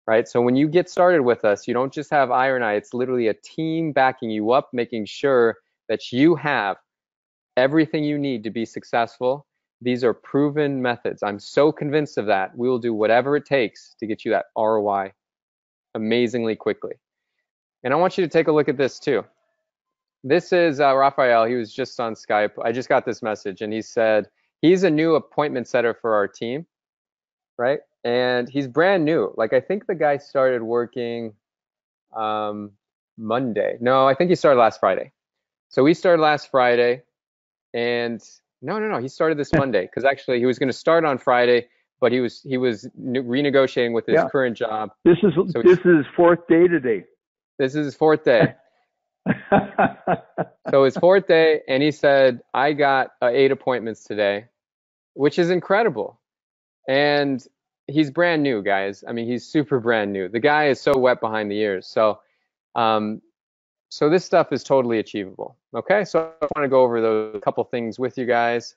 right? So when you get started with us, you don't just have Ira and I, it's literally a team backing you up, making sure that you have everything you need to be successful. These are proven methods. I'm so convinced of that. We will do whatever it takes to get you that ROI amazingly quickly. And I want you to take a look at this too. This is Raphael. He was just on Skype. I just got this message and he said he's a new appointment setter for our team, right? And he's brand new. Like I think the guy started working Monday. No, I think he started last Friday. So we started last Friday and no, he started this Monday because actually he was going to start on Friday, but he was renegotiating with his current job. This is his 4th day today. This is his 4th day. So his 4th day, and he said, I got 8 appointments today. which is incredible. And he's brand new, guys. I mean, he's super brand new. The guy is so wet behind the ears. So, so this stuff is totally achievable. Okay, so I want to go over those couple things with you guys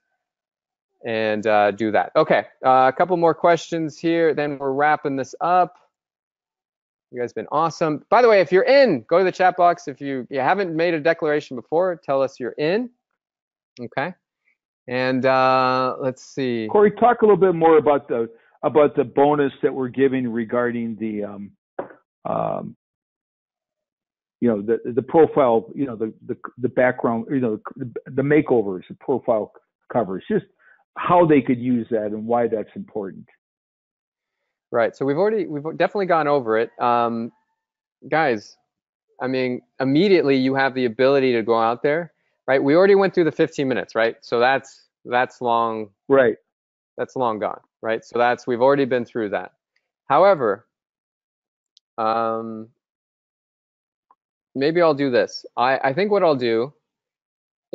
and do that. Okay, a couple more questions here, then we're wrapping this up. You guys have been awesome. By the way, if you're in, go to the chat box. If you haven't made a declaration before, tell us you're in. Okay, and let's see. Corey, talk a little bit more about the bonus that we're giving regarding the the profile, the background, the makeovers, the profile covers, just how they could use that and why that's important. Right. So we've definitely gone over it. Guys, I mean, immediately you have the ability to go out there, right? We already went through the 15 minutes, right? So that's long. Right. That's long gone, right? So we've already been through that. However, maybe I'll do this. I think what I'll do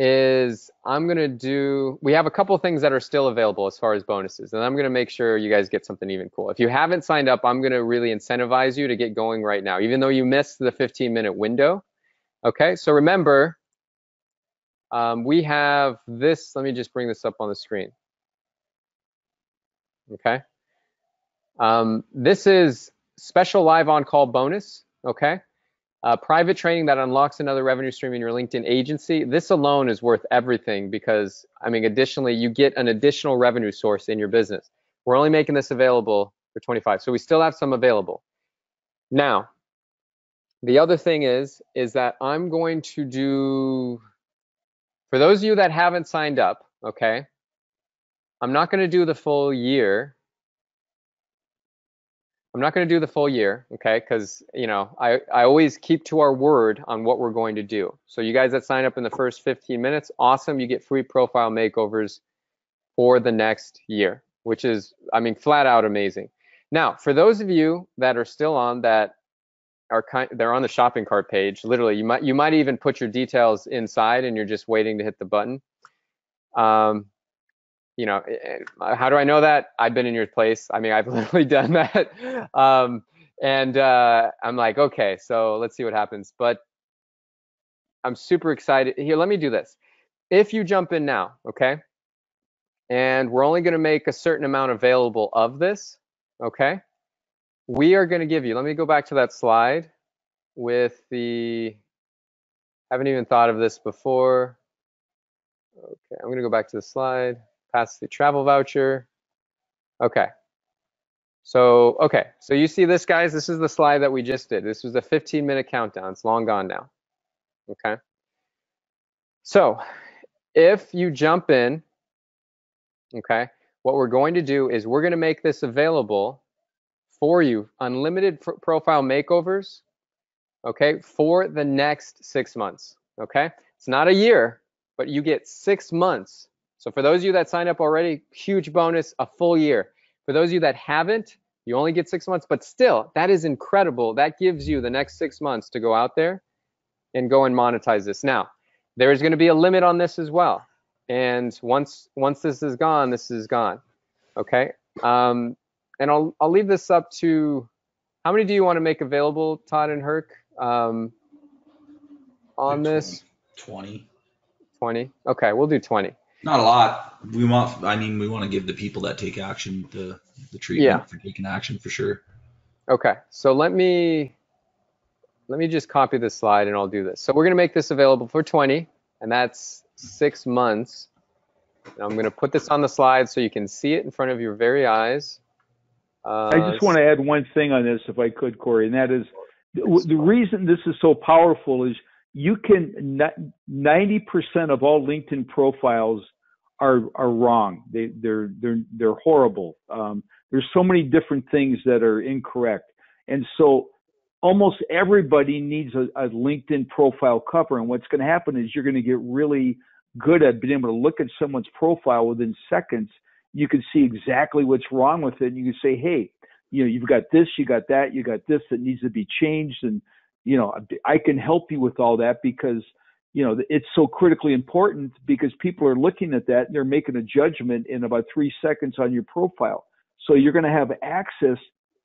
is we have a couple things that are still available as far as bonuses, and I'm gonna make sure you guys get something even cool. If you haven't signed up, I'm gonna really incentivize you to get going right now, even though you missed the 15-minute window. Okay, so remember, we have this, let me just bring this up on the screen. Okay, this is special live on-call bonus, okay? Private training that unlocks another revenue stream in your LinkedIn agency. This alone is worth everything because, I mean, additionally, you get an additional revenue source in your business. We're only making this available for 25, so we still have some available. Now, the other thing is that I'm going to do, for those of you that haven't signed up, okay, I'm not going to do the full year. I'm not going to do the full year, okay, because, I always keep to our word on what we're going to do. So you guys that sign up in the first 15 minutes, awesome, you get free profile makeovers for the next year, which is, I mean, flat out amazing. Now, for those of you that are still on they're on the shopping cart page, literally, you might even put your details inside and you're just waiting to hit the button. How do I know that? I've been in your place. I mean, I've literally done that. I'm like, okay, so let's see what happens. But I'm super excited. Here, let me do this. If you jump in now, okay, and we're only going to make a certain amount available of this, okay, we are going to give you, let me go back to that slide with haven't even thought of this before. Okay, I'm going to go back to the slide. Pass the travel voucher. Okay. So you see this, guys? This is the slide that we just did. This was a 15-minute countdown. It's long gone now. Okay. So if you jump in, okay, what we're going to do is we're going to make this available for you, unlimited profile makeovers, okay, for the next 6 months. Okay. It's not a year, but you get 6 months. So for those of you that signed up already, huge bonus, a full year. For those of you that haven't, you only get 6 months, but still, that is incredible. That gives you the next 6 months to go out there and go and monetize this. Now, there is going to be a limit on this as well. And once this is gone, this is gone. Okay. And I'll leave this up to, how many do you want to make available, Todd and Herc, on this? 20. 20. Okay, we'll do 20. Not a lot. We want to give the people that take action the treatment for taking action for sure. Okay, so let me just copy this slide and I'll do this. So we're going to make this available for 20, and that's 6 months. And I'm going to put this on the slide so you can see it in front of your very eyes. I just want to add one thing on this, if I could, Corey, and that is the reason this is so powerful is you can 90% of all LinkedIn profiles are wrong. They're horrible. There's so many different things that are incorrect, and so almost everybody needs a LinkedIn profile cover. And what's going to happen is you're going to get really good at being able to look at someone's profile within seconds. You can see exactly what's wrong with it. And you can say, hey, you've got this, you got that, you got this that needs to be changed. And, I can help you with all that because, it's so critically important because people are looking at that and they're making a judgment in about 3 seconds on your profile. So you're going to have access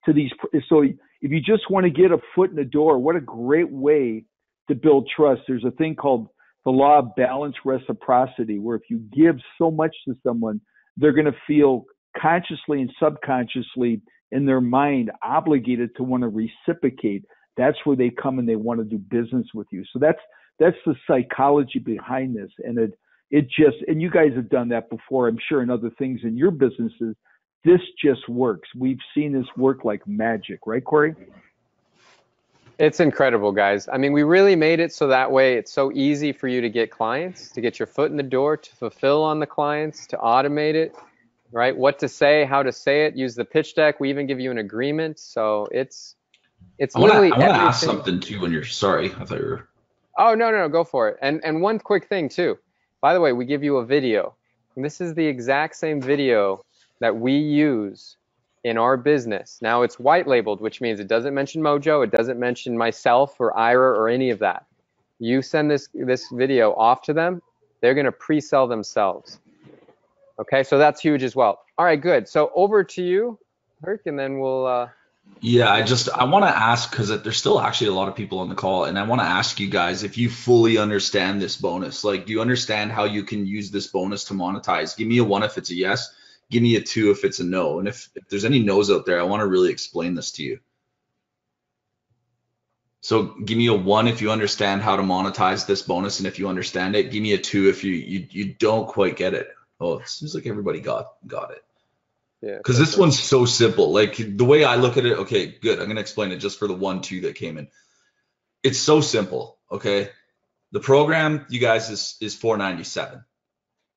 to these. So if you just want to get a foot in the door, what a great way to build trust. There's a thing called the law of balanced reciprocity, where if you give so much to someone, they're going to feel consciously and subconsciously in their mind obligated to want to reciprocate. That's where they come and they want to do business with you. So that's the psychology behind this. And and you guys have done that before, I'm sure, in other things in your businesses. This just works. We've seen this work like magic, right, Corey? It's incredible, guys. I mean, we really made it so that way it's so easy for you to get clients, to get your foot in the door, to fulfill on the clients, to automate it, right? What to say, how to say it, use the pitch deck. We even give you an agreement. So it's literally I want to ask something too when you're sorry. I thought you were. Oh, no, go for it. And one quick thing too. By the way, we give you a video. And this is the exact same video that we use in our business. Now it's white labeled, which means it doesn't mention Mojo, it doesn't mention myself or Ira or any of that. You send this video off to them, they're gonna pre-sell themselves. Okay, so that's huge as well. All right, good. So over to you, Herc, and then we'll Yeah, I want to ask, because there's still actually a lot of people on the call, and I want to ask you guys if you fully understand this bonus. Like, do you understand how you can use this bonus to monetize? Give me a 1 if it's a yes. Give me a 2 if it's a no. And if there's any no's out there, I want to really explain this to you. So give me a 1 if you understand how to monetize this bonus, and if you understand it. Give me a 2 if you don't quite get it. Oh, it seems like everybody got it. Yeah. Because this one's so simple. Like, the way I look at it, okay, good. I'm going to explain it just for the 1, 2 that came in. It's so simple, okay? The program, you guys, is $497.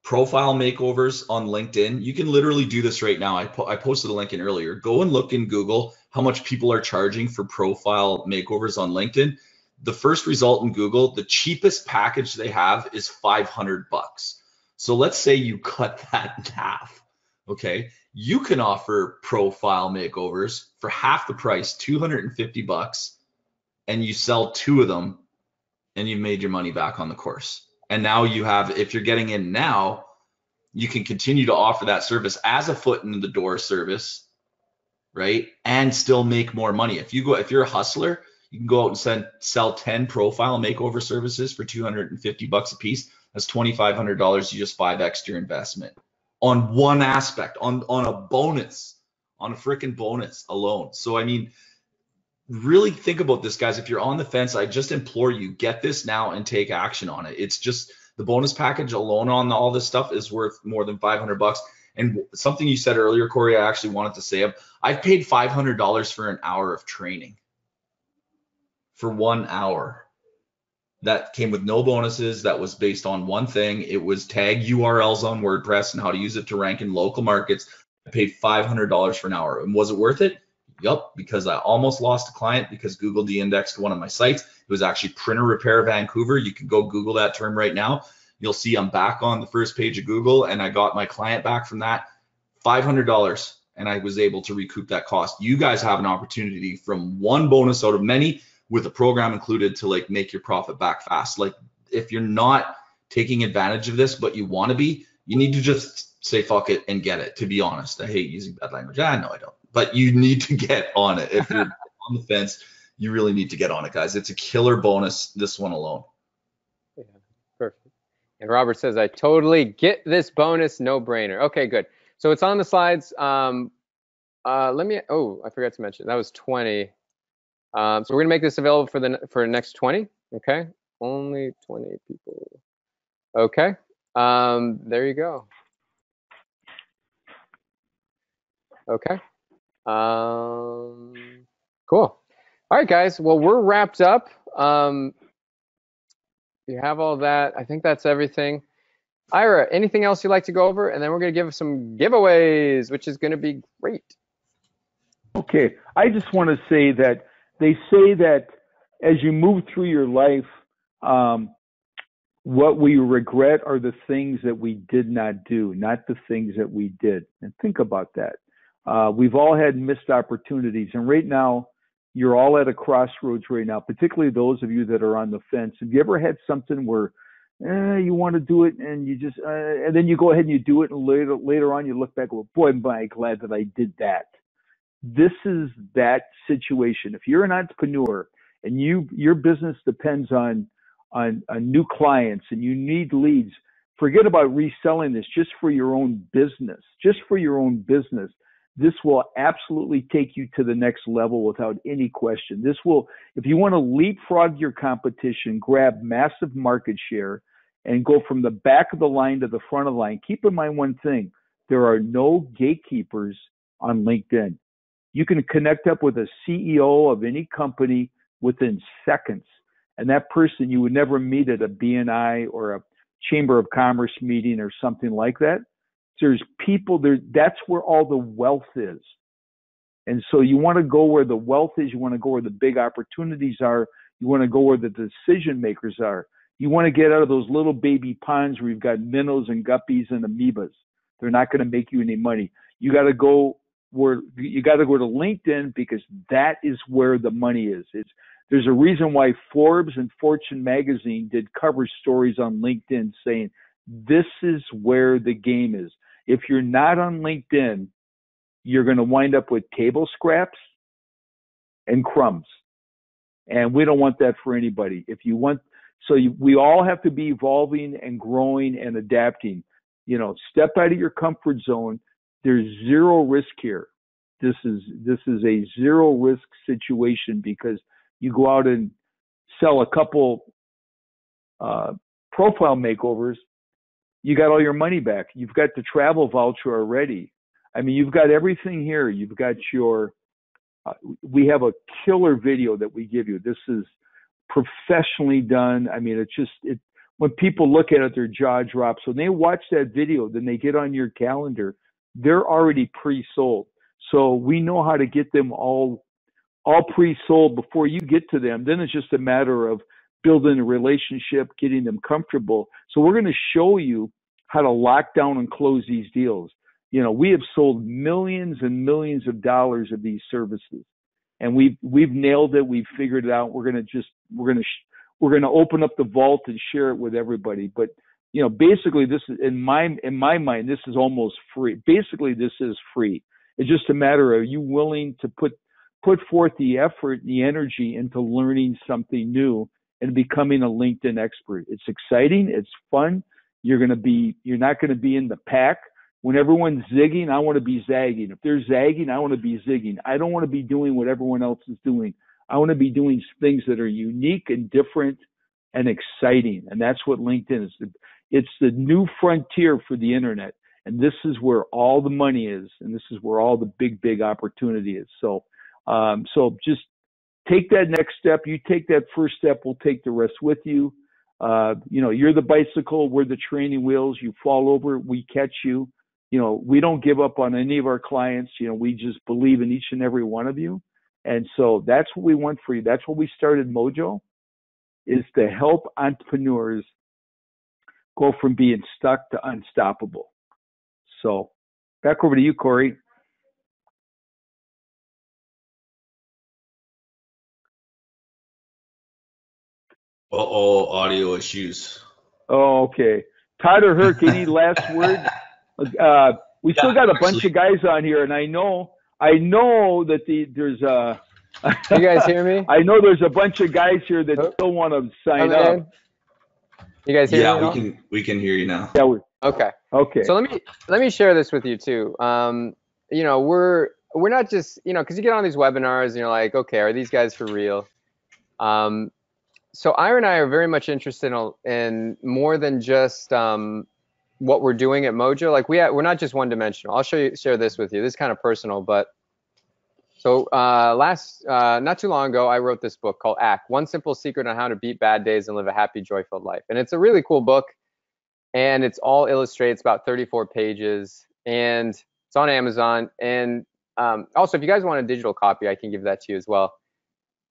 Profile makeovers on LinkedIn. You can literally do this right now. I posted a link in earlier. Go and look in Google how much people are charging for profile makeovers on LinkedIn. The first result in Google, the cheapest package they have is $500. So let's say you cut that in half, okay? You can offer profile makeovers for half the price, $250, and you sell 2 of them, and you've made your money back on the course. And now you have, if you're getting in now, you can continue to offer that service as a foot in the door service, right? And still make more money. If you're a hustler, you can go out and sell 10 profile makeover services for $250 a piece. That's $2,500. You just 5x your investment on one aspect, on a bonus, on a freaking bonus alone. So, I mean, really think about this, guys. If you're on the fence, I just implore you, get this now and take action on it. It's just the bonus package alone on all this stuff is worth more than $500. And something you said earlier, Corey, I actually wanted to say, I've paid $500 for an hour of training. For 1 hour. That came with no bonuses. That was based on one thing. It was tag URLs on WordPress and how to use it to rank in local markets. I paid $500 for an hour. And was it worth it? Yup, because I almost lost a client because Google de-indexed one of my sites. It was actually Printer Repair Vancouver. You can go Google that term right now. You'll see I'm back on the first page of Google, and I got my client back from that, $500, and I was able to recoup that cost. You guys have an opportunity from one bonus out of many with a program included to like make your profit back fast. Like, if you're not taking advantage of this, but you want to be, you need to just say fuck it and get it, to be honest. I hate using bad language. No, I don't. But you need to get on it. If you're on the fence, you really need to get on it, guys. It's a killer bonus, this one alone. Yeah, perfect. And Robert says, I totally get this bonus, no brainer. Okay, good. So it's on the slides. I forgot to mention, that was 20. So we're gonna make this available for the next 20, okay? Only 20 people. Okay, there you go. Okay. Cool. All right, guys. Well, we're wrapped up. You have all that. I think that's everything. Ira, anything else you'd like to go over? And then we're going to give some giveaways, which is going to be great. Okay. I just want to say that they say that as you move through your life, what we regret are the things that we did not do, not the things that we did. And think about that. We've all had missed opportunities. And right now, you're all at a crossroads right now, particularly those of you that are on the fence. Have you ever had something where you want to do it and you just, and then you go ahead and you do it, and later on you look back and go, boy, am I glad that I did that. This is that situation. If you're an entrepreneur and your business depends on new clients and you need leads, forget about reselling this just for your own business. Just for your own business. This will absolutely take you to the next level without any question. This will, if you want to leapfrog your competition, grab massive market share, and go from the back of the line to the front of the line, keep in mind one thing. There are no gatekeepers on LinkedIn. You can connect up with a CEO of any company within seconds. And that person you would never meet at a BNI or a Chamber of Commerce meeting or something like that. There's people there. That's where all the wealth is. And so you want to go where the wealth is. You want to go where the big opportunities are. You want to go where the decision makers are. You want to get out of those little baby ponds where you've got minnows and guppies and amoebas. They're not going to make you any money. You got to go to LinkedIn, because that is where the money is. There's a reason why Forbes and Fortune magazine did cover stories on LinkedIn saying this is where the game is. If you're not on LinkedIn, you're going to wind up with table scraps and crumbs. And we don't want that for anybody. We all have to be evolving and growing and adapting. Step out of your comfort zone. There's zero risk here. This is a zero risk situation, because you go out and sell a couple profile makeovers, you got all your money back. You've got the travel voucher already. I mean, you've got everything here. You've got we have a killer video that we give you. This is professionally done. I mean, when people look at it, their jaw drops. When they watch that video, then they get on your calendar. They're already pre-sold. So we know how to get them all pre-sold before you get to them. Then it's just a matter of building a relationship, getting them comfortable. So we're going to show you how to lock down and close these deals. We have sold millions and millions of dollars of these services, and we've nailed it. We've figured it out. We're going to open up the vault and share it with everybody. But basically, this is in my mind, this is almost free. Basically, this is free. It's just a matter of you willing to put forth the effort and the energy into learning something new and becoming a LinkedIn expert. It's exciting. It's fun. You're not going to be in the pack. When everyone's zigging, I want to be zagging. If they're zagging, I want to be zigging. I don't want to be doing what everyone else is doing. I want to be doing things that are unique and different and exciting. And that's what LinkedIn is. It's the new frontier for the internet. And this is where all the money is. And this is where all the big opportunity is. So just take that next step. You take that first step. We'll take the rest with you. You're the bicycle. We're the training wheels. You fall over, we catch you. We don't give up on any of our clients. We just believe in each and every one of you. And so that's what we want for you. That's what we started Mojo, is to help entrepreneurs go from being stuck to unstoppable. So back over to you, Corey. Audio issues. Oh, okay. Todd or Herc, any last word? We still got a bunch of guys on here, and I know that there's a. You guys hear me? I know there's a bunch of guys here that still want to sign up. You guys hear me? Yeah, we can hear you now. Yeah. Okay. Okay. So let me share this with you too. We're not just, because you get on these webinars and you're like, okay, are these guys for real? So Ira and I are very much interested in more than just what we're doing at Mojo. Like we're not just one dimensional. I'll share this with you. This is kind of personal, but so not too long ago, I wrote this book called Act: One Simple Secret on How to Beat Bad Days and Live a Happy, Joy-Filled Life. And it's a really cool book, and it's all illustrated. It's about 34 pages, and it's on Amazon. And also, if you guys want a digital copy, I can give that to you as well.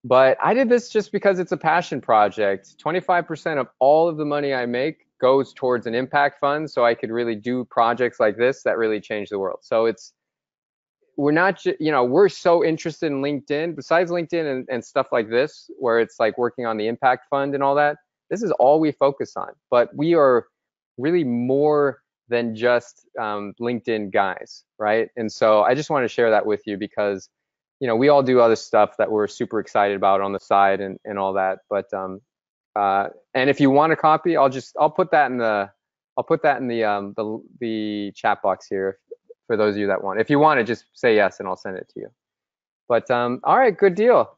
But I did this just because it's a passion project. 25% of all of the money I make goes towards an impact fund, so I could really do projects like this that really change the world. So we're not, you know, we're so interested in LinkedIn. Besides LinkedIn and stuff like this, where it's like working on the impact fund and all that, this is all we focus on. But we are really more than just LinkedIn guys, right? And so I just want to share that with you because, you know, we all do other stuff that we're super excited about on the side and all that. But and if you want a copy, I'll put that in the the chat box here for those of you that want. If you want it, just say yes and I'll send it to you. But all right, good deal.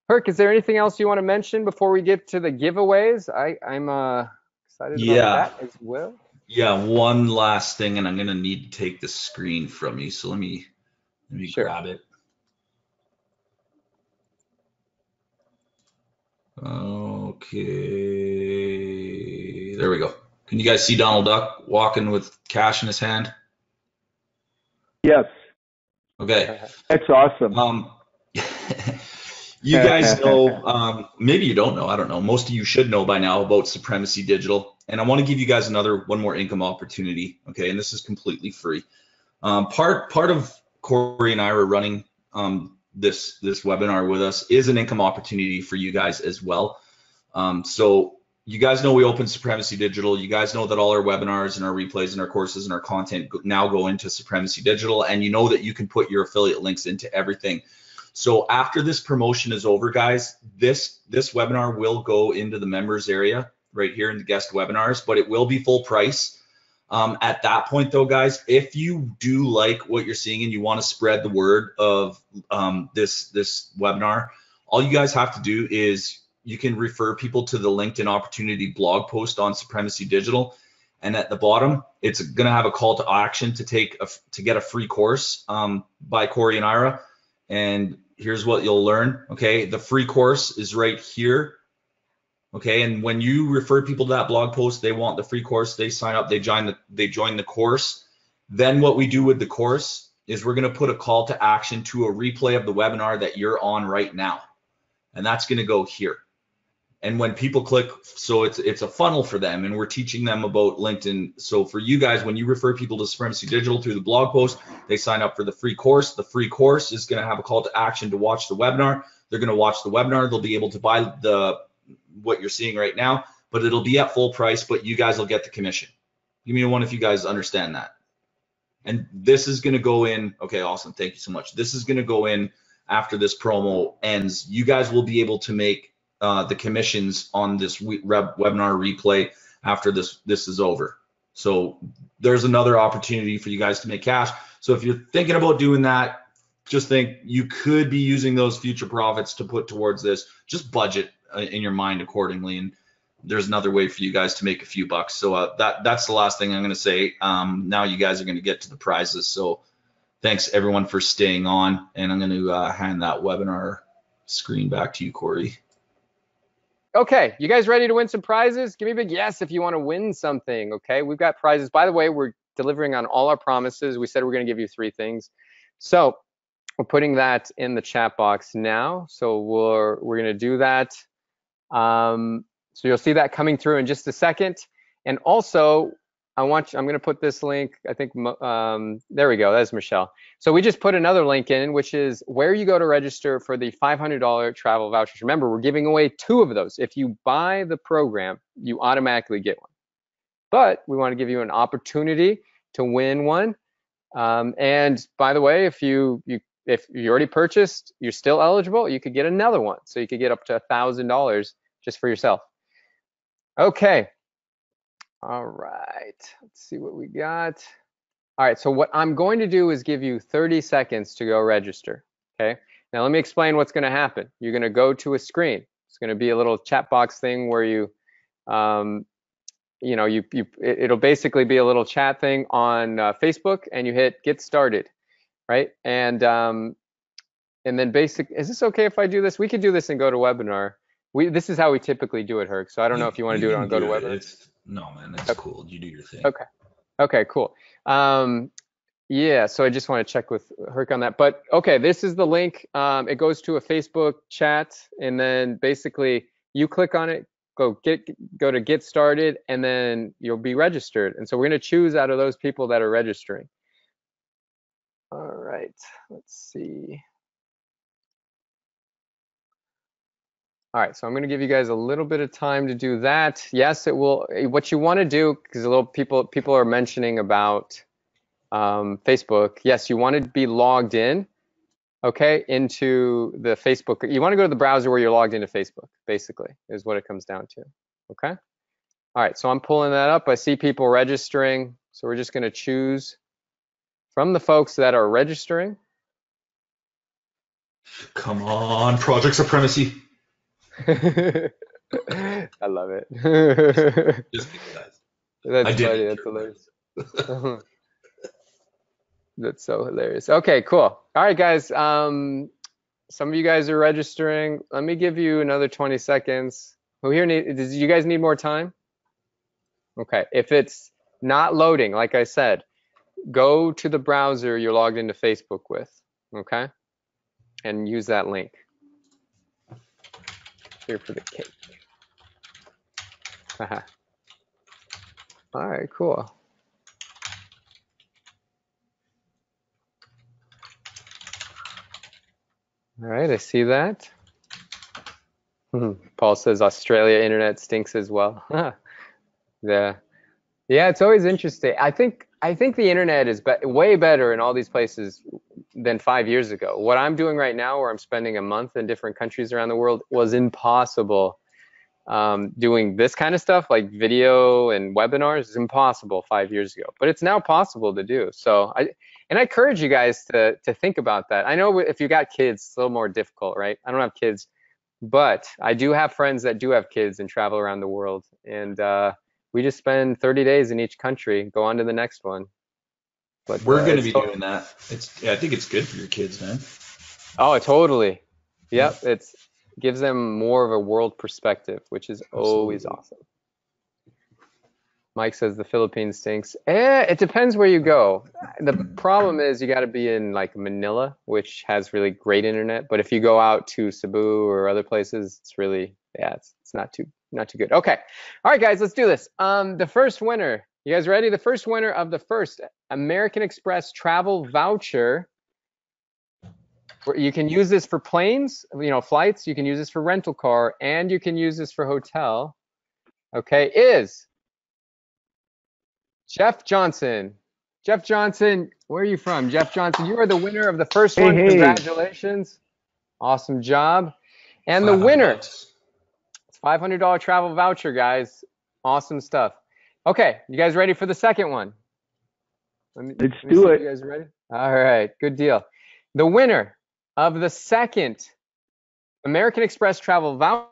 Herc, is there anything else you want to mention before we get to the giveaways? I'm excited about that as well. Yeah, one last thing, and I'm gonna need to take the screen from you. So let me Sure. grab it. Okay, there we go. Can you guys see Donald Duck walking with cash in his hand? Yes. Okay. That's awesome. You guys know, maybe you don't know, I don't know. Most of you should know by now about Supremacy Digital. And I want to give you guys one more income opportunity. Okay, and this is completely free. Part of Corey and Ira running this webinar with us is an income opportunity for you guys as well. So you guys know we open Supremacy Digital. You guys know that all our webinars and our replays and our courses and our content now go into Supremacy Digital, and you know that you can put your affiliate links into everything. So after this promotion is over, guys, this webinar will go into the members area right here in the guest webinars, but it will be full price. At that point though, guys, if you do like what you're seeing and you want to spread the word of this webinar, all you guys have to do is you can refer people to the LinkedIn opportunity blog post on Supremacy Digital. And at the bottom, it's going to have a call to action to get a free course by Corey and Ira. And here's what you'll learn. Okay, the free course is right here. Okay, and when you refer people to that blog post, they want the free course, they sign up, they join the course. Then what we do with the course is we're going to put a call to action to a replay of the webinar that you're on right now. And that's going to go here. And when people click, so it's a funnel for them, and we're teaching them about LinkedIn. So for you guys, when you refer people to Supremacy Digital through the blog post, they sign up for the free course. The free course is going to have a call to action to watch the webinar. They're going to watch the webinar. They'll be able to buy what you're seeing right now, but it'll be at full price, but you guys will get the commission. Give me a one if you guys understand that. And this is going to go in. Okay, awesome. Thank you so much. This is going to go in after this promo ends. You guys will be able to make the commissions on this webinar replay after this is over. So there's another opportunity for you guys to make cash. So if you're thinking about doing that, just think you could be using those future profits to put towards this. Just budget in your mind accordingly, and there's another way for you guys to make a few bucks. So that's the last thing I'm going to say. Now you guys are going to get to the prizes. So thanks everyone for staying on, and I'm going to hand that webinar screen back to you, Corey. Okay, you guys ready to win some prizes? Give me a big yes if you want to win something. Okay, we've got prizes. By the way, we're delivering on all our promises. We said we're going to give you 3 things. So we're putting that in the chat box now. So we're going to do that. So you'll see that coming through in just a second. And also, I'm going to put this link. I think there we go. That's Michelle. So we just put another link in, which is where you go to register for the $500 travel vouchers. Remember, we're giving away 2 of those. If you buy the program, you automatically get one. But we want to give you an opportunity to win one. And by the way, if you already purchased, you're still eligible. You could get another one. So you could get up to $1,000 just for yourself. Okay. All right, let's see what we got. All right, so what I'm going to do is give you 30 seconds to go register, okay? Now let me explain what's gonna happen. You're gonna go to a screen. It's gonna be a little chat box thing where it'll basically be a little chat thing on Facebook, and you hit get started, right? And then is this okay if I do this? We could do this in GoToWebinar. This is how we typically do it, Herc. So I don't know if you want to do it on GoToWebinar. No, man, that's cool. You do your thing. Okay, cool. Yeah, so I just want to check with Herc on that. But okay, this is the link. It goes to a Facebook chat, and then basically you click on it, go to get started, and then you'll be registered. And so we're going to choose out of those people that are registering. All right, let's see. All right, so I'm going to give you guys a little bit of time to do that. Yes, it will. What you want to do, because a little people are mentioning about Facebook. Yes, you want to be logged in, okay, into the Facebook. You want to go to the browser where you're logged into Facebook, basically, is what it comes down to. Okay. All right, so I'm pulling that up. I see people registering, so we're just going to choose from the folks that are registering. Come on, Project Supremacy. I love it. Just kidding, guys. That's I did funny. it. That's hilarious. That's so hilarious. Okay, cool. All right, guys. Some of you guys are registering. Let me give you another 20 seconds. Who here does you guys need more time? Okay. If it's not loading, like I said, go to the browser you're logged into Facebook with, okay? And use that link. Here for the cake. Haha. All right, cool. All right, I see that. Paul says Australia internet stinks as well. Yeah. Yeah, it's always interesting. I think the internet is way better in all these places than 5 years ago. What I'm doing right now, where I'm spending a month in different countries around the world, was impossible. Doing this kind of stuff like video and webinars is impossible 5 years ago, but it's now possible to do. So I encourage you guys to think about that. I know if you got kids, it's a little more difficult, right? I don't have kids, but I do have friends that do have kids and travel around the world, and we just spend 30 days in each country, go on to the next one. But We're going to be doing that. I think it's good for your kids, man. Oh, totally. Yep, it's gives them more of a world perspective, which is always awesome. Mike says the Philippines stinks. It depends where you go. The problem is you got to be in like Manila, which has really great internet. But if you go out to Cebu or other places, it's really, it's not too good. Okay. All right, guys, let's do this. The first winner, you guys ready? The first winner of the first American Express travel voucher. You can use this for planes, flights. You can use this for rental car, and you can use this for hotel. Okay, is Jeff Johnson. Jeff Johnson, where are you from? Jeff Johnson, you are the winner of the first one. Hey. Congratulations. Awesome job. And the winner, it's $500 travel voucher, guys. Awesome stuff. Okay, you guys ready for the second one? Let's do it. You guys ready? All right, good deal. The winner of the second American Express travel voucher.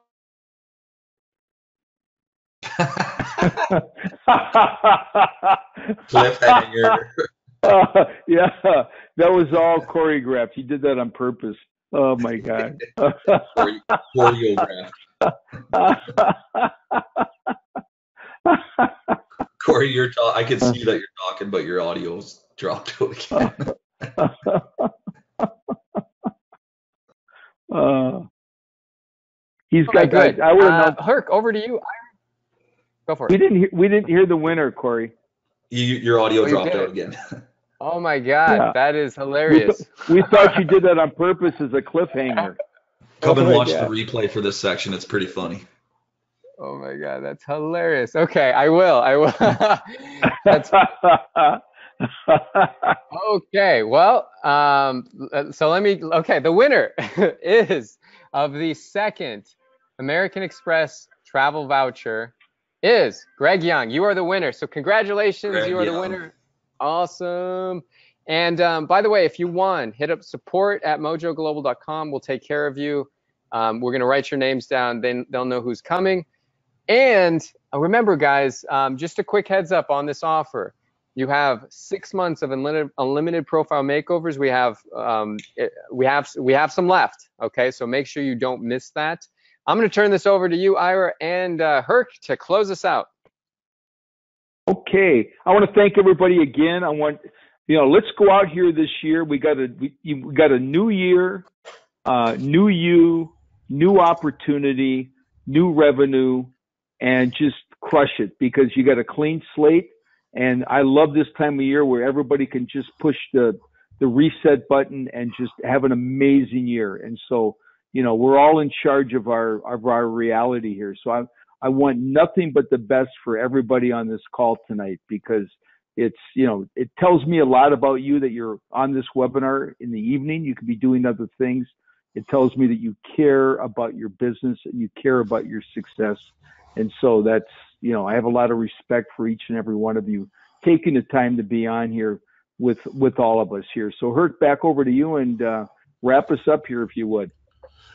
Cliffhanger. Yeah, that was all choreographed. He did that on purpose. Oh my God. Choreographed. Corey, I can see that you're talking, but your audio's dropped out again. He's got good. I would have known. Herc, over to you. Go for it. We didn't hear the winner, Corey. Your audio dropped out again. Oh my God, that is hilarious. We thought you did that on purpose as a cliffhanger. Come and watch the replay for this section. It's pretty funny. Oh my God, that's hilarious. Okay, I will. Okay, well, so the winner is of the second American Express travel voucher is Greg Young. You are the winner. So congratulations, Greg, you are the winner. Awesome. And by the way, if you won, hit up support@mojoglobal.com. We'll take care of you. We're going to write your names down. Then they'll know who's coming. And remember, guys, just a quick heads up on this offer. You have 6 months of unlimited profile makeovers. We have some left. Okay, so make sure you don't miss that. I'm going to turn this over to you, Ira and Herc, to close us out. Okay, I want to thank everybody again. Let's go out here this year. We got a new year, new you, new opportunity, new revenue, and just crush it because you got a clean slate. And I love this time of year where everybody can just push the the reset button and just have an amazing year. And so, we're all in charge of our reality here. So I want nothing but the best for everybody on this call tonight, because it's, it tells me a lot about you that you're on this webinar in the evening. You could be doing other things. It tells me that you care about your business and you care about your success. And so that's, I have a lot of respect for each and every one of you taking the time to be on here with all of us here. So Hurt, back over to you, and wrap us up here if you would.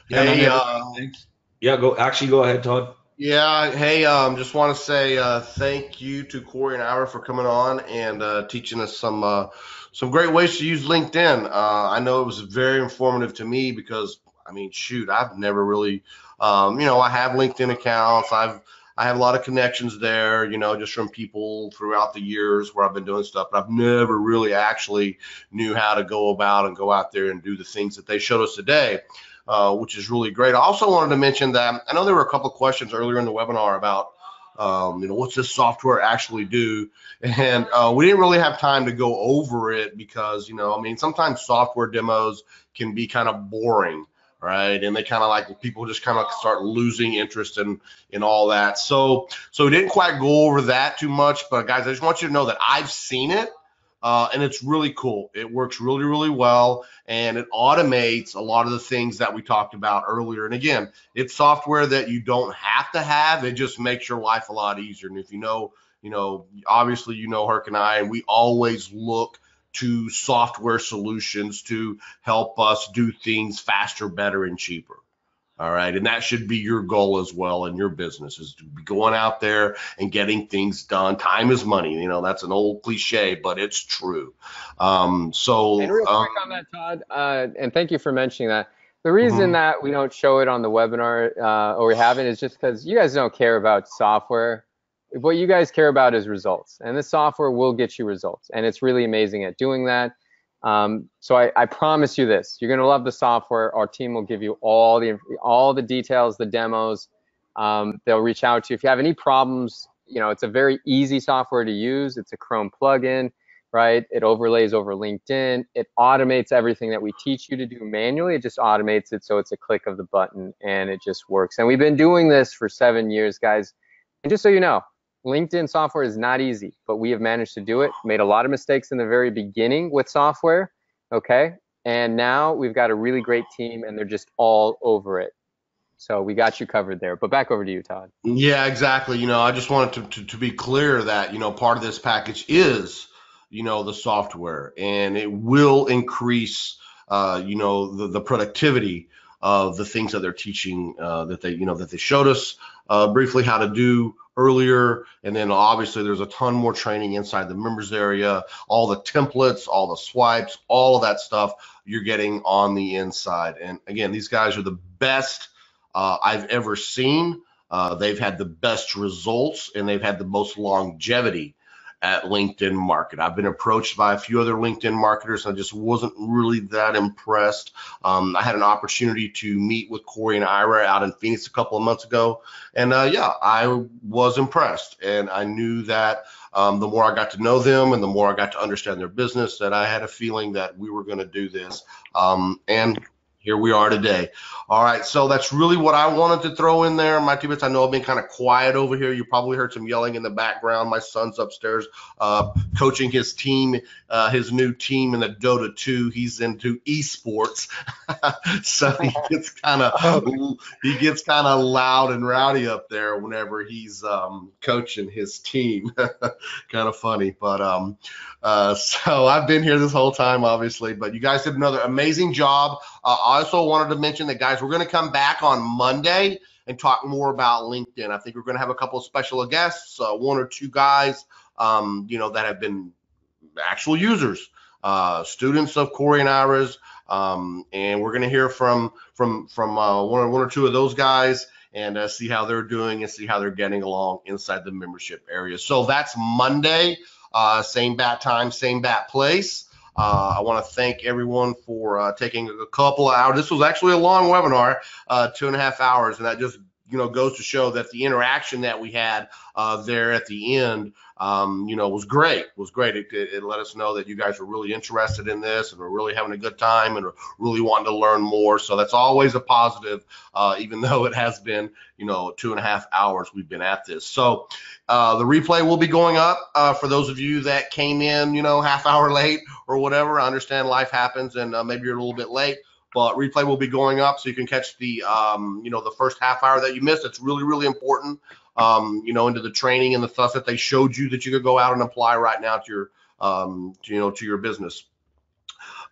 Yeah, Hey, thanks. Yeah, go ahead, Todd. Yeah, hey, just want to say thank you to Corey and Ira for coming on and teaching us some great ways to use LinkedIn. I know it was very informative to me because, I mean, shoot, I've never really, I have LinkedIn accounts. I have a lot of connections there, just from people throughout the years where I've been doing stuff, but I've never really actually knew how to go about and go out there and do the things that they showed us today. Which is really great. I also wanted to mention that I know there were a couple of questions earlier in the webinar about, what's this software actually do? And we didn't really have time to go over it because, sometimes software demos can be kind of boring, right? And they kind of like, people just kind of start losing interest in all that. So we didn't quite go over that too much, but guys, I just want you to know that I've seen it. And it's really cool. It works really, really well, and it automates a lot of the things that we talked about earlier. And again, it's software that you don't have to have. It just makes your life a lot easier. And if obviously, Herc and I, and we always look to software solutions to help us do things faster, better, and cheaper. All right. And that should be your goal as well in your business, is to be going out there and getting things done. Time is money. That's an old cliche, but it's true. And real quick on that, Todd, and thank you for mentioning that. The reason that we don't show it on the webinar or we haven't is just because you guys don't care about software. What you guys care about is results, and this software will get you results, and it's really amazing at doing that. So I promise you this, you're going to love the software. Our team will give you all the details, the demos. They'll reach out to you if you have any problems. It's a very easy software to use. It's a Chrome plugin, right? It overlays over LinkedIn. It automates everything that we teach you to do manually. It just automates it, so it's a click of the button and it just works. And we've been doing this for 7 years, guys. And just so you know, LinkedIn software is not easy, but we have managed to do it. Made a lot of mistakes in the very beginning with software, okay? And now we've got a really great team, and they're just all over it. So we got you covered there. But back over to you, Todd. Yeah, exactly. I just wanted to be clear that, part of this package is, the software, and it will increase, the productivity of the things that they're teaching, that they showed us briefly how to do earlier. And then obviously there's a ton more training inside the members area, all the templates, all the swipes, all of that stuff you're getting on the inside. And again, these guys are the best I've ever seen. They've had the best results, and they've had the most longevity at LinkedIn market. I've been approached by a few other LinkedIn marketers, and I just wasn't really that impressed. I had an opportunity to meet with Corey and Ira out in Phoenix a couple of months ago, and I was impressed. And I knew that the more I got to know them and the more I got to understand their business, that I had a feeling that we were going to do this. And here we are today. All right, so that's really what I wanted to throw in there. My teammates, I know I've been kind of quiet over here. You probably heard some yelling in the background. My son's upstairs coaching his team, his new team in the Dota 2. He's into esports, so he gets kind of loud and rowdy up there whenever he's coaching his team. Kind of funny, but so I've been here this whole time, obviously. But you guys did another amazing job. I also wanted to mention that, guys, we're going to come back on Monday and talk more about LinkedIn. I think we're going to have a couple of special guests, one or two guys, that have been actual users, students of Corey and Ira's, and we're going to hear from one or two of those guys and see how they're doing and see how they're getting along inside the membership area. So that's Monday, same bat time, same bat place. I want to thank everyone for taking a couple of hours. This was actually a long webinar, 2.5 hours, and that just goes to show that the interaction that we had there at the end was great. It let us know that you guys were really interested in this and were really having a good time and are really wanting to learn more. So that's always a positive, even though it has been, 2.5 hours we've been at this. So the replay will be going up for those of you that came in, half hour late or whatever. I understand life happens and maybe you're a little bit late. But replay will be going up so you can catch the, the first half hour that you missed. It's really, really important, into the training and the stuff that they showed you that you could go out and apply right now to your, to your business.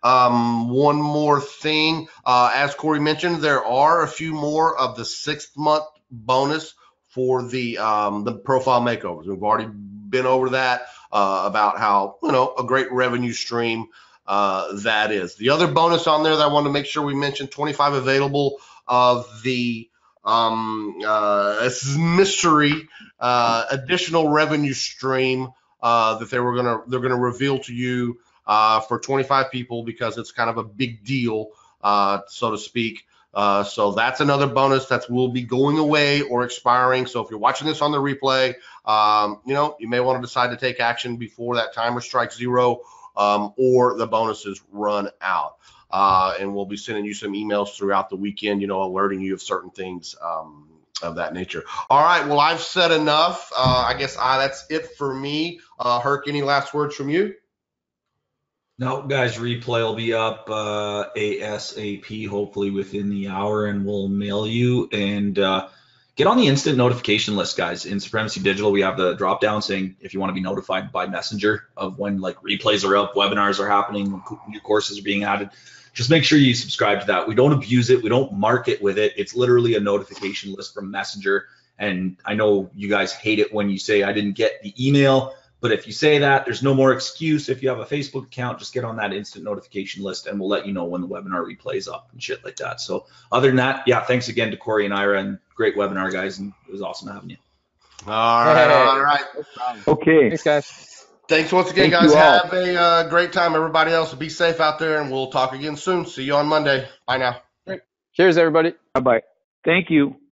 One more thing, as Corey mentioned, there are a few more of the 6th-month bonus for the profile makeovers. We've already been over that about how, a great revenue stream that is. The other bonus on there that I want to make sure we mention, 25 available of the mystery additional revenue stream that they're gonna reveal to you for 25 people because it's kind of a big deal, so to speak. So that's another bonus that will be going away or expiring. So if you're watching this on the replay, you may want to decide to take action before that timer strikes 0. Or the bonuses run out. And we'll be sending you some emails throughout the weekend, alerting you of certain things of that nature. All right, well, I've said enough. I guess that's it for me. Herc, any last words from you? No, guys, replay will be up ASAP, hopefully within the hour, and we'll mail you. And get on the instant notification list, guys. In Supremacy Digital, we have the drop down saying if you want to be notified by Messenger of when replays are up, webinars are happening, new courses are being added. Just make sure you subscribe to that. We don't abuse it. We don't market with it. It's literally a notification list from Messenger. And I know you guys hate it when you say I didn't get the email, but if you say that, there's no more excuse. If you have a Facebook account, just get on that instant notification list and we'll let you know when the webinar replay's up and shit like that. So other than that, yeah, thanks again to Corey and Ira, and great webinar, guys, and it was awesome having you. All right. Okay. Thanks, guys. Thanks once again, guys. Have a great time. Everybody else, be safe out there, and we'll talk again soon. See you on Monday. Bye now. Cheers, everybody. Bye-bye. Thank you.